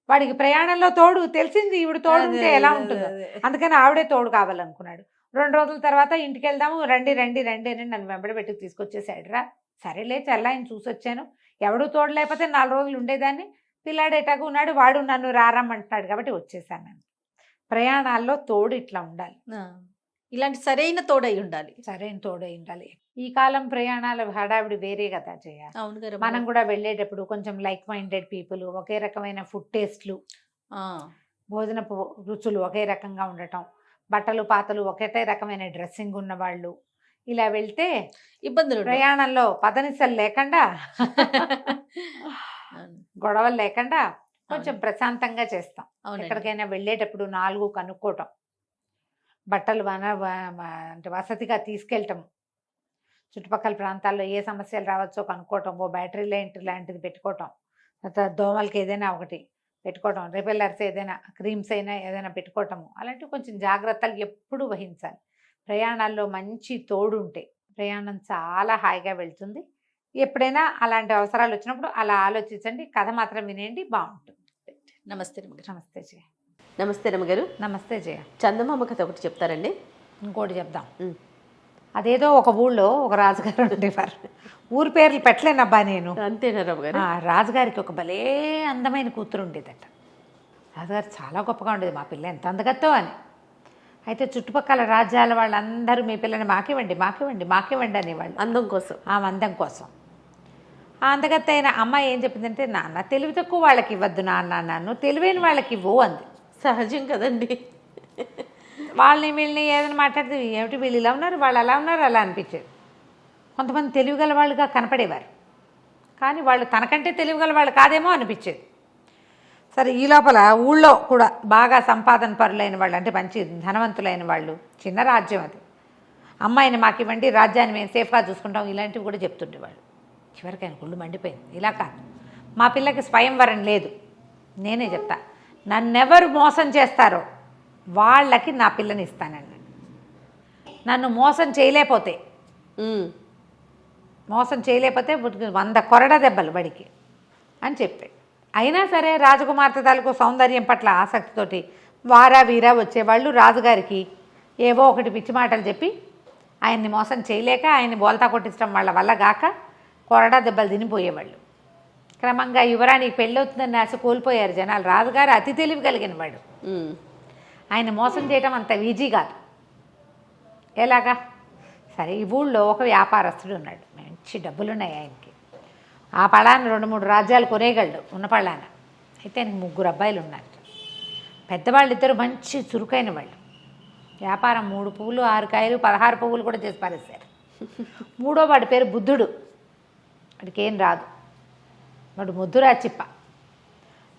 వాడికి ప్రయాణంలో తోడు తెలిసింది, ఈవిడ తోడు ఉంటే ఎలా ఉంటుందో, అందుకని ఆవిడే తోడు కావాలనుకున్నాడు. 2 రోజుల తర్వాత ఇంటికి వెళ్దాము, రండి రండి రండి అని నన్ను వెంబడి పెట్టి తీసుకొచ్చేసాడురా. సరేలే చెల్లాయిని చూసొచ్చాను, ఎవడు తోడు లేకపోతే 4 రోజులు ఉండేదాన్ని, పిల్లాడేటాగా ఉన్నాడు, వాడు నన్ను రారమ్మంటున్నాడు కాబట్టి వచ్చేసాను. నేను ప్రయాణాల్లో తోడు ఇట్లా ఉండాలి, ఇలాంటి సరైన తోడై ఉండాలి, సరైన తోడై ఉండాలి. ఈ కాలం ప్రయాణాల హడావిడి వేరే కదా జయ. అవును గారు. మనం కూడా వెళ్ళేటప్పుడు కొంచెం లైక్ మైండెడ్ పీపుల్, ఒకే రకమైన ఫుడ్ టేస్ట్లు, భోజనపు రుచులు ఒకే రకంగా ఉండటం, బట్టలు పాతలు ఒకటే రకమైన డ్రెస్సింగ్ ఉన్న వాళ్ళు, ఇలా వెళ్తే ఇబ్బందులు, ప్రయాణంలో పదనిసలు లేకుండా గొడవలు లేకుండా కొంచెం ప్రశాంతంగా చేస్తాం. ఎక్కడికైనా వెళ్ళేటప్పుడు 4 కనుక్కోవటం, బట్టలు అంటే వసతిగా తీసుకెళ్ళటం, చుట్టుపక్కల ప్రాంతాల్లో ఏ సమస్యలు రావచ్చో కనుక్కోవటం, ఓ బ్యాటరీ లైట్ లాంటిది పెట్టుకోవటం, దోమలకి ఏదైనా ఒకటి పెట్టుకోవటం, రిపెల్లర్స్ ఏదైనా క్రీమ్స్ అయినా ఏదైనా పెట్టుకోవటము, అలాంటివి కొంచెం జాగ్రత్తలు ఎప్పుడు వహించాలి. ప్రయాణాల్లో మంచి తోడు ఉంటే ప్రయాణం చాలా హాయిగా వెళ్తుంది. ఎప్పుడైనా అలాంటి అవసరాలు వచ్చినప్పుడు అలా ఆలోచించండి, కథ మాత్రం వినేయండి, బాగుంటుంది. నమస్తే నమస్తే జయ. నమస్తే రమ్మగారు. నమస్తే జయ. చందమామ కథ ఒకటి చెప్తారండి. ఇంకోటి చెప్దాం. అదేదో ఒక ఊళ్ళో ఒక రాజుగారు ఉండేవారు, ఊరి పేర్లు పెట్టలేనబ్బా నేను. అంతేనా రమ్మగారు? రాజుగారికి ఒక భలే అందమైన కూతురు ఉండేదట. రాజుగారు చాలా గొప్పగా ఉండేది, మా పిల్ల ఎంత అందగత్తో అని. అయితే చుట్టుపక్కల రాజ్యాల వాళ్ళందరూ మీ పిల్లని మాకివ్వండి మాకివ్వండి మాకివ్వండి అనేవాళ్ళు, అందం కోసం, ఆమె అందం కోసం. ఆ అందగత్త అయిన అమ్మాయి ఏం చెప్పిందంటే, నాన్న తెలివి తక్కువ వాళ్ళకి ఇవ్వద్దు నాన్న, నన్ను తెలివైన వాళ్ళకి ఇవ్వు అంది. సహజం కదండి. వాళ్ళని వీళ్ళని ఏదైనా మాట్లాడితే, ఏమిటి వీళ్ళు ఇలా ఉన్నారు వాళ్ళు అలా ఉన్నారు అలా అనిపించేది. కొంతమంది తెలివిగల వాళ్ళుగా కనపడేవారు, కానీ వాళ్ళు తనకంటే తెలివిగల వాళ్ళు కాదేమో అనిపించేది. సరే ఈ లోపల ఊళ్ళో కూడా బాగా సంపాదన పరులైన వాళ్ళు, అంటే మంచి ధనవంతులైన వాళ్ళు, చిన్న రాజ్యం అది, అమ్మాయిని మాకు ఇవ్వండి రాజ్యాన్ని మేము సేఫ్గా చూసుకుంటాం, ఇలాంటివి కూడా చెప్తుండేవాళ్ళు. చివరికి ఆయన గుళ్ళు మండిపోయింది. ఇలా కాదు, మా పిల్లకి స్వయంవరం లేదు, నేనే చెప్తా, నన్నెవరు మోసం చేస్తారో వాళ్ళకి నా పిల్లని ఇస్తానండి, నన్ను మోసం చేయలేకపోతే 100 కొరడ దెబ్బలు బడికి అని చెప్పాడు. అయినా సరే రాజకుమార్తె తాలూకు సౌందర్యం పట్ల ఆసక్తితోటి వారా వీరా వచ్చేవాళ్ళు రాజుగారికి ఏవో ఒకటి పిచ్చి మాటలు చెప్పి ఆయన్ని మోసం చేయలేక ఆయన్ని బోల్తా కొట్టించడం వాళ్ళ వల్ల గాక కొరడా దెబ్బలు తినిపోయేవాళ్ళు. క్రమంగా యువరానికి పెళ్ళవుతుందని ఆశ కోల్పోయారు జనాలు. రాజుగారు అతి తెలివి కలిగిన వాడు, ఆయన మోసం చేయటం అంత ఈజీ కాదు. ఎలాగా? సరే ఈ ఊళ్ళో ఒక వ్యాపారస్తుడు ఉన్నాడు, మంచి డబ్బులున్నాయి ఆయనకి, ఆ పళాన 2-3 రాజ్యాలు కొనేయగలడు ఉన్న పళాన. అయితే ఆయనకి 3 అబ్బాయిలు ఉన్నారు. పెద్దవాళ్ళు 2 మంచి చురుకైన వాళ్ళు, వ్యాపారం 3 పువ్వులు 6 కాయలు 16 పువ్వులు కూడా చేసి పారేశారు. 3వ వాడి పేరు బుద్ధుడు, వాడికి ఏం రాదు, వాడు ముద్దురా చిప్ప,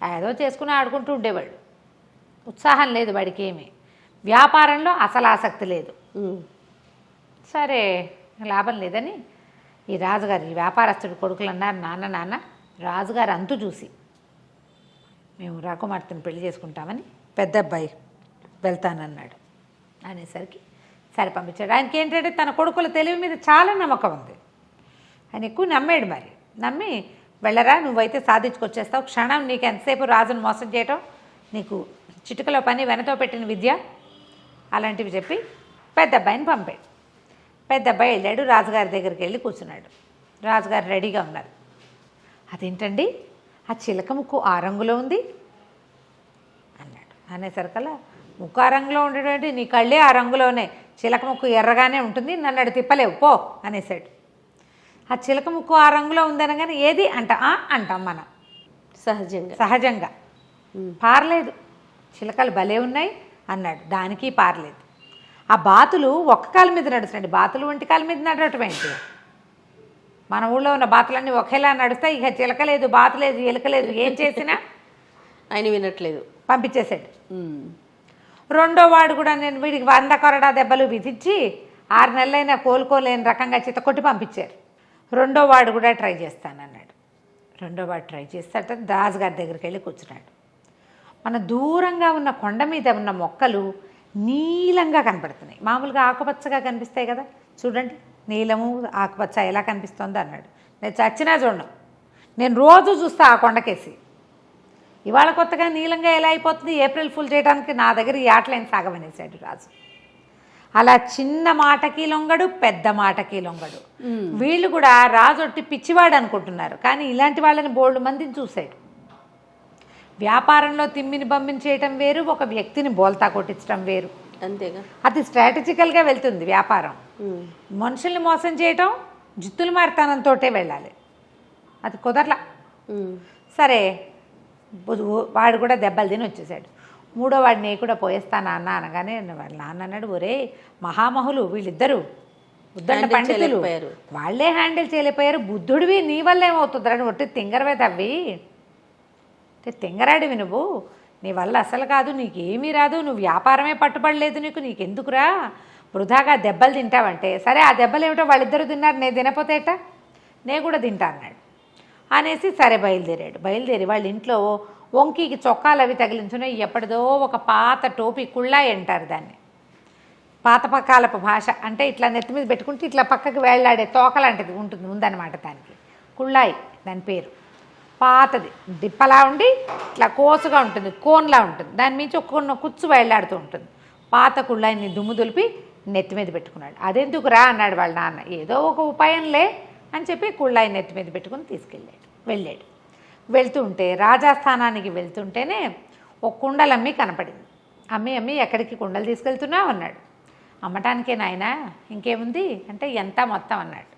ఏదో చేసుకుని ఆడుకుంటూ ఉండేవాడు, ఉత్సాహం లేదు వాడికి, ఏమి వ్యాపారంలో అసలు ఆసక్తి లేదు. సరే లాభం లేదని ఈ రాజుగారు, ఈ వ్యాపారస్తుడి కొడుకులు అన్నారు, నాన్న రాజుగారు అంతు చూసి మేము రాకుమార్తెను పెళ్లి చేసుకుంటామని పెద్ద అబ్బాయి వెళ్తానన్నాడు. అనేసరికి సరే పంపించాడు. ఆయనకి ఏంటంటే తన కొడుకుల తెలివి మీద చాలా నమ్మకం ఉంది. ఆయన ఎక్కువ నమ్మాడు. మరి నమ్మి వెళ్ళరా, నువ్వైతే సాధించుకొచ్చేస్తావు, క్షణం నీకు ఎంతసేపు రాజును మోసం చేయటం, నీకు చిటికలో పని వెనతో పెట్టిన విద్య, అలాంటివి చెప్పి పెద్ద అబ్బాయిని పంపాడు. పెద్ద అబ్బాయి వెళ్ళాడు, రాజుగారి దగ్గరికి వెళ్ళి కూర్చున్నాడు. రాజుగారు రెడీగా ఉన్నారు. అదేంటండి ఆ చిలక ముక్కు ఆ రంగులో ఉంది అన్నాడు. అనేసరికల్లా ముక్కు ఆ రంగులో ఉండేటువంటి నీ కళ్ళే ఆ రంగులోనే, చిలక ముక్కు ఎర్రగానే ఉంటుంది, నన్ను అడు తిప్పలేవు పో అనేసాడు. ఆ చిలక ముక్కు ఆ రంగులో ఉందనగానే ఏది అంటాం మనం సహజంగా. పారలేదు, చిలకలు భలే ఉన్నాయి అన్నాడు. దానికి పారలేదు. ఆ బాతులు ఒక్క కాలు మీద నడుస్తున్నాడు. బాతులు ఒంటి కాలు మీద నడవటం ఏంటి? మన ఊళ్ళో ఉన్న బాతులన్నీ ఒకేలా నడుస్తాయి. ఇక చిలక లేదు, బాతు లేదు, ఎలుక లేదు, ఏం చేసినా ఆయన వినట్లేదు, పంపించేశాడు. రెండో వాడు కూడా నేను వీడికి 100 కొరడా దెబ్బలు విధించి 6 నెలలైనా కోలుకోలేని రకంగా చితకొట్టి పంపించారు. రెండో వాడు కూడా ట్రై చేస్తానన్నాడు. రెండో వాడు ట్రై చేస్తాట రాజుగారి దగ్గరికి వెళ్ళి కూర్చున్నాడు. మన దూరంగా ఉన్న కొండ మీద ఉన్న మొక్కలు నీలంగా కనపడుతున్నాయి. మామూలుగా ఆకుపచ్చగా కనిపిస్తాయి కదా, చూడండి నీలము ఆకుపచ్చ ఎలా కనిపిస్తుందో అన్నాడు. నేను చచ్చినా చూడను, నేను రోజు చూస్తా ఆ కొండకేసి. ఇవాళ కొత్తగా నీలంగా ఎలా అయిపోతుంది, ఏప్రిల్ ఫుల్ చేయడానికి నా దగ్గర ఈ ఆటలైన సాగమనేసాడు రాజు. అలా చిన్న మాటకి లొంగడు, పెద్ద మాటకి లొంగడు. వీళ్ళు కూడా రాజు ఒట్టి పిచ్చివాడు అనుకుంటున్నారు, కానీ ఇలాంటి వాళ్ళని బోల్డ్ మందిని చూశాడు. వ్యాపారంలో తిమ్మిని బమ్మిని చేయటం వేరు, ఒక వ్యక్తిని బోల్తా కొట్టించడం వేరు. అంతేగా, అది స్ట్రాటజికల్గా వెళ్తుంది వ్యాపారం. మనుషుల్ని మోసం చేయటం జిత్తులు మారితనంతో వెళ్ళాలి, అది కుదరలా. సరే వాడు కూడా దెబ్బలు తిని వచ్చేసాడు. మూడో వాడిని నేను కూడా పోయేస్తా నాన్న అనగానే వాళ్ళ నాన్న అన్నాడు, ఒరే మహామహులు వీళ్ళిద్దరూ బుద్ధుడు పండితులు, వాళ్ళే హ్యాండిల్ చేయలేకపోయారు, బుద్ధుడివి నీ వల్ల ఏమవుతుందిరా, నువ్వు ఒట్టి తింగరవే తవ్వి తింగరాడివి నువ్వు, నీ వల్ల అసలు కాదు, నీకేమీ రాదు, నువ్వు వ్యాపారమే పట్టుబడలేదు, నీకెందుకురా వృధాగా దెబ్బలు తింటావంటే, సరే ఆ దెబ్బలు ఏమిటో వాళ్ళిద్దరూ తిన్నారు, నేను తినపోతే ఎట్టా, నేను కూడా తింటా అన్నాడు. అనేసి సరే బయలుదేరి వాళ్ళ ఇంట్లో వంకీకి చొక్కాలు అవి తగిలించున్నాయి. ఎప్పటిదో ఒక పాత టోపీ, కుళ్ళాయి అంటారు దాన్ని, పాత పకాలపు భాష అంటే ఇట్లా నెత్తి మీద పెట్టుకుంటే ఇట్లా పక్కకి వేళ్లాడే తోకలాంటిది ఉంటుంది ఉందన్నమాట, దానికి కుళ్ళాయి దాని పేరు. పాతది డిప్పలా ఉండి ఇట్లా కోసుగా ఉంటుంది, కోన్లా ఉంటుంది, దాని మించి ఒక్క కుచ్చు వేళ్లాడుతూ ఉంటుంది. పాత కుళ్ళాయిని దుమ్ము దులిపి నెత్తి మీద పెట్టుకున్నాడు. అదెందుకురా అన్నాడు వాళ్ళ నాన్న. ఏదో ఒక ఉపాయంలే అని చెప్పి కుళ్ళాయి నెత్తి మీద పెట్టుకుని వెళ్ళాడు. వెళ్తుంటే రాజాస్థానానికి వెళ్తుంటేనే ఒక కుండలమ్మి కనపడింది. అమ్మి ఎక్కడికి కుండలు తీసుకెళ్తున్నావు అన్నాడు. అమ్మటానికే నాయనా, ఇంకేముంది అంటే ఎంత మొత్తం అన్నాడు.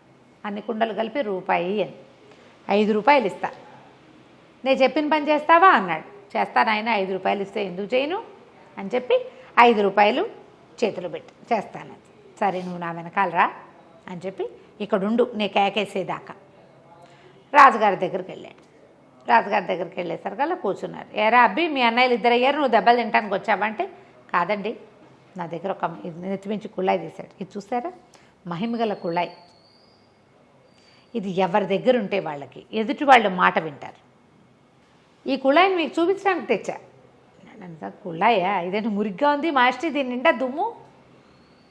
అన్ని కుండలు కలిపి రూపాయి అని, 5 రూపాయలు ఇస్తా, నేను చెప్పిన పని చేస్తావా అన్నాడు. చేస్తానాయన, 5 రూపాయలు ఇస్తే ఎందుకు చేయను అని చెప్పి 5 రూపాయలు చేతులు పెట్టి చేస్తాను. సరే నువ్వు నా వెనకాలరా అని చెప్పి ఇక్కడుండు నీ కేకేసేదాకా. రాజుగారి దగ్గరికి వెళ్ళాడు. రాజుగారి దగ్గరికి వెళ్ళేసరికల్లా కూర్చున్నారు. ఏరా అబ్బి మీ అన్నయ్యలు ఇద్దరు అయ్యారు, నువ్వు దెబ్బలు తినడానికి వచ్చావంటే, కాదండి నా దగ్గర ఒక నెత్తిమించి కుళ్ళాయి తీశాడు. ఇది చూసారా, మహిమగల కుళ్ళాయి, ఇది ఎవరి దగ్గర ఉంటే వాళ్ళకి ఎదుటి వాళ్ళు మాట వింటారు. ఈ కుళాయిని మీకు చూపించడానికి తెచ్చా. కుళాయా, ఇదేంటి మురిగ్గా ఉంది మాస్టర్, దీని నిండా దుమ్ము,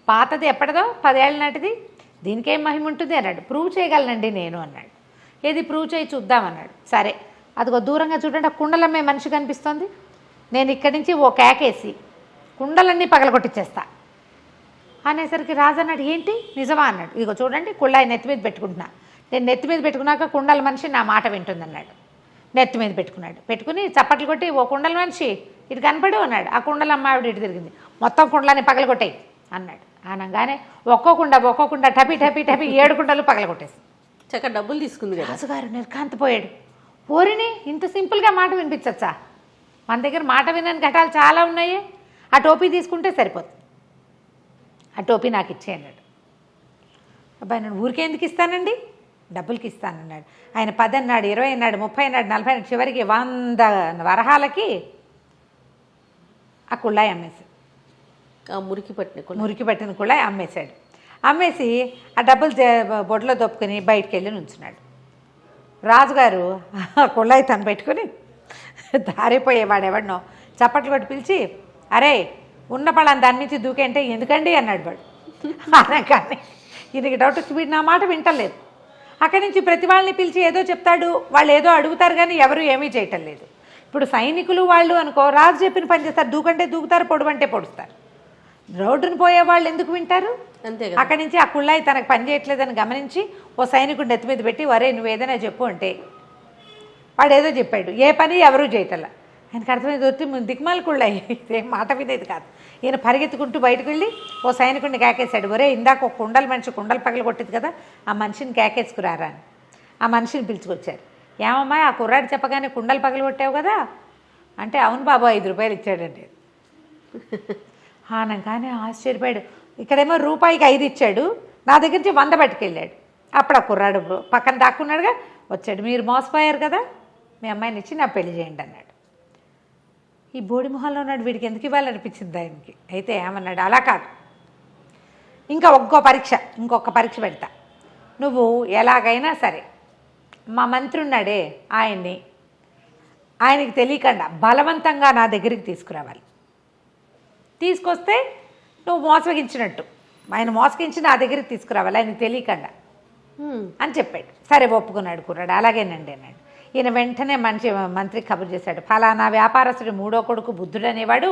పాతది ఎప్పటిదో 10 ఏళ్ళ నాటిది, దీనికేం మహిమ ఉంటుంది అన్నాడు. ప్రూవ్ చేయగలనండి నేను అన్నాడు. ఏది ప్రూవ్ చేయి చూద్దామన్నాడు. సరే అదిగో దూరంగా చూడండి, ఆ కుండలమ్మే మనిషి కనిపిస్తోంది, నేను ఇక్కడి నుంచి ఓ కేకేసి కుండలన్నీ పగలగొట్టించేస్తా అనేసరికి రాజు అన్నాడు, ఏంటి నిజమా అన్నాడు. ఇదిగో చూడండి కుళ్ళాయి నెత్తి మీద పెట్టుకుంటున్నా, నేను నెత్తి మీద పెట్టుకున్నాక కుండల మనిషి నా మాట వింటుంది అన్నాడు. నెత్తి మీద పెట్టుకుని చప్పట్లు కొట్టి, ఓ కుండల మనిషి ఇటు కనపడు అన్నాడు. ఆ కుండలమ్మ ఆవిడ ఇటు తిరిగింది, మొత్తం కుండలని పగలగొట్టాయి అన్నాడు. అనగానే ఒక్కోకుండా టపి 7 కుండలు పగలగొట్టేసి చక్కగా డబ్బులు తీసుకుంది కదా. రాజుగారు నిర్ఘాంతపోయాడు. ఓరిని ఇంత సింపుల్గా మాట వినిపించచ్చా, మన దగ్గర మాట వినని ఘటాలు చాలా ఉన్నాయి, ఆ టోపీ తీసుకుంటే సరిపోతుంది, ఆ టోపీ నాకు ఇచ్చే అన్నాడు. అబ్బాయి నేను ఊరికే ఎందుకు ఇస్తానండి, డబ్బులకి ఇస్తానన్నాడు. ఆయన 10 అన్నాడు, 20 అన్నాడు, 30 అన్నాడు, 40 అన్నాడు, చివరికి 100 వరహాలకి ఆ కుళ్ళాయి అమ్మేశాడు. మురికి పట్టిన కుళ్ళాయి అమ్మేశాడు. అమ్మేసి ఆ డబ్బులు బొడ్లో దొప్పుకొని బయటికి వెళ్ళి నుంచున్నాడు. రాజుగారు ఆ కుళ్ళాయి తను పెట్టుకుని దారిపోయేవాడెవడనో చప్పట్లు కొట్టి పిలిచి, అరే ఉన్న పళ్ళని దాని నుంచి దూకేంటే ఎందుకండి అన్నాడు. వాడు అనగానే ఈయనకి డౌట్ వచ్చి వీడు నా మాట వింటలేదు. అక్కడి నుంచి ప్రతి వాళ్ళని పిలిచి ఏదో చెప్తాడు, వాళ్ళు ఏదో అడుగుతారు కానీ ఎవరు ఏమీ చేయటం లేదు. ఇప్పుడు సైనికులు వాళ్ళు అనుకో, రాజు చెప్పిన పని చేస్తారు, దూకంటే దూకుతారు, పొడవంటే పొడుస్తారు. రోడ్డును పోయే వాళ్ళు ఎందుకు వింటారు? అంతే కదా. అక్కడి నుంచి ఆ కుళ్ళాయి తనకు పని చేయట్లేదని గమనించి ఓ సైనికుడిని ఎత్తి మీద పెట్టి, వరే నువ్వు ఏదైనా చెప్పు అంటే వాడు ఏదో చెప్పాడు, ఏ పని ఎవరూ చేయటల్లా. ఆయనకు అర్థమైంది, వచ్చి దిక్మాల కుళ్ళాయి, ఏం మాట వినేది కాదు. ఈయన పరిగెత్తుకుంటూ బయటకు వెళ్ళి ఓ సైనికుడిని కేకేశాడు, ఒరే ఇందాక ఒక కుండల మనిషి కుండలు పగలు కొట్టింది కదా, ఆ మనిషిని కేకేసుకురారా అని. ఆ మనిషిని పిలుచుకొచ్చారు. ఏమమ్మా ఆ కుర్రాడు చెప్పగానే కుండలు పగలు కొట్టావు కదా అంటే, అవును బాబు 5 రూపాయలు ఇచ్చాడండి. అనగానే ఆశ్చర్యపోయాడు. ఇక్కడేమో రూపాయికి 5 ఇచ్చాడు, నా దగ్గర నుంచి 100 పట్టుకెళ్ళాడు. అప్పుడు ఆ కుర్రాడు పక్కన దాక్కున్నాడుగా, వచ్చాడు, మీరు మోసపోయారు కదా, మీ అమ్మాయిని ఇచ్చి నా పెళ్లి చేయండి అన్నాడు. ఈ బోడి మొహంలో ఉన్నాడు, వీడికి ఎందుకు ఇవ్వాలనిపించింది ఆయనకి. అయితే ఏమన్నాడు, అలా కాదు, ఇంకొక పరీక్ష పెడతా, నువ్వు ఎలాగైనా సరే మా మంత్రి ఉన్నాడే ఆయనకి తెలియకుండా బలవంతంగా నా దగ్గరికి తీసుకురావాలి. తీసుకొస్తే నువ్వు మోసగించినట్టు, ఆయన మోసగించి నా దగ్గరికి తీసుకురావాలి ఆయనకి తెలియకుండా అని చెప్పాడు. సరే ఒప్పుకున్నాడు కుర్రాడు. అలాగేనండి అన్నాడు. ఈయన వెంటనే మంత్రికి కబురు చేశాడు, ఫలానా వ్యాపారస్తుడి 3వ కొడుకు బుద్ధుడు అనేవాడు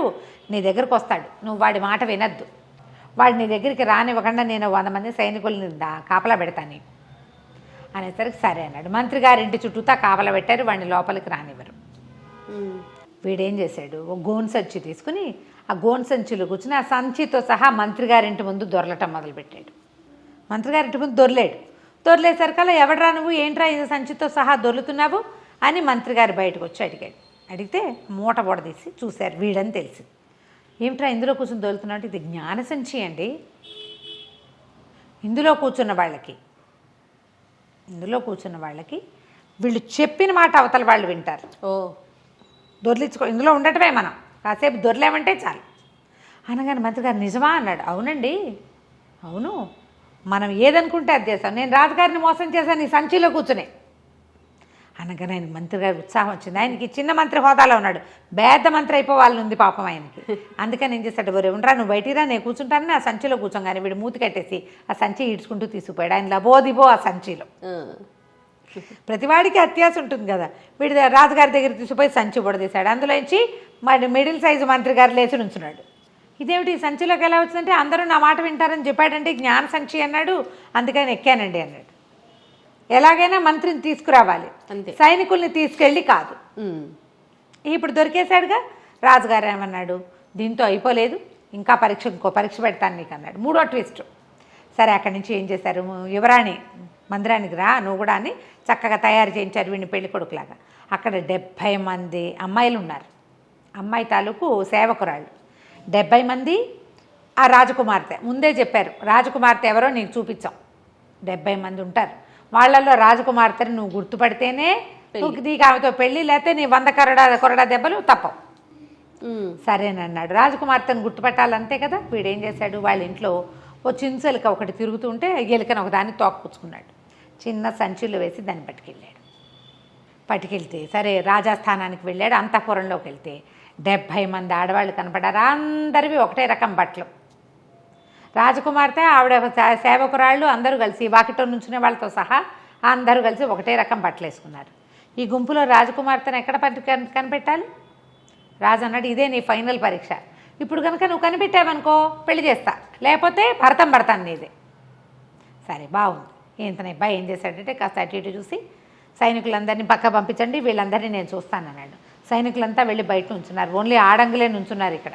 నీ దగ్గరకు వస్తాడు, నువ్వు వాడి మాట వినద్దు, వాడు నీ దగ్గరికి రానివ్వకుండా నేను 100 మంది సైనికుల్ని కాపలా పెడతాను అనేసరికి సరే అన్నాడు. మంత్రి గారింటి చుట్టూతా కాపలా పెట్టారు, వాడిని లోపలికి రానివ్వరు. వీడేం చేశాడు, ఒక గోను సంచి తీసుకుని ఆ గోను సంచిలో కూర్చుని ఆ సంచితో సహా మంత్రి గారింటి ముందు దొరలటం మొదలుపెట్టాడు. మంత్రి గారింటి ముందు దొరలేసరికల్లా ఎవడరా నువ్వు, ఏంట్రా ఇది సంచితో సహా దొరుకుతున్నావు అని మంత్రి గారు బయటకు వచ్చి అడిగితే మూట తీసి చూశారు, వీడని తెలిసి. ఏమిట్రా ఇందులో కూర్చొని దొరుకుతున్నావు అంటే, ఇది జ్ఞాన సంచి అండి, ఇందులో కూర్చున్న వాళ్ళకి వీళ్ళు చెప్పిన మాట అవతల వాళ్ళు వింటారు. దొర్లించుకో, ఇందులో ఉండటమే, మనం కాసేపు దొరలేమంటే చాలు అనగానే మంత్రి గారు నిజమా అన్నాడు. అవునండి, అవును, మనం ఏదనుకుంటే అది చేస్తాం, నేను రాజుగారిని మోసం చేశాను ఈ సంచిలో కూర్చునే అనగానే ఆయన మంత్రి గారికి ఉత్సాహం వచ్చింది. ఆయనకి చిన్న మంత్రి హోదాలో ఉన్నాడు, పెద్ద మంత్రి అయిపోవాలని ఉంది పాపం ఆయనకి. అందుకని ఏం చేస్తాడు, ఒరే ఉండరా నువ్వు బయటిరా, నేను కూర్చుంటానని ఆ సంచిలో కూర్చోగానే వీడు మూతి కట్టేసి ఆ సంచి ఈడ్చుకుంటూ తీసుకుపోయాడు. ఆయన లబోదిబో ఆ సంచిలో. ప్రతివాడికి అత్యాస ఉంటుంది కదా, వీడి రాజుగారి దగ్గర తీసుకుపోయి సంచి బుడదీశాడు. అందులోంచి మరి మిడిల్ సైజు మంత్రి గారు లేచి నుంచున్నాడు. ఇదేమిటి ఈ సంచిలోకి ఎలా వచ్చిందంటే, అందరూ నా మాట వింటారని చెప్పాడంటే జ్ఞాన సంచి అన్నాడు, అందుకని ఎక్కానండి అన్నాడు. ఎలాగైనా మంత్రిని తీసుకురావాలి, సైనికుల్ని తీసుకెళ్ళి కాదు. ఇప్పుడు దొరికేశాడుగా. రాజుగారు ఏమన్నాడు, దీంతో అయిపోలేదు, ఇంకా ఇంకో పరీక్ష పెడతాను నీకు అన్నాడు. 3వ ట్విస్ట్. సరే అక్కడి నుంచి ఏం చేశారు, యువరాణి మందిరానికి రా నువ్వు కూడా అని చక్కగా తయారు చేయించారు వీడిని పెళ్లి కొడుకులాగా. అక్కడ 70 మంది అమ్మాయిలు ఉన్నారు, అమ్మాయి తాలూకు సేవకురాళ్ళు 70 మంది. ఆ రాజకుమార్తె ముందే చెప్పారు, రాజకుమార్తె ఎవరో నీకు చూపించాం, 70 మంది ఉంటారు. వాళ్ళల్లో రాజకుమార్తెని నువ్వు గుర్తుపడితేనే నీకు ఆమెతో పెళ్ళి, లేకపోతే నీ 100 కొరడా దెబ్బలు తప్పవు. సరేనన్నాడు. రాజకుమార్తెను గుర్తుపట్టాలంతే కదా. వీడేం చేశాడు, వాళ్ళ ఇంట్లో ఓ చించెలిక ఒకటి తిరుగుతుంటే ఎలుకను ఒకదాన్ని తోకపుచ్చుకున్నాడు. చిన్న సంచులు వేసి దాన్ని పట్టుకెళ్తే సరే రాజాస్థానానికి వెళ్ళాడు. అంతఃపురంలోకి వెళ్తే 70 మంది ఆడవాళ్ళు కనపడారు. అందరివి ఒకటే రకం బట్టలు. రాజకుమార్తె ఆవిడ సేవకురాళ్ళు అందరూ కలిసి వాకిట్లో నుంచునే వాళ్ళతో సహా అందరూ కలిసి ఒకటే రకం బట్టలు వేసుకున్నారు. ఈ గుంపులో రాజకుమార్తెను ఎక్కడ కనిపెట్టాలి? రాజు అన్నాడు, ఇదే నీ ఫైనల్ పరీక్ష, ఇప్పుడు కనుక నువ్వు కనిపెట్టావనుకో పెళ్లి చేస్తా, లేకపోతే భరతం పడతాను నీదే. సరే బాగుంది. ఇంతనే అబ్బాయి ఏం చేశాడంటే కాస్త అటు ఇటు చూసి సైనికులందరినీ పక్క పంపించండి, వీళ్ళందరినీ నేను చూస్తానన్నాడు. సైనికులంతా వెళ్ళి బయట నుంచున్నారు. ఓన్లీ ఆడంగులే నుంచున్నారు, ఇక్కడ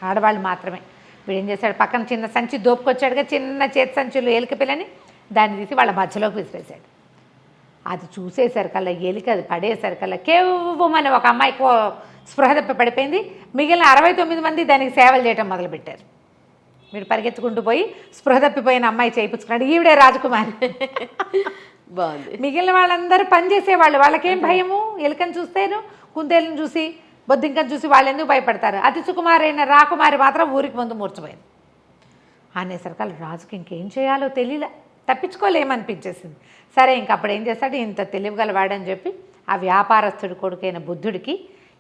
ఆడవాళ్ళు మాత్రమే. వీడు ఏం చేశాడు, పక్కన చిన్న సంచి దోపుకొచ్చాడుగా, చిన్న చేతి సంచులు ఎలుక పిల్లని దాన్ని తీసి వాళ్ళ మధ్యలోకి విసిరేశాడు. అది చూసేసరికల్లా ఎలుక అది పడేసరికల్లా కేవ్వమని ఒక అమ్మాయికి స్పృహ తప్పి పడిపోయింది. మిగిలిన 69 మంది దానికి సేవలు చేయటం మొదలుపెట్టారు. వీడు పరిగెత్తుకుంటూ పోయి స్పృహ తప్పిపోయిన అమ్మాయి చేయించుకున్నాడు. ఈవిడే రాజకుమారి. బాగుంది. మిగిలిన వాళ్ళందరూ పనిచేసేవాళ్ళు, వాళ్ళకేం భయము, ఎలుకని చూస్తేను కుందేలను చూసి బొద్దింకని చూసి వాళ్ళు ఎందుకు భయపడతారు. అతి సుకుమారైన రాకుమారి మాత్రం ఊరికి ముందు మూర్చిపోయింది. అనేసరికల్ రాజుకి ఇంకేం చేయాలో తెలియలే, తప్పించుకోలేమనిపించేసింది. సరే ఇంక అప్పుడు ఏం చేస్తాడు, ఇంత తెలివిగలవాడని చెప్పి ఆ వ్యాపారస్తుడి కొడుకైన బుద్ధుడికి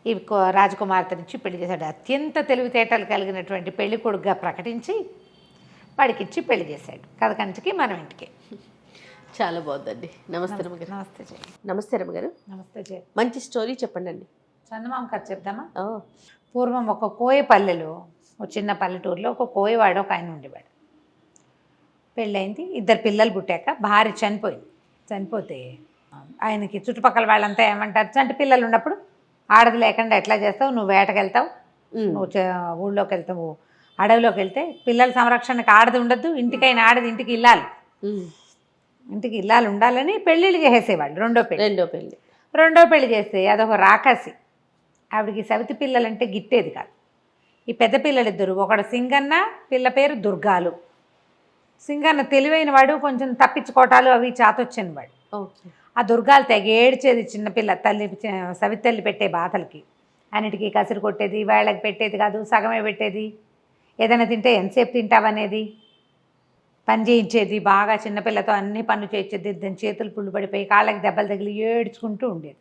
ఈ రాజకుమార్తెనిచ్చి పెళ్లి చేశాడు. అత్యంత తెలివితేటలు కలిగినటువంటి పెళ్లి కొడుకుగా ప్రకటించి వాడికి ఇచ్చి పెళ్లి చేశాడు. కథ కంచికి మనం ఇంటికి. చాలా బాగుందండి. నమస్తే రమ్మగారు. నమస్తే జయ. నమస్తే రమ్మగారు. నమస్తే జయ. మంచి స్టోరీ చెప్పండి అండి. చందమామ కథ చెప్దామా? ఓ, పూర్వం ఒక కోయ పల్లెలో, ఒక చిన్న పల్లెటూరులో ఒక కోయవాడు ఒక ఆయన ఉండేవాడు. పెళ్ళయింది, 2 పిల్లలు పుట్టాక భార్య చనిపోయింది. చనిపోతే ఆయనకి చుట్టుపక్కల వాళ్ళంతా ఏమంటారు, చంటి పిల్లలు ఉన్నప్పుడు ఆడది లేకుండా ఎట్లా చేస్తావు, నువ్వు వేటకి వెళ్తావు, నువ్వు ఊళ్ళోకి వెళ్తావు, అడవిలోకి వెళ్తే పిల్లల సంరక్షణకు ఆడది ఉండద్దు, ఇంటికైనా ఆడది ఇంటికి ఇల్లాలి, ఇంటికి ఇల్లాలు ఉండాలని పెళ్ళిళ్ళు చేసేవాళ్ళు. రెండో పెళ్లి చేస్తే అదొక రాకాసి. ఆవిడికి సవితి పిల్లలంటే గిట్టేది కాదు. ఈ పెద్ద పిల్లలిద్దరు, ఒకడు సింగన్న, పిల్ల పేరు దుర్గాలు. సింగన్న తెలివైన వాడు, కొంచెం తప్పించుకోవటాలు అవి చాతొచ్చిన వాడు. ఆ దుర్గాలు తెగ ఏడ్చేది చిన్నపిల్ల తల్లి, సవితి తల్లి పెట్టే బాధలకి. అన్నిటికీ కసిరి కొట్టేది, వాళ్ళకి పెట్టేది కాదు, సగమే పెట్టేది. ఏదైనా తింటే ఎంతసేపు తింటావనేది, పని చేయించేది బాగా. చిన్నపిల్లతో అన్ని పనులు చేయించేది. దాని చేతులు పుళ్ళు పడిపోయి కాళ్ళకి దెబ్బలు తగిలి ఏడ్చుకుంటూ ఉండేది.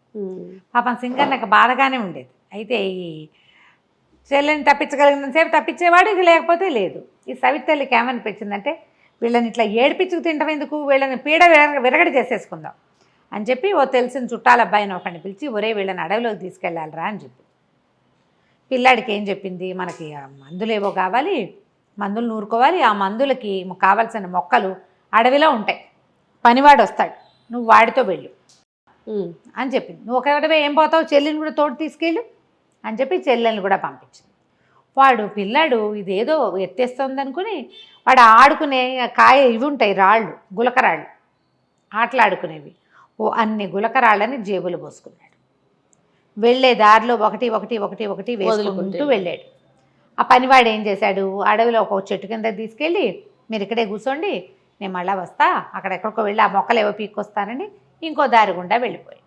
పాపం సింగన్నకు బాధగానే ఉండేది. అయితే ఈ చెల్లెని తప్పించగలిగినంతసేపు తప్పించేవాడు, ఇది లేకపోతే లేదు. ఈ సవితి తల్లికి ఏమనిపించిందంటే, వీళ్ళని ఇట్లా ఏడిపించుకు తింటాం ఎందుకు, వీళ్ళని పీడ విరగడి చేసేసుకుందాం అని చెప్పి ఓ తెలిసిన చుట్టాల అబ్బాయిని ఒకరిని పిలిచి, ఒరే వీళ్ళని అడవిలోకి తీసుకెళ్ళాలిరా అని చెప్పి. పిల్లాడికి ఏం చెప్పింది, మనకి మందులు ఏవో కావాలి, మందులు నూరుకోవాలి, ఆ మందులకి కావాల్సిన మొక్కలు అడవిలో ఉంటాయి, పనివాడు వస్తాడు, నువ్వు వాడితో వెళ్ళు అని చెప్పింది. నువ్వు ఒకటే ఏం పోతావు, చెల్లిని కూడా తోడు తీసుకెళ్ళు అని చెప్పి చెల్లెల్ని కూడా పంపించింది. వాడు పిల్లాడు ఇదేదో ఎత్తేస్తుంది అనుకుని వాడు ఆడుకునే కాయ ఇవి ఉంటాయి, రాళ్ళు, గులకరాళ్ళు, ఆటలాడుకునేవి. అన్ని గులకరాళ్ళని జేబులు పోసుకున్నాడు. వెళ్ళే దారిలో ఒకటి వేసుకుంటూ వెళ్ళాడు. ఆ పనివాడు ఏం చేశాడు, అడవిలో ఒక చెట్టు కింద తీసుకెళ్ళి, మీరు ఇక్కడే కూర్చోండి, నేను మళ్ళీ వస్తా, అక్కడెక్కడికో వెళ్ళి ఆ మొక్కలు ఏవో పీక్కొస్తానని ఇంకో దారి గుండా వెళ్ళిపోయాడు.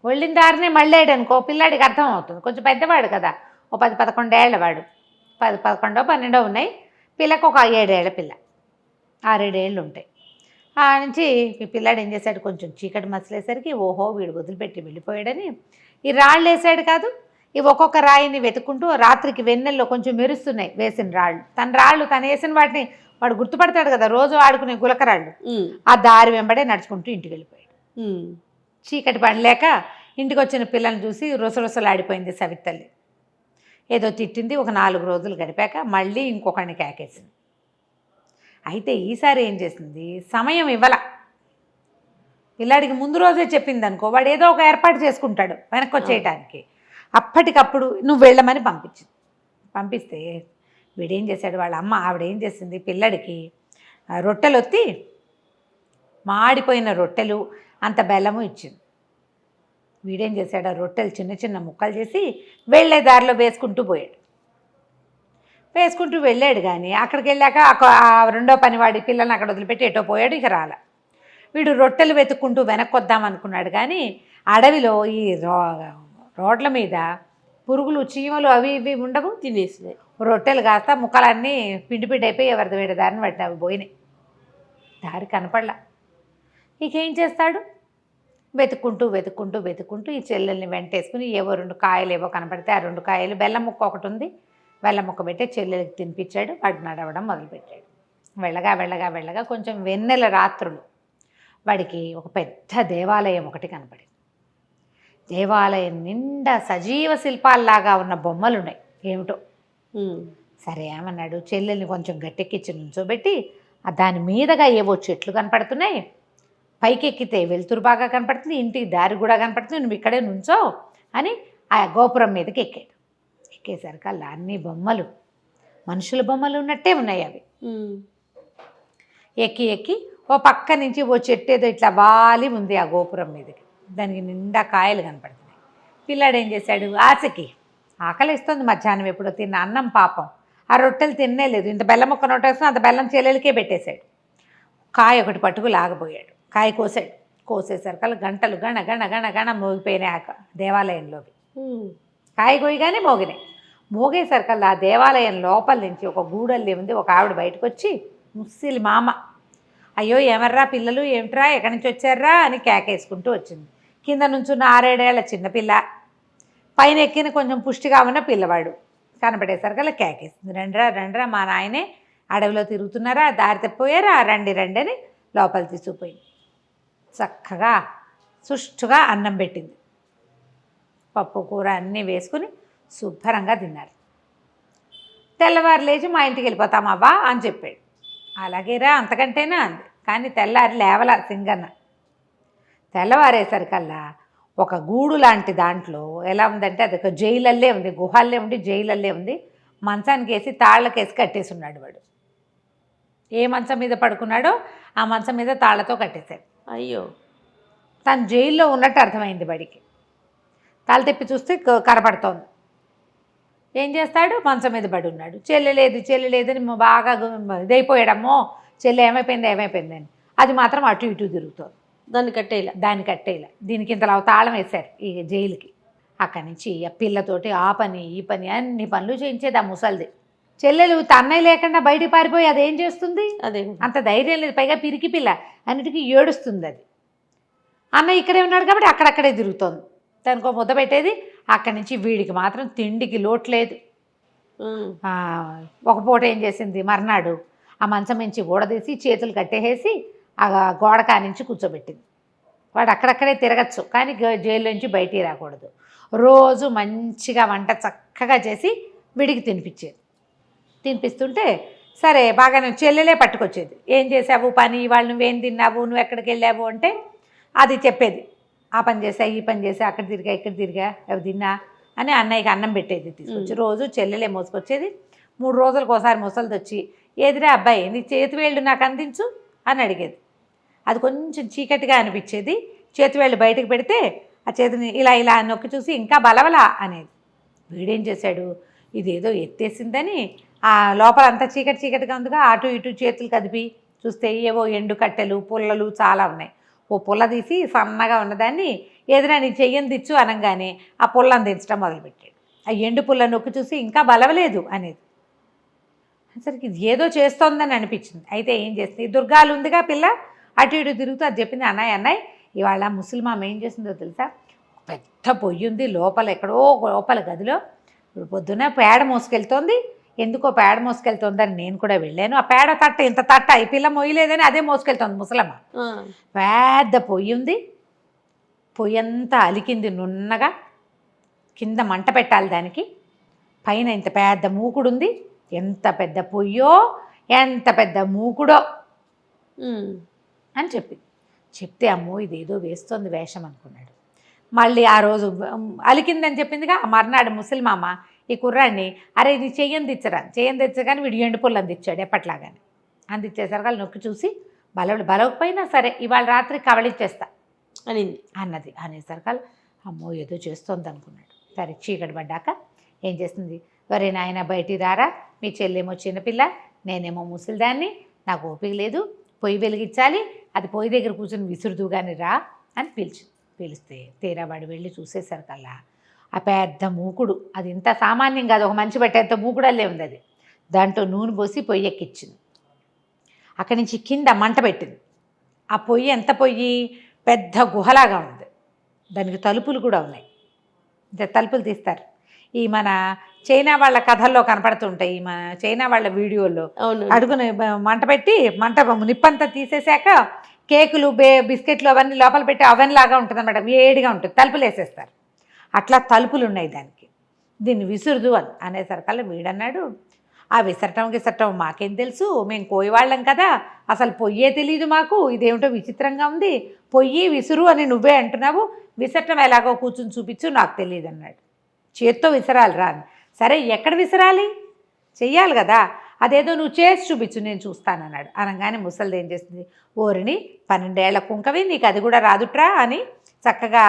వెళ్ళిన దారినే మళ్ళాడు అనుకో, పిల్లాడికి అర్థం అవుతుంది, కొంచెం పెద్దవాడు కదా, ఓ 10-11 ఏళ్ల వాడు, 10-11-12 ఉన్నాయి. పిల్లకు ఒక 7 ఏళ్ల పిల్ల, 6-7 ఏళ్ళు ఉంటాయి. ఆ నుంచి ఈ పిల్లాడు ఏం చేశాడు, కొంచెం చీకటి మసలేసరికి ఓహో వీడు వదిలిపెట్టి వెళ్ళిపోయాడని ఈ రాళ్ళు వేసాడు కాదు, ఇవి ఒక్కొక్క రాయిని వెతుక్కుంటూ రాత్రికి వెన్నెల్లో కొంచెం మెరుస్తున్నాయి వేసిన రాళ్ళు. తను వేసిన వాటిని వాడు గుర్తుపడతాడు కదా, రోజు ఆడుకునే గులకరాళ్ళు. ఆ దారి వెంబడే నడుచుకుంటూ ఇంటికి వెళ్ళిపోయాడు. చీకటి పడలేక ఇంటికి వచ్చిన పిల్లల్ని చూసి రుసరుసలాడిపోయింది సవితి తల్లి. ఏదో తిట్టింది. ఒక 4 రోజులు గడిపాక మళ్ళీ ఇంకొకరిని కేకేసింది. అయితే ఈసారి ఏం చేసింది, సమయం ఇవ్వాల. పిల్లాడికి ముందు రోజే చెప్పింది అనుకో, వాడు ఏదో ఒక ఏర్పాటు చేసుకుంటాడు వెనక్కి వచ్చేయటానికి. అప్పటికప్పుడు నువ్వు వెళ్ళమని పంపిస్తే వీడేం చేశాడు, వాళ్ళ అమ్మ ఆవిడేం చేసింది, పిల్లడికి రొట్టెలు ఒత్తి, మాడిపోయిన రొట్టెలు అంత బెల్లము ఇచ్చింది. వీడేం చేశాడు, ఆ రొట్టెలు చిన్న చిన్న ముక్కలు చేసి వెళ్ళే దారిలో వేసుకుంటూ వెళ్ళాడు. కానీ అక్కడికి వెళ్ళాక ఆ రెండో పనివాడి పిల్లల్ని అక్కడ వదిలిపెట్టి ఎటో పోయాడు. ఇక రాల. వీడు రొట్టెలు వెతుక్కుంటూ వెనక్కి వద్దాం అనుకున్నాడు. కానీ అడవిలో ఈ రోడ్ల మీద పురుగులు, చీమలు అవి ఇవి ఉండవు, తినేసినాయి. రొట్టెలు కాస్త ముక్కలన్నీ పిండి అయిపోయి ఎవరిది వేడి దారిని పట్టిన అవి పోయినాయి. దారి కనపడలా. ఇకేం చేస్తాడు, వెతుక్కుంటూ ఈ చెల్లెల్ని వెంటేసుకుని ఏవో 2 కాయలు ఏవో కనపడితే ఆ 2 కాయలు, బెల్లం ముక్క ఒకటి ఉంది, బెల్లం ముక్క పెట్టి చెల్లెలకి తినిపించాడు. వాడు నడవడం మొదలుపెట్టాడు. వెళ్ళగా కొంచెం వెన్నెల రాత్రులు వాడికి ఒక పెద్ద దేవాలయం ఒకటి కనపడింది. దేవాలయం నిండా సజీవ శిల్పాల్లాగా ఉన్న బొమ్మలు ఉన్నాయి. ఏమిటో సరే ఏమన్నాడు, చెల్లెల్ని కొంచెం గట్టెక్కించి నుంచోబెట్టి దాని మీదగా ఏవో చెట్లు కనపడుతున్నాయి, పైకి ఎక్కితే వెలుతురు బాగా కనపడుతుంది, ఇంటికి దారి కూడా కనపడుతుంది, నువ్వు ఇక్కడే నుంచో అని ఆ గోపురం మీదకి ఎక్కాడు. ఎక్కేసరికి అలా అన్ని బొమ్మలు, మనుషుల బొమ్మలు ఉన్నట్టే ఉన్నాయి. అవి ఎక్కి ఓ పక్క నుంచి ఓ చెట్టు ఏదో ఇట్లా వాలి ఉంది ఆ గోపురం మీదకి. దానికి నిండా కాయలు కనపడుతున్నాయి. పిల్లాడు ఏం చేశాడు, ఆశకి ఆకలిస్తుంది, మధ్యాహ్నం ఎప్పుడో తిన్న అన్నం పాపం, ఆ రొట్టెలు తినలేదు. ఇంత బెల్లం ముక్క నోటేసుకుని అంత బెల్లం చెల్లెలకే పెట్టేశాడు. కాయ ఒకటి పట్టుకు లాగబోయాడు. కాయ కోసేసరికి గంటలు గణ మోగిపోయినాయి ఆ దేవాలయంలోవి. కాయ కోయగానే మోగేసరికల్లా ఆ దేవాలయం లోపల నుంచి ఒక గూడల్లి ఉంది. ఒక ఆవిడ బయటకు వచ్చి, ముస్సిలి మామ, అయ్యో ఏమర్రా పిల్లలు, ఏమిట్రా, ఎక్కడి నుంచి వచ్చారా అని కేకేసుకుంటూ వచ్చింది. కింద నుంచున్న 6-7 ఏళ్ల చిన్నపిల్ల, పైన ఎక్కిన కొంచెం పుష్టిగా ఉన్న పిల్లవాడు కనపడేసరికల్లా కేకేస్తుంది, రండ్రా మా నాయనే అడవిలో తిరుగుతున్నారా, దారి తప్పిపోయారా, రండి రండి అని లోపల తీసుకుపోయింది. చక్కగా సుష్టుగా అన్నం పెట్టింది. పప్పు కూర అన్నీ వేసుకుని శుభ్రంగా తిన్నారు. తెల్లవారు లేచి మా ఇంటికి వెళ్ళిపోతామవ్వా అని చెప్పాడు. అలాగేరా, అంతకంటేనా అంది. కానీ తెల్లారి లేవలా సింగన్న. తెల్లవారేసరికల్లా ఒక గూడు లాంటి దాంట్లో ఎలా ఉందంటే అది ఒక జైలల్లే ఉంది, గుహల్లే ఉండి జైలల్లే ఉంది. మంచానికి వేసి తాళ్ళకేసి కట్టేసి ఉన్నాడు వాడు. ఏ మంచం మీద పడుకున్నాడో ఆ మంచం మీద తాళ్లతో కట్టేశాడు. అయ్యో, తను జైల్లో ఉన్నట్టు అర్థమైంది వాడికి. తల తిప్పి చూస్తే కనపడుతోంది. ఏం చేస్తాడు, మంచం మీద పడి ఉన్నాడు. చెల్లెలేదని బాగా ఇదైపోయాడమ్మో, చెల్లె ఏమైపోయిందని. అది మాత్రం అటు ఇటు తిరుగుతోంది. దాన్ని కట్టేలా. దీనికి ఇంతలా తాళం వేశారు ఈ జైలుకి. అక్కడి నుంచి ఆ పిల్లతోటి ఆ పని ఈ పని అన్ని పనులు చేయించేది ఆ ముసలిది. చెల్లెలు తన్నయ్య లేకుండా బయటికి పారిపోయి అదేం చేస్తుంది, అదే అంత ధైర్యం లేదు. పైగా పిరికి పిల్ల, అన్నిటికీ ఏడుస్తుంది అది. అన్నయ్య ఇక్కడే ఉన్నాడు కాబట్టి అక్కడక్కడే తిరుగుతోంది. దానికో ముద్ద పెట్టేది. అక్కడి నుంచి వీడికి మాత్రం తిండికి లోటు లేదు. ఒక పూట ఏం చేసింది, మర్నాడు ఆ మంచం నుంచి గోడదీసి చేతులు కట్టేసి ఆ గోడ కానించి కూర్చోబెట్టింది. వాడు అక్కడక్కడే తిరగచ్చు, కానీ జైలు నుంచి బయటికి రాకూడదు. రోజు మంచిగా వంట చక్కగా చేసి విడికి తినిపిస్తుంటే సరే బాగానే చెల్లెలే పట్టుకొచ్చేది. ఏం చేసావు పని, ఇవాళ నువ్వేం తిన్నావు, నువ్వు ఎక్కడికి వెళ్ళావు అంటే అది చెప్పేది. ఆ పని చేసా, ఈ పని చేసా, అక్కడ తిరిగా ఇక్కడ తిరిగా, అవి తిన్నా అని అన్నయ్యకి అన్నం పెట్టేది తీసుకొచ్చి. రోజు చెల్లెలే మోసుకొచ్చేది. 3 రోజులకు ఒకసారి ముసలిది వచ్చి, ఏదిరా అబ్బాయి నీ చేతివేళ్ళు నాకు అందించు అని అడిగేది. అది కొంచెం చీకటిగా అనిపించేది. చేతివేళ్ళు బయటకు పెడితే ఆ చేతిని ఇలా ఇలా నొక్కి చూసి ఇంకా బలవలా అనేది. వీడేం చేశాడు, ఇదేదో ఎత్తేసిందని ఆ లోపల అంతా చీకటిగా ఉందిగా, అటు ఇటు చేతులు కదిపి చూస్తే ఏవో ఎండు కట్టెలు పుల్లలు చాలా ఉన్నాయి. ఓ పుల్ల తీసి సన్నగా ఉన్నదాన్ని ఏదైనా నీ చెయ్యని దిచ్చు అనగానే ఆ పుల్లని దించడం మొదలుపెట్టాడు. ఆ ఎండు పుల్ల నొక్కి చూసి ఇంకా బలవలేదు అనేది. సరికి ఇది ఏదో చేస్తోందని అనిపించింది. అయితే ఏం చేస్తుంది, దుర్గాలు ఉందిగా పిల్ల, అటు ఇటు తిరుగుతూ అది చెప్పింది. అన్నయ్య ఇవాళ ముసలిమామ ఏం చేసిందో తెలుసా, పెద్ద పొయ్యి ఉంది లోపల, ఎక్కడో లోపల గదిలో. పొద్దున పేడ మోసుకెళ్తోంది. ఎందుకో పేడ మోసుకెళ్తోందని నేను కూడా వెళ్ళాను. ఆ పేడ తట్ట ఇంత తట్ట ఈ పిల్ల మొయ్యలేదని అదే మోసుకెళ్తోంది ముసలమ్మ. పెద్ద పొయ్యి ఉంది. పొయ్యి అంతా అలికింది నున్నగా. కింద మంట పెట్టాలి దానికి. పైన ఇంత పెద్ద మూకుడుంది. ఎంత పెద్ద పొయ్యో ఎంత పెద్ద మూకుడో అని చెప్తే అమ్మో ఇదేదో వేస్తోంది వేషం అనుకున్నాడు. మళ్ళీ ఆ రోజు అలికిందని చెప్పిందిగా, మర్నాడు ముసలిమామ ఈ కుర్రాడిని అరే ఇది చెయ్యని తెచ్చగానే వీడు ఎండు పుల్లని తెచ్చాడు ఎప్పట్లాగానే. అందించేసరికి నొక్కి చూసి బలవకపోయినా సరే ఇవాళ రాత్రి కవళిచ్చేస్తా అన్నది. అనేసరికి అమ్మో ఏదో చేస్తోంది అనుకున్నాడు. సరే చీకటి పడ్డాక ఏం చేస్తుంది, వరే నాయన బయటికి రారా, మీ చెల్లేమో చిన్నపిల్ల, నేనేమో ముసలిదాన్ని, నాకు ఓపిక లేదు, పొయ్యి వెలిగించాలి, అది పొయ్యి దగ్గర కూర్చొని విసురుదు కానీ రా అని పిలిస్తే తీరావాడు వెళ్ళి చూసేసరికల్లా ఆ పెద్ద మూకుడు, అది ఇంత సామాన్యం కాదు, ఒక మంచి పెట్టేంత మూకుడల్లే ఉంది అది. దాంట్లో నూనె పోసి పొయ్యి ఎక్కించింది. అక్కడి నుంచి కింద మంట పెట్టింది. ఆ పొయ్యి ఎంత పొయ్యి, పెద్ద గుహలాగా ఉంది. దానికి తలుపులు కూడా ఉన్నాయి. తలుపులు తీస్తారు. ఈ మన చైనా వాళ్ళ కథల్లో కనపడుతుంటాయి, ఈ మన చైనా వాళ్ళ వీడియోల్లో అడుగుని మంట పెట్టి నిప్పంతా తీసేశాక కేకులు బిస్కెట్లు అవన్నీ లోపల పెట్టి అవెన్ లాగా ఉంటుంది అన్నమాట, వేడిగా ఉంటుంది, తలుపులు వేసేస్తారు. అట్లా తలుపులు ఉన్నాయి దానికి. దీన్ని విసురుదు అనేసరికల్లా వీడన్నాడు, ఆ విసరటం మాకేం తెలుసు, మేము కోయవాళ్ళం కదా, అసలు పొయ్యే తెలియదు మాకు, ఇదేమిటో విచిత్రంగా ఉంది, పొయ్యి విసురు అని నువ్వే అంటున్నావు, విసరటం ఎలాగో కూర్చుని చూపించు నాకు తెలియదు అన్నాడు. చేత్తో విసరాలి రా. సరే ఎక్కడ విసరాలి, చెయ్యాలి కదా, అదేదో నువ్వు చేసి చూపించు నేను చూస్తానన్నాడు. అనగానే ముసలిది ఏం చేస్తుంది, ఓరిని 12 ఏళ్ల కుంకవి నీకు అది కూడా రాదుట్రా అని చక్కగా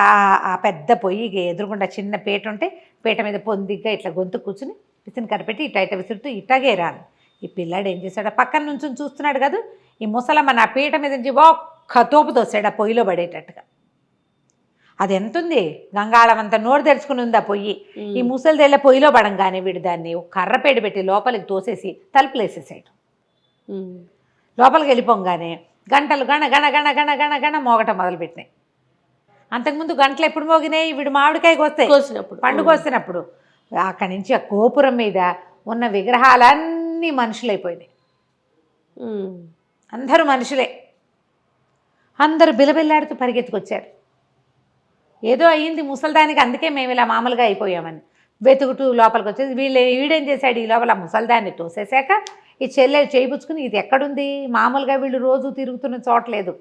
ఆ పెద్ద పొయ్యి ఎదురుగుండా చిన్న పీట ఉంటే పీట మీద పొందిగ్గా ఇట్లా గొంతు కూర్చుని విసిని కనిపెట్టి ఇట్ట విసురుతూ ఇట్టాగే రాను. ఈ పిల్లాడు ఏం చేశాడు, పక్కన నుంచి చూస్తున్నాడు కదా, ఈ ముసలమ్మ నా పీట మీద నుంచి ఒక్క తోపు తోసాడు ఆ పొయ్యిలో పడేటట్టుగా. అది ఎంతుంది, గంగాళం అంతా నోరు తెరుచుకుని ఉంది ఆ పొయ్యి. ఈ ముసలిదేళ్ళ పొయ్యిలో పడంగానే వీడు దాన్ని ఒక కర్రపేడు పెట్టి లోపలికి తోసేసి తలుపులు వేసేసాడు. లోపలికి వెళ్ళిపోగానే గంటలు గణ గణ గణ గణ గణ గణ మోగటం మొదలుపెట్టినాయి. అంతకుముందు గంటలు ఎప్పుడు మోగినాయి, వీడు మామిడికాయ పండుగ వస్తున్నప్పుడు. అక్కడి నుంచి ఆ గోపురం మీద ఉన్న విగ్రహాలన్నీ మనుషులైపోయినాయి. అందరూ మనుషులే. అందరూ బిలబిల్లాడుతూ పరిగెత్తుకొచ్చారు. ఏదో అయ్యింది ముసల్దానికి, అందుకే మేము ఇలా మామూలుగా అయిపోయామని వెతుకుతూ లోపలికి వచ్చేది. వీడేం చేశాడు, ఈ లోపల ముసల్దాన్ని తోసేశాక ఈ చెల్లెలు చేయిపుచ్చుకుని, ఇది ఎక్కడుంది, మామూలుగా వీళ్ళు రోజు తిరుగుతున్న చోట్లేదు,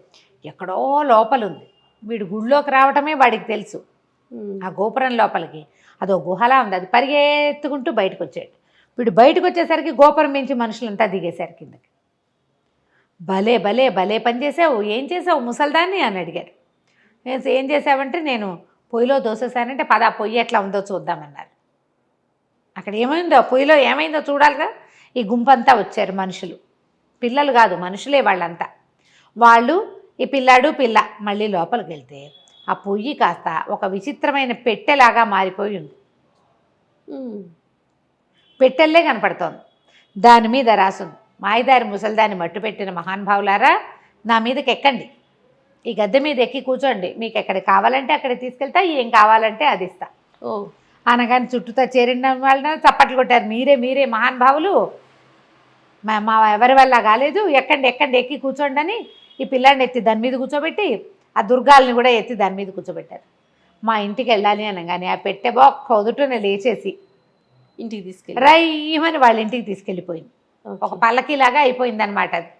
ఎక్కడో లోపల ఉంది. వీడు గుళ్ళోకి రావటమే వాడికి తెలుసు. ఆ గోపురం లోపలికి అదో గుహలా ఉంది. అది పరిగెత్తుకుంటూ బయటకు వచ్చాడు. వీడు బయటకు వచ్చేసరికి గోపురం మించి మనుషులంతా దిగేశారు కిందకి. భలే భలే భలే పని చేసావు, ఏం చేసావు ముసల్దాన్ని అని అడిగారు. నేను ఏం చేసావంటే, నేను పొయ్యిలో దోసేసానంటే, పద పొయ్యి ఎట్లా ఉందో చూద్దామన్నారు. అక్కడ ఏమైందో, పొయ్యిలో ఏమైందో చూడాలిగా. ఈ గుంపంతా వచ్చారు మనుషులు, పిల్లలు కాదు మనుషులే వాళ్ళంతా. వాళ్ళు ఈ పిల్లాడు పిల్ల మళ్ళీ లోపలికి వెళ్తే ఆ పొయ్యి కాస్త ఒక విచిత్రమైన పెట్టెలాగా మారిపోయి ఉంది. పెట్టెల్లే కనపడుతోంది. దాని మీద రాసుంది, మాయదారి ముసల్దాన్ని మట్టు పెట్టిన మహానుభావులారా, నా మీదకి ఎక్కండి, ఈ గద్దె మీద ఎక్కి కూర్చోండి, మీకు ఎక్కడికి కావాలంటే అక్కడికి తీసుకెళ్తా, ఏం కావాలంటే అది ఇస్తా. అనగానే చుట్టూతో చేరిన వాళ్ళని చప్పట్లు కొట్టారు. మీరే మహానుభావులు, మా ఎవరి వల్ల కాలేదు, ఎక్కండి ఎక్కి కూర్చోండి అని ఈ పిల్లాడిని ఎత్తి దాని మీద కూర్చోబెట్టి ఆ దుర్గాల్ని కూడా ఎత్తి దాని మీద కూర్చోబెట్టారు. మా ఇంటికి వెళ్ళాలి అనగానే ఆ పెట్టె బొక్క వదుటనే లేచేసి ఇంటికి తీసుకెళ్ళి రైమని వాళ్ళ ఇంటికి తీసుకెళ్ళిపోయింది. ఒక పల్లకీలాగా అయిపోయింది అనమాట. అది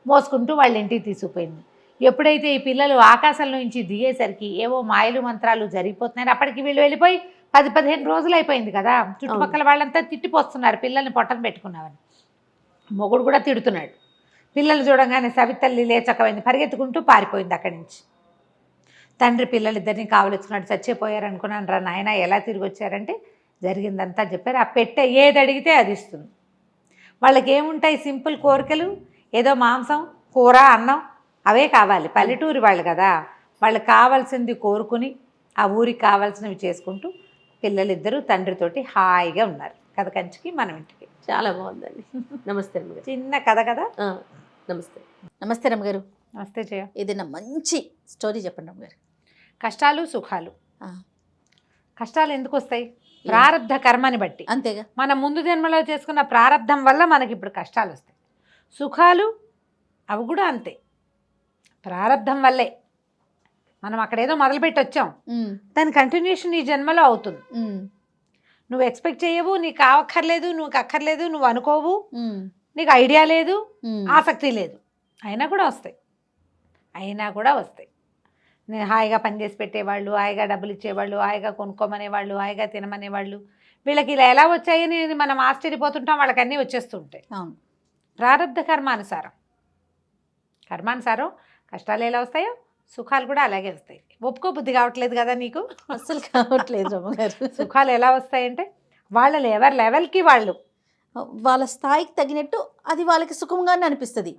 మోసుకుంటూ వాళ్ళ ఇంటికి తీసుకుపోయింది. ఎప్పుడైతే ఈ పిల్లలు ఆకాశంలో నుంచి దిగేసరికి ఏవో మాయలు మంత్రాలు జరిగిపోతున్నాయి. అప్పటికి వీళ్ళు వెళ్ళిపోయి 10-15 రోజులు అయిపోయింది కదా. చుట్టుపక్కల వాళ్ళంతా తిట్టిపోస్తున్నారు, పిల్లల్ని పొట్టన పెట్టుకున్నామని. మొగుడు కూడా తిడుతున్నాడు. పిల్లలు చూడగానే సవితల్లి లేచకపోయింది, పరిగెత్తుకుంటూ పారిపోయింది అక్కడి నుంచి. తండ్రి పిల్లలిద్దరిని కావలించుకున్నాడు. చచ్చిపోయారు అనుకున్నాను రా నాయన, ఎలా తిరిగి వచ్చారంటే జరిగిందంతా చెప్పారు. ఆ పెట్టె ఏది అడిగితే అది ఇస్తుంది. వాళ్ళకి ఏముంటాయి, సింపుల్ కోరికలు, ఏదో మాంసం కూర అన్నం అవే కావాలి. పల్లెటూరి వాళ్ళు కదా, వాళ్ళకి కావాల్సింది కోరుకుని ఆ ఊరికి కావాల్సినవి చేసుకుంటూ పిల్లలిద్దరూ తండ్రితోటి హాయిగా ఉన్నారు. కథ కంచికి మనం ఇంటికి. చాలా బాగుందండి. నమస్తే రమ్మగారు. చిన్న కథ కదా. నమస్తే రమ్మగారు. నమస్తే జయ. ఏదైనా మంచి స్టోరీ చెప్పండి రమ్మగారు. కష్టాలు సుఖాలు. కష్టాలు ఎందుకు వస్తాయి, ప్రారంధ కర్మని బట్టి. అంతేగా, మన ముందు జన్మలో చేసుకున్న ప్రారంధం వల్ల మనకి ఇప్పుడు కష్టాలు వస్తాయి. సుఖాలు అవి కూడా అంతే, ప్రారంధం వల్లే. మనం అక్కడేదో మొదలుపెట్టి వచ్చాం, దాని కంటిన్యూషన్ ఈ జన్మలో అవుతుంది. నువ్వు ఎక్స్పెక్ట్ చేయవు, నీకు కావక్కర్లేదు, నువ్వు అక్కర్లేదు, నువ్వు అనుకోవు, నీకు ఐడియా లేదు, ఆసక్తి లేదు, అయినా కూడా వస్తాయి. నేను హాయిగా పనిచేసి పెట్టేవాళ్ళు, హాయిగా డబ్బులు ఇచ్చేవాళ్ళు, హాయిగా కొనుక్కోమనేవాళ్ళు, హాయిగా తినమనేవాళ్ళు, వీళ్ళకి ఇలా ఎలా వచ్చాయని మనం ఆశ్చర్యపోతుంటాం. వాళ్ళకి అన్నీ వచ్చేస్తుంటాయి. ప్రారంధ కర్మానుసారం కష్టాలు ఎలా వస్తాయో సుఖాలు కూడా అలాగే వస్తాయి. ఒప్పుకో బుద్ధి కావట్లేదు కదా నీకు, అస్సలు కావట్లేదు రమ్మగారు. సుఖాలు ఎలా వస్తాయంటే వాళ్ళ లెవెల్కి వాళ్ళు, వాళ్ళ స్థాయికి తగినట్టు అది వాళ్ళకి సుఖంగానే అనిపిస్తుంది.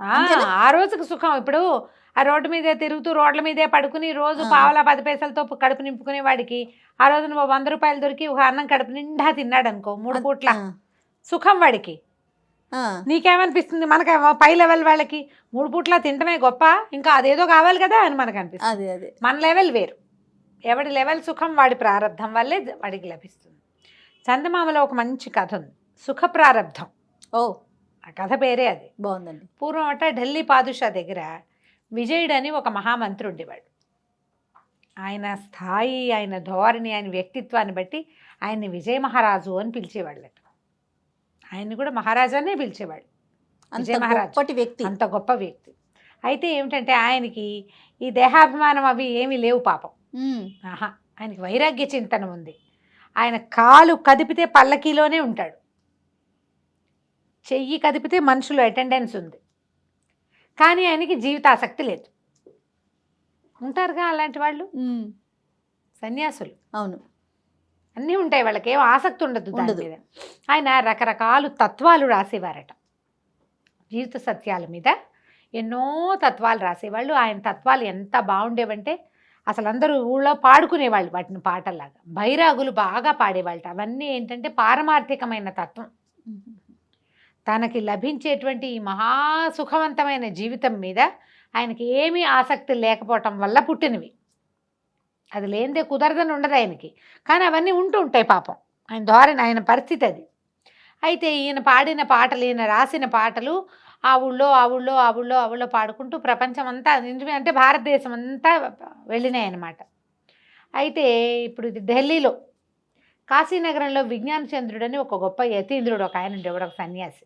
ఆ రోజుకి సుఖం. ఇప్పుడు ఆ రోడ్డు మీదే తిరుగుతూ రోడ్ల మీదే పడుకుని రోజు పావలా 10 పైసలతో కడుపు నింపుకునే వాడికి ఆ రోజు నువ్వు 100 రూపాయలు దొరికి ఒక అన్నం కడుపు నిండా తిన్నాడు అనుకో, 3 పూట్ల సుఖం వాడికి. నీకేమనిపిస్తుంది, మనకు పై లెవెల్ వాళ్ళకి 3 పూట్ల తింటమే గొప్ప, ఇంకా అదేదో కావాలి కదా అని మనకు అనిపిస్తుంది. అదే మన లెవెల్ వేరు. ఎవడి లెవెల్ సుఖం వాడి ప్రారంధం వల్లే వాడికి లభిస్తుంది. చందమామలో ఒక మంచి కథ ఉంది, సుఖ ప్రారంధం. ఆ కథ పేరే అది. బాగుందండి. పూర్వం ఢిల్లీ పాదుషా దగ్గర విజయుడు అని ఒక మహామంత్రి ఉండేవాడు. ఆయన స్థాయి, ఆయన ధోరణి, ఆయన వ్యక్తిత్వాన్ని బట్టి ఆయన్ని విజయ మహారాజు అని పిలిచేవాళ్ళట. ఆయన్ని కూడా మహారాజానే పిలిచేవాడు. విజయ మహారాజు అంత గొప్ప వ్యక్తి. అయితే ఏమిటంటే ఆయనకి ఈ దేహాభిమానం అవి ఏమీ లేవు పాపం. ఆయనకి వైరాగ్య చింతన ఉంది. ఆయన కాలు కదిపితే పల్లకీలోనే ఉంటాడు, చెయ్యి కదిపితే మనుషులు అటెండెన్స్ ఉంది, కానీ ఆయనకి జీవితాసక్తి లేదు. ఉంటారుగా అలాంటి వాళ్ళు, సన్యాసులు. అవును, అన్నీ ఉంటాయి వాళ్ళకి, ఏమో ఆసక్తి ఉండదు దాని మీద. ఆయన రకరకాల తత్వాలు రాసేవారట, జీవిత సత్యాల మీద ఎన్నో తత్వాలు రాసేవాళ్ళు. ఆయన తత్వాలు ఎంత బాగుండేవంటే అసలు అందరూ ఊళ్ళో పాడుకునేవాళ్ళు వాటిని పాటల్లాగా. బైరాగులు బాగా పాడేవాళ్ళట. అవన్నీ ఏంటంటే పారమార్థికమైన తత్వం. తనకి లభించేటువంటి ఈ మహాసుఖవంతమైన జీవితం మీద ఆయనకి ఏమీ ఆసక్తి లేకపోవటం వల్ల పుట్టినవి. అది లేనిదే కుదరదని ఉండదు ఆయనకి, కానీ అవన్నీ ఉంటూ ఉంటాయి పాపం. ఆయన ధోరణి, ఆయన పరిస్థితి అది. అయితే ఈయన పాడిన పాటలు, ఈయన రాసిన పాటలు ఆ ఊళ్ళో పాడుకుంటూ ప్రపంచం అంతా, అంటే భారతదేశం అంతా వెళ్ళినాయి అన్నమాట. అయితే ఇప్పుడు ఇది ఢిల్లీలో కాశీనగరంలో విజ్ఞాన చంద్రుడు అని ఒక గొప్ప యతీంద్రుడు ఒక ఆయన ఉండేవాడు, ఒక సన్యాసి.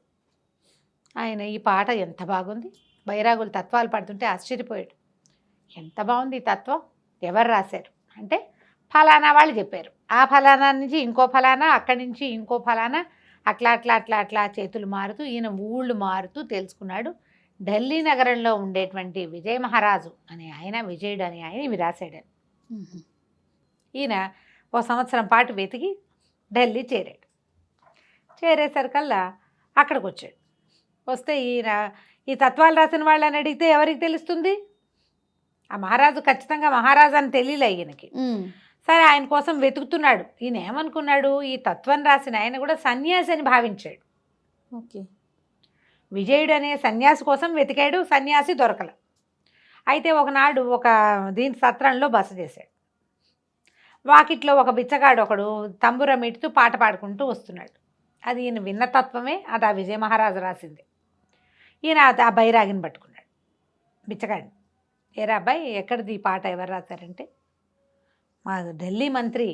ఆయన ఈ పాట ఎంత బాగుంది, బైరాగులు తత్వాలు పాడుతుంటే ఆశ్చర్యపోయాడు. ఎంత బాగుంది ఈ తత్వం, ఎవరు రాశారు అంటే ఫలానా వాళ్ళు చెప్పారు. ఆ ఫలానా నుంచి ఇంకో ఫలానా, అక్కడి నుంచి ఇంకో ఫలానా, అట్లా చేతులు మారుతూ ఈయన ఊళ్ళు మారుతూ తెలుసుకున్నాడు. ఢిల్లీ నగరంలో ఉండేటువంటి విజయ మహారాజు అనే ఆయన, విజయుడు అనే ఆయన ఇవి రాశాడని. ఈయన ఓ సంవత్సరం పాటు వెతికి ఢిల్లీ చేరాడు. చేరేసరికల్లా అక్కడికి వచ్చాడు. వస్తే ఈయన ఈ తత్వాలు రాసిన వాళ్ళని అడిగితే ఎవరికి తెలుస్తుంది? ఆ మహారాజు ఖచ్చితంగా మహారాజు అని తెలియలే ఈయనకి. సరే ఆయన కోసం వెతుకుతున్నాడు. ఈయన ఏమనుకున్నాడు, ఈ తత్వం రాసిన ఆయన కూడా సన్యాసి అని భావించాడు. ఓకే. విజయుడు అనే సన్యాసి కోసం వెతికాడు, సన్యాసి దొరకల. అయితే ఒకనాడు ఒక దీని సత్రంలో బస చేశాడు. వాకిట్లో ఒక బిచ్చగాడు ఒకడు తంబురం ఇటుతూ పాట పాడుకుంటూ వస్తున్నాడు. అది ఈయన విన్న తత్వమే, అది ఆ విజయ మహారాజు రాసింది. ఈయన ఆ బైరాగిని పట్టుకున్నాడు, బిచ్చగాడిని. ఏరా అబ్బాయి, ఎక్కడిది ఈ పాట, ఎవరు రాశారంటే మా ఢిల్లీ మంత్రి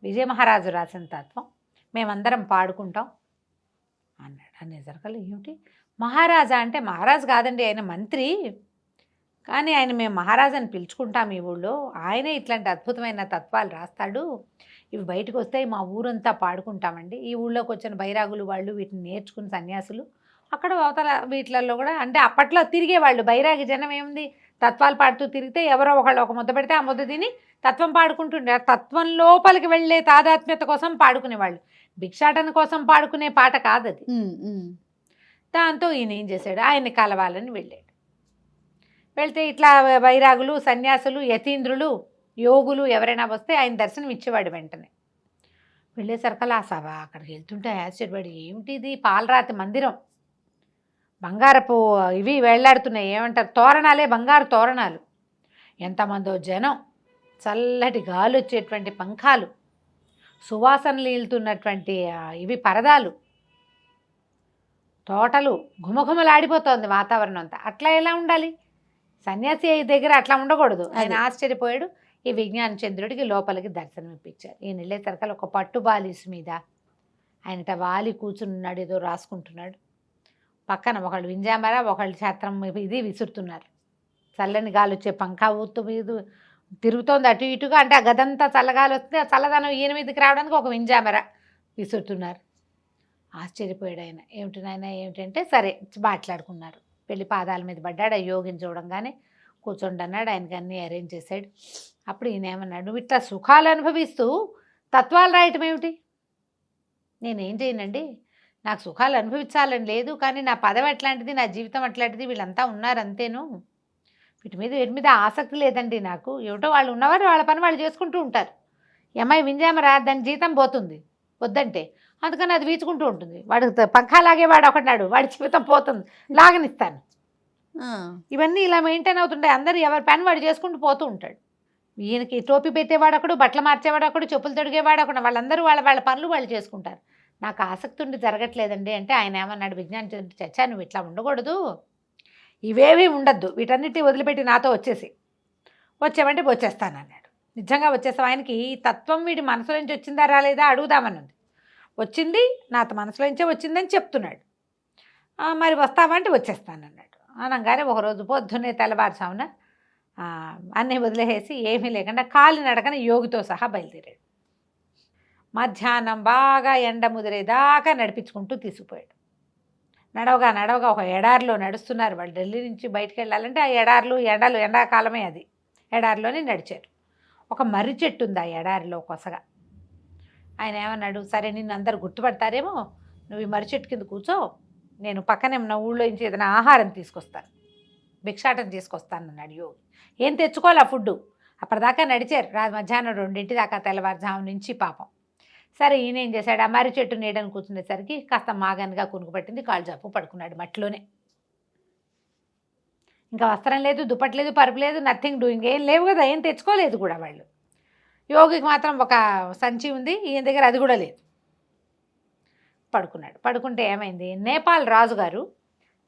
విజయ మహారాజు రాసిన తత్వం, మేమందరం పాడుకుంటాం అన్నాడు. అనేసరికల్లా ఏమిటి మహారాజా అంటే, మహారాజు కాదండి ఆయన మంత్రి, కానీ ఆయన మేము మహారాజు అని పిలుచుకుంటాం ఈ ఊళ్ళో, ఆయనే ఇట్లాంటి అద్భుతమైన తత్వాలు రాస్తాడు, ఇవి బయటకు వస్తాయి, మా ఊరంతా పాడుకుంటామండి. ఈ ఊళ్ళోకి వచ్చిన బైరాగులు వాళ్ళు వీటిని నేర్చుకుని సన్యాసులు అక్కడ అవతల వీటిలలో కూడా, అంటే అప్పట్లో తిరిగేవాళ్ళు బైరాగి జనం ఏముంది, తత్వాలు పాడుతూ తిరిగితే ఎవరో ఒకళ్ళు ఒక ముద్ద పెడితే ఆ ముద్ద తిని తత్వం పాడుకుంటుండే. తత్వం లోపలికి వెళ్ళే తాదాత్మ్యత కోసం పాడుకునేవాళ్ళు, భిక్షాటన కోసం పాడుకునే పాట కాదు అది. దాంతో ఈయన ఏం చేశాడు, ఆయన్ని కలవాలని వెళ్ళాడు. వెళ్తే ఇట్లా వైరాగులు, సన్యాసులు, యతీంద్రులు, యోగులు ఎవరైనా వస్తే ఆయన దర్శనం ఇచ్చేవాడు వెంటనే. వెళ్ళేసరికల్లా ఆ సభ అక్కడికి వెళ్తుంటే ఆశ్చర్యపడి, ఏమిటిది పాలరాతి మందిరం, బంగారపు ఇవి వేళ్లాడుతున్నాయి, ఏమంటారు తోరణాలే, బంగారు తోరణాలు, ఎంతమందో జనం, చల్లటి గాలి వచ్చేటువంటి పంఖాలు, సువాసనలు ఈలుతున్నటువంటి ఇవి పరదాలు, తోటలు, ఘుమఘుమలాడిపోతోంది వాతావరణం అంతా. అట్లా ఎలా ఉండాలి, సన్యాసి దగ్గర అట్లా ఉండకూడదు. ఆయన ఆశ్చర్యపోయాడు. ఈ విజ్ఞాన చంద్రుడికి లోపలికి దర్శనం ఇప్పించారు. ఈయన వెళ్ళేసరికల్ ఒక పట్టు బాలిస్ మీద ఆయనట వాలి కూర్చున్నాడు, ఏదో రాసుకుంటున్నాడు. పక్కన ఒకళ్ళు వింజామర, ఒకళ్ళు ఛత్రం ఇది విసురుతున్నారు. చల్లని గాలి వచ్చే పంఖా ఊతు మీద తిరుగుతోంది అటు ఇటుగా, అంటే ఆ గదంతా చల్లగాలి వస్తే ఆ చల్లదనం ఈయన మీదకి రావడానికి ఒక వింజామర విసురుతున్నారు. ఆశ్చర్యపోయాడు ఆయన. ఏమిటి నాయన ఏమిటంటే, సరే మాట్లాడుకున్నారు. వెళ్ళి పాదాల మీద పడ్డాడు. ఆ యోగిని చూడంగానే కూర్చోండి అన్నాడు. ఆయనకి అన్నీ అరేంజ్ చేశాడు. అప్పుడు ఈయన ఏమన్నాడు, నువ్వు ఇట్లా సుఖాలు అనుభవిస్తూ తత్వాలు రాయటం ఏమిటి? నేనేం చేయనండి, నాకు సుఖాలు అనుభవించాలని లేదు, కానీ నా పదవి అట్లాంటిది, నా జీవితం అట్లాంటిది, వీళ్ళంతా ఉన్నారు అంతేను, వీటి మీద ఆసక్తి లేదండి నాకు. ఏమిటో వాళ్ళు ఉన్నవారు వాళ్ళ పని వాళ్ళు చేసుకుంటూ ఉంటారు. అమ్మాయి వింజామరా, దాని జీతం పోతుంది వద్దంటే, అందుకని అది వీచుకుంటూ ఉంటుంది. వాడు పంఖా లాగేవాడు ఒకటినాడు, వాడి జీవితం పోతుంది, లాగనిస్తాను. ఇవన్నీ ఇలా మెయింటైన్ అవుతుంటాయి. అందరూ ఎవరి పని వాడు చేసుకుంటూ పోతూ ఉంటాడు. ఈయనకి టోపీ పెట్టేవాడు ఒకడు, బట్టలు మార్చేవాడు ఒకడు, చెప్పులు తొడిగేవాడు ఒకడు, వాళ్ళందరూ వాళ్ళ పనులు వాళ్ళు చేసుకుంటారు. నాకు ఆసక్తి ఉండి జరగట్లేదండి అంటే ఆయన ఏమన్నాడు, విజ్ఞాన చచ్చా నువ్వు ఇట్లా ఉండకూడదు, ఇవేవి ఉండద్దు, వీటన్నిటి వదిలిపెట్టి నాతో వచ్చేవంటే వచ్చేస్తానన్నాడు. నిజంగా వచ్చేస్తాం. ఆయనకి ఈ తత్వం వీడి మనసులో నుంచి వచ్చిందా రాలేదా అడుగుదామని ఉంది. వచ్చింది, నా మనసులో నుంచే వచ్చిందని చెప్తున్నాడు. మరి వస్తావంటే వచ్చేస్తానన్నాడు. అనగానే ఒకరోజు పొద్దున్నే తెల్లవారుజామున అన్నీ వదిలేసి ఏమీ లేకుండా కాలినడకన యోగితో సహా బయలుదేరాడు. మధ్యాహ్నం బాగా ఎండ ముదిరేదాకా నడిపించుకుంటూ తీసుకుపోయాడు. నడవగా ఒక ఎడారిలో నడుస్తున్నారు వాళ్ళు. ఢిల్లీ నుంచి బయటికి వెళ్ళాలంటే ఆ ఎండలు ఎండాకాలమే, అది ఎడారిలోనే నడిచారు. ఒక మర్రి చెట్టు ఉంది ఆ ఎడారిలో కొసగా. ఆయన ఏమన్నాడు, సరే నిన్ను అందరు గుర్తుపడతారేమో, నువ్వు ఈ మర్రి చెట్టు కింద కూర్చో, నేను పక్కనే నా ఊళ్ళో నుంచి ఏదైనా ఆహారం తీసుకొస్తాను, భిక్షాటం తీసుకొస్తానన్నాడు యోగి. ఏం తెచ్చుకోవాలి ఆ ఫుడ్డు. అప్పటిదాకా నడిచారు, మధ్యాహ్నం 2 దాకా, తెల్లవారుజాము నుంచి పాపం. సరే ఈయన ఏం చేశాడు, ఆ మర్రి చెట్టు నీడని కూర్చునేసరికి కాస్త మాగన్గా కునుకు పట్టింది, కాళ్ళు జప్పు పడుకున్నాడు మట్టిలోనే. ఇంకా వస్త్రం లేదు, దుప్పటి లేదు, పరుపు లేదు, నథింగ్ డూయింగ్, ఏం లేవు కదా, ఏం తెచ్చుకోలేదు కూడా వాళ్ళు. యోగికి మాత్రం ఒక సంచి ఉంది, ఈయన దగ్గర అది కూడా లేదు. పడుకున్నాడు. పడుకుంటే ఏమైంది, నేపాల్ రాజుగారు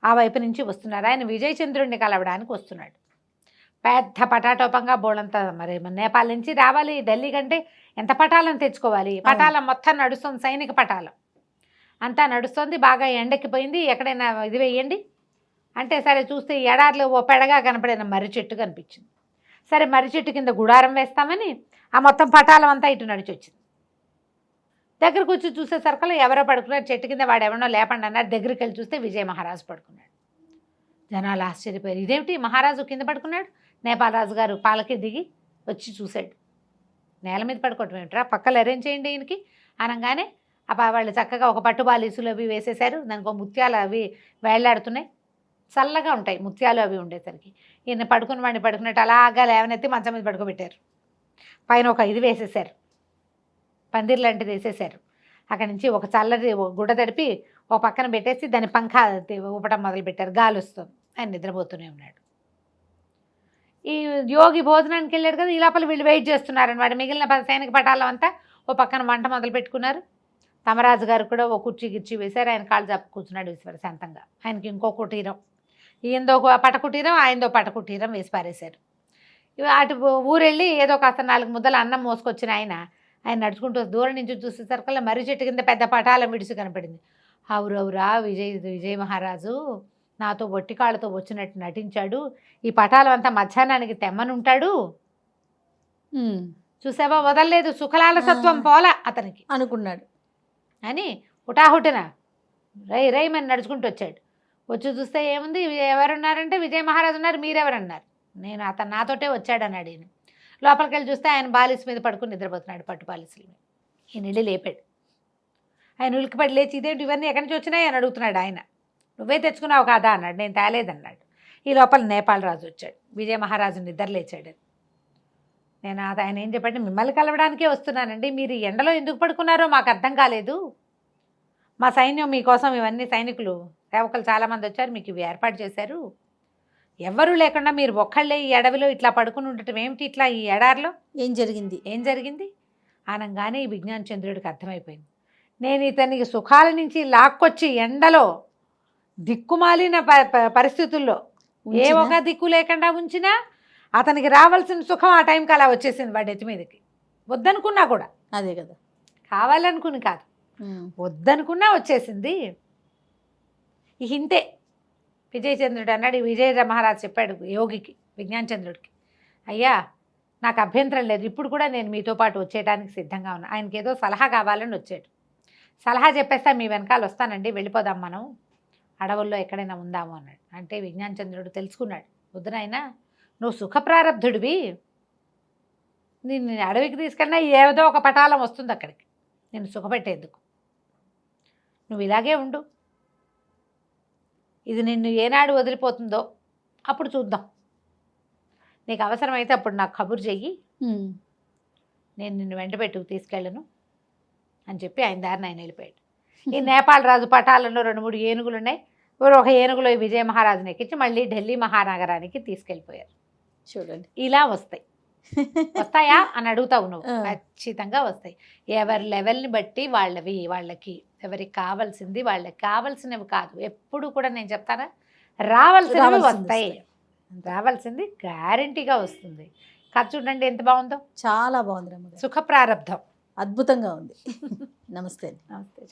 ఆ వైపు నుంచి వస్తున్నారు. ఆయన విజయచంద్రుడిని కలవడానికి వస్తున్నాడు. పెద్ద పటాటోపంగా బోళంతా, మరి నేపాల్ నుంచి రావాలి ఢిల్లీ కంటే ఎంత పటాలను తెచ్చుకోవాలి. పటాలం మొత్తం నడుస్తుంది, సైనిక పటాలం అంతా నడుస్తుంది. బాగా ఎండెక్కిపోయింది. ఎక్కడైనా ఇది వేయండి అంటే సరే చూస్తే ఎడారిలో ఓ పెడగా కనపడిన మర్రి చెట్టు కనిపించింది. సరే మర్రి చెట్టు కింద గుడారం వేస్తామని ఆ మొత్తం పటాలం అంతా ఇటు నడిచి వచ్చింది. దగ్గరకు వచ్చి చూసేసరికల్లా ఎవరో పడుకున్నారు చెట్టు కింద, వాడు ఎవరినో లేపండి అన్నారు. దగ్గరికి వెళ్ళి చూస్తే విజయ మహారాజు పడుకున్నాడు. జనాలు ఆశ్చర్యపోయారు, ఇదేమిటి మహారాజు కింద పడుకున్నాడు. నేపాల్ రాజు గారు పాలకి దిగి వచ్చి చూశాడు. నేల మీద పడుకోవటం ఏమిట్రా, పక్కలు అరేంజ్ చేయండి ఈయనకి అనగానే వాళ్ళు చక్కగా ఒక పట్టుబాలీసులు అవి వేసేశారు. దానికి ఒక ముత్యాలు అవి వేళ్లాడుతున్నాయి, చల్లగా ఉంటాయి ముత్యాలు అవి ఉండేసరికి. ఈయన పడుకుని వాడిని పడుకున్నట్టు అలాగా లేవనెత్తి మంచం మీద పడుకోబెట్టారు. పైన ఒక ఇది వేసేసారు, పందిర్ లాంటిది వేసేసారు. అక్కడి నుంచి ఒక చల్లది గుడ్డ తడిపి ఒక పక్కన పెట్టేసి దాని పంఖ ఊపటం మొదలుపెట్టారు. గాలి వస్తుంది, ఆయన నిద్రపోతూనే ఉన్నాడు. ఈ యోగి భోజనానికి వెళ్ళాడు కదా, ఈ లోపల వీళ్ళు వెయిట్ చేస్తున్నారనమాట. మిగిలిన సైనిక పటాలం అంతా ఓ పక్కన వంట మొదలు పెట్టుకున్నారు. తమరాజు గారు కూడా ఓ కుర్చీ గిర్చీ వేశారు. ఆయన కాళ్ళు చాపు కూర్చున్నాడు విశ్వశాంతంగా. ఆయనకి ఇంకో కుటీరం, ఈయందో పటకుటీరం, ఆయనదో పటకుటీరం వేసి పారేశారు. అటు ఊరెళ్ళి ఏదో కాస్త 4 ముద్దల అన్నం మోసుకొచ్చిన ఆయన నడుచుకుంటూ దూరం నుంచి చూసేసరికల్లా మర్రి చెట్టు కింద పెద్ద పటాలం విడిచి కనపడింది. అవురవురా, విజయ మహారాజు నాతో ఒట్టి కాళ్ళతో వచ్చినట్టు నటించాడు. ఈ పటాలం అంతా మధ్యాహ్నానికి తెమ్మనుంటాడు. చూసావా, వదలలేదు, సుఖలాల సత్వం పోలా అతనికి అనుకున్నాడు అని హుటాహుటిన రై మని నడుచుకుంటూ వచ్చాడు. వచ్చి చూస్తే ఏముంది, ఎవరున్నారంటే విజయ మహారాజు ఉన్నారు. మీరెవరన్నారు? నేను అతను నాతోటే వచ్చాడన్నాడు. ఈయన లోపలికి వెళ్ళి చూస్తే ఆయన బాలిస్ మీద పడుకుని నిద్రపోతున్నాడు, పట్టు బాలిసుల మీద. ఈయన వెళ్ళి లేపాడు. ఆయన ఉలికిపడి లేచి ఇదేంటి ఇవన్నీ ఎక్కడి నుంచి వచ్చినాయి అని అడుగుతున్నాడు. ఆయన నువ్వే తెచ్చుకున్నావు కాదా అన్నాడు. నేను తేలేదన్నాడు. ఈ లోపల నేపాల్ రాజు వచ్చాడు. విజయ మహారాజు నిద్ర లేచాడు. నేను ఆయన ఏం చెప్పండి, మిమ్మల్ని కలవడానికే వస్తున్నానండి, మీరు ఎండలో ఎందుకు పడుకున్నారో మాకు అర్థం కాలేదు. మా సైన్యం మీకోసం ఇవన్నీ సైనికులు సేవకులు చాలామంది వచ్చారు, మీకు ఇవి ఏర్పాటు చేశారు. ఎవ్వరూ లేకుండా మీరు ఒక్కళ్ళే ఈ అడవిలో ఇట్లా పడుకుని ఉండటం ఏమిటి, ఇట్లా ఈ ఎడారిలో ఏం జరిగింది అనగానే ఈ విజ్ఞాన చంద్రుడికి అర్థమైపోయింది. నేను ఇతనికి సుఖాల నుంచి లాక్కొచ్చి ఎండలో దిక్కుమాలిన పరిస్థితుల్లో ఏ ఒక దిక్కు లేకుండా ఉంచినా అతనికి రావాల్సిన సుఖం ఆ టైంకి అలా వచ్చేసింది వాడి ఎత్తి మీదకి. వద్దనుకున్నా కూడా, అదే కదా, కావాలనుకుని కాదు, వద్దనుకున్నా వచ్చేసింది. ఈ హింతే విజయచంద్రుడు అన్నాడు. విజయ మహారాజు చెప్పాడు యోగికి, విజ్ఞాన చంద్రుడికి, అయ్యా నాకు అభ్యంతరం లేదు, ఇప్పుడు కూడా నేను మీతో పాటు వచ్చేయడానికి సిద్ధంగా ఉన్నా. ఆయనకి ఏదో సలహా కావాలని వచ్చాడు. సలహా చెప్పేస్తా, మీ వెనకాల వస్తానండి, వెళ్ళిపోదాం మనం అడవుల్లో ఎక్కడైనా ఉందాము అన్నాడు. అంటే విజ్ఞాన చంద్రుడు తెలుసుకున్నాడు, వద్దునైనా నువ్వు సుఖప్రారబ్ధుడివి, నేను అడవికి తీసుకెళ్ళినా ఏదో ఒక పటాలం వస్తుంది అక్కడికి నేను సుఖపెట్టేందుకు, నువ్వు ఇలాగే ఉండు, ఇది నిన్ను ఏనాడు వదిలిపోతుందో అప్పుడు చూద్దాం, నీకు అవసరమైతే అప్పుడు నాకు కబురు చెయ్యి, నేను నిన్ను వెంట పెట్టుకు తీసుకెళ్ళను అని చెప్పి ఆయన దారిని ఆయన వెళ్ళిపోయాడు. ఈ నేపాల్ రాజు పటాలలో 2-3 ఏనుగులు ఉన్నాయి. ఒక ఏనుగులో విజయ మహారాజుని ఎక్కించి మళ్ళీ ఢిల్లీ మహానగరానికి తీసుకెళ్ళిపోయారు. చూడండి, ఇలా వస్తాయా అని అడుగుతావు నువ్వు, ఖచ్చితంగా వస్తాయి. ఎవరి లెవెల్ని బట్టి వాళ్ళకి ఎవరికి కావాల్సింది వాళ్ళకి కావాల్సినవి కాదు. ఎప్పుడు కూడా నేను చెప్తానా, రావాల్సినవి వస్తాయి, రావాల్సింది గ్యారంటీగా వస్తుంది. కథ చూడండి ఎంత బాగుందో, చాలా బాగుంది రమ్మ గారు. సుఖ ప్రారబ్ధం అద్భుతంగా ఉంది. నమస్తే. నమస్తే.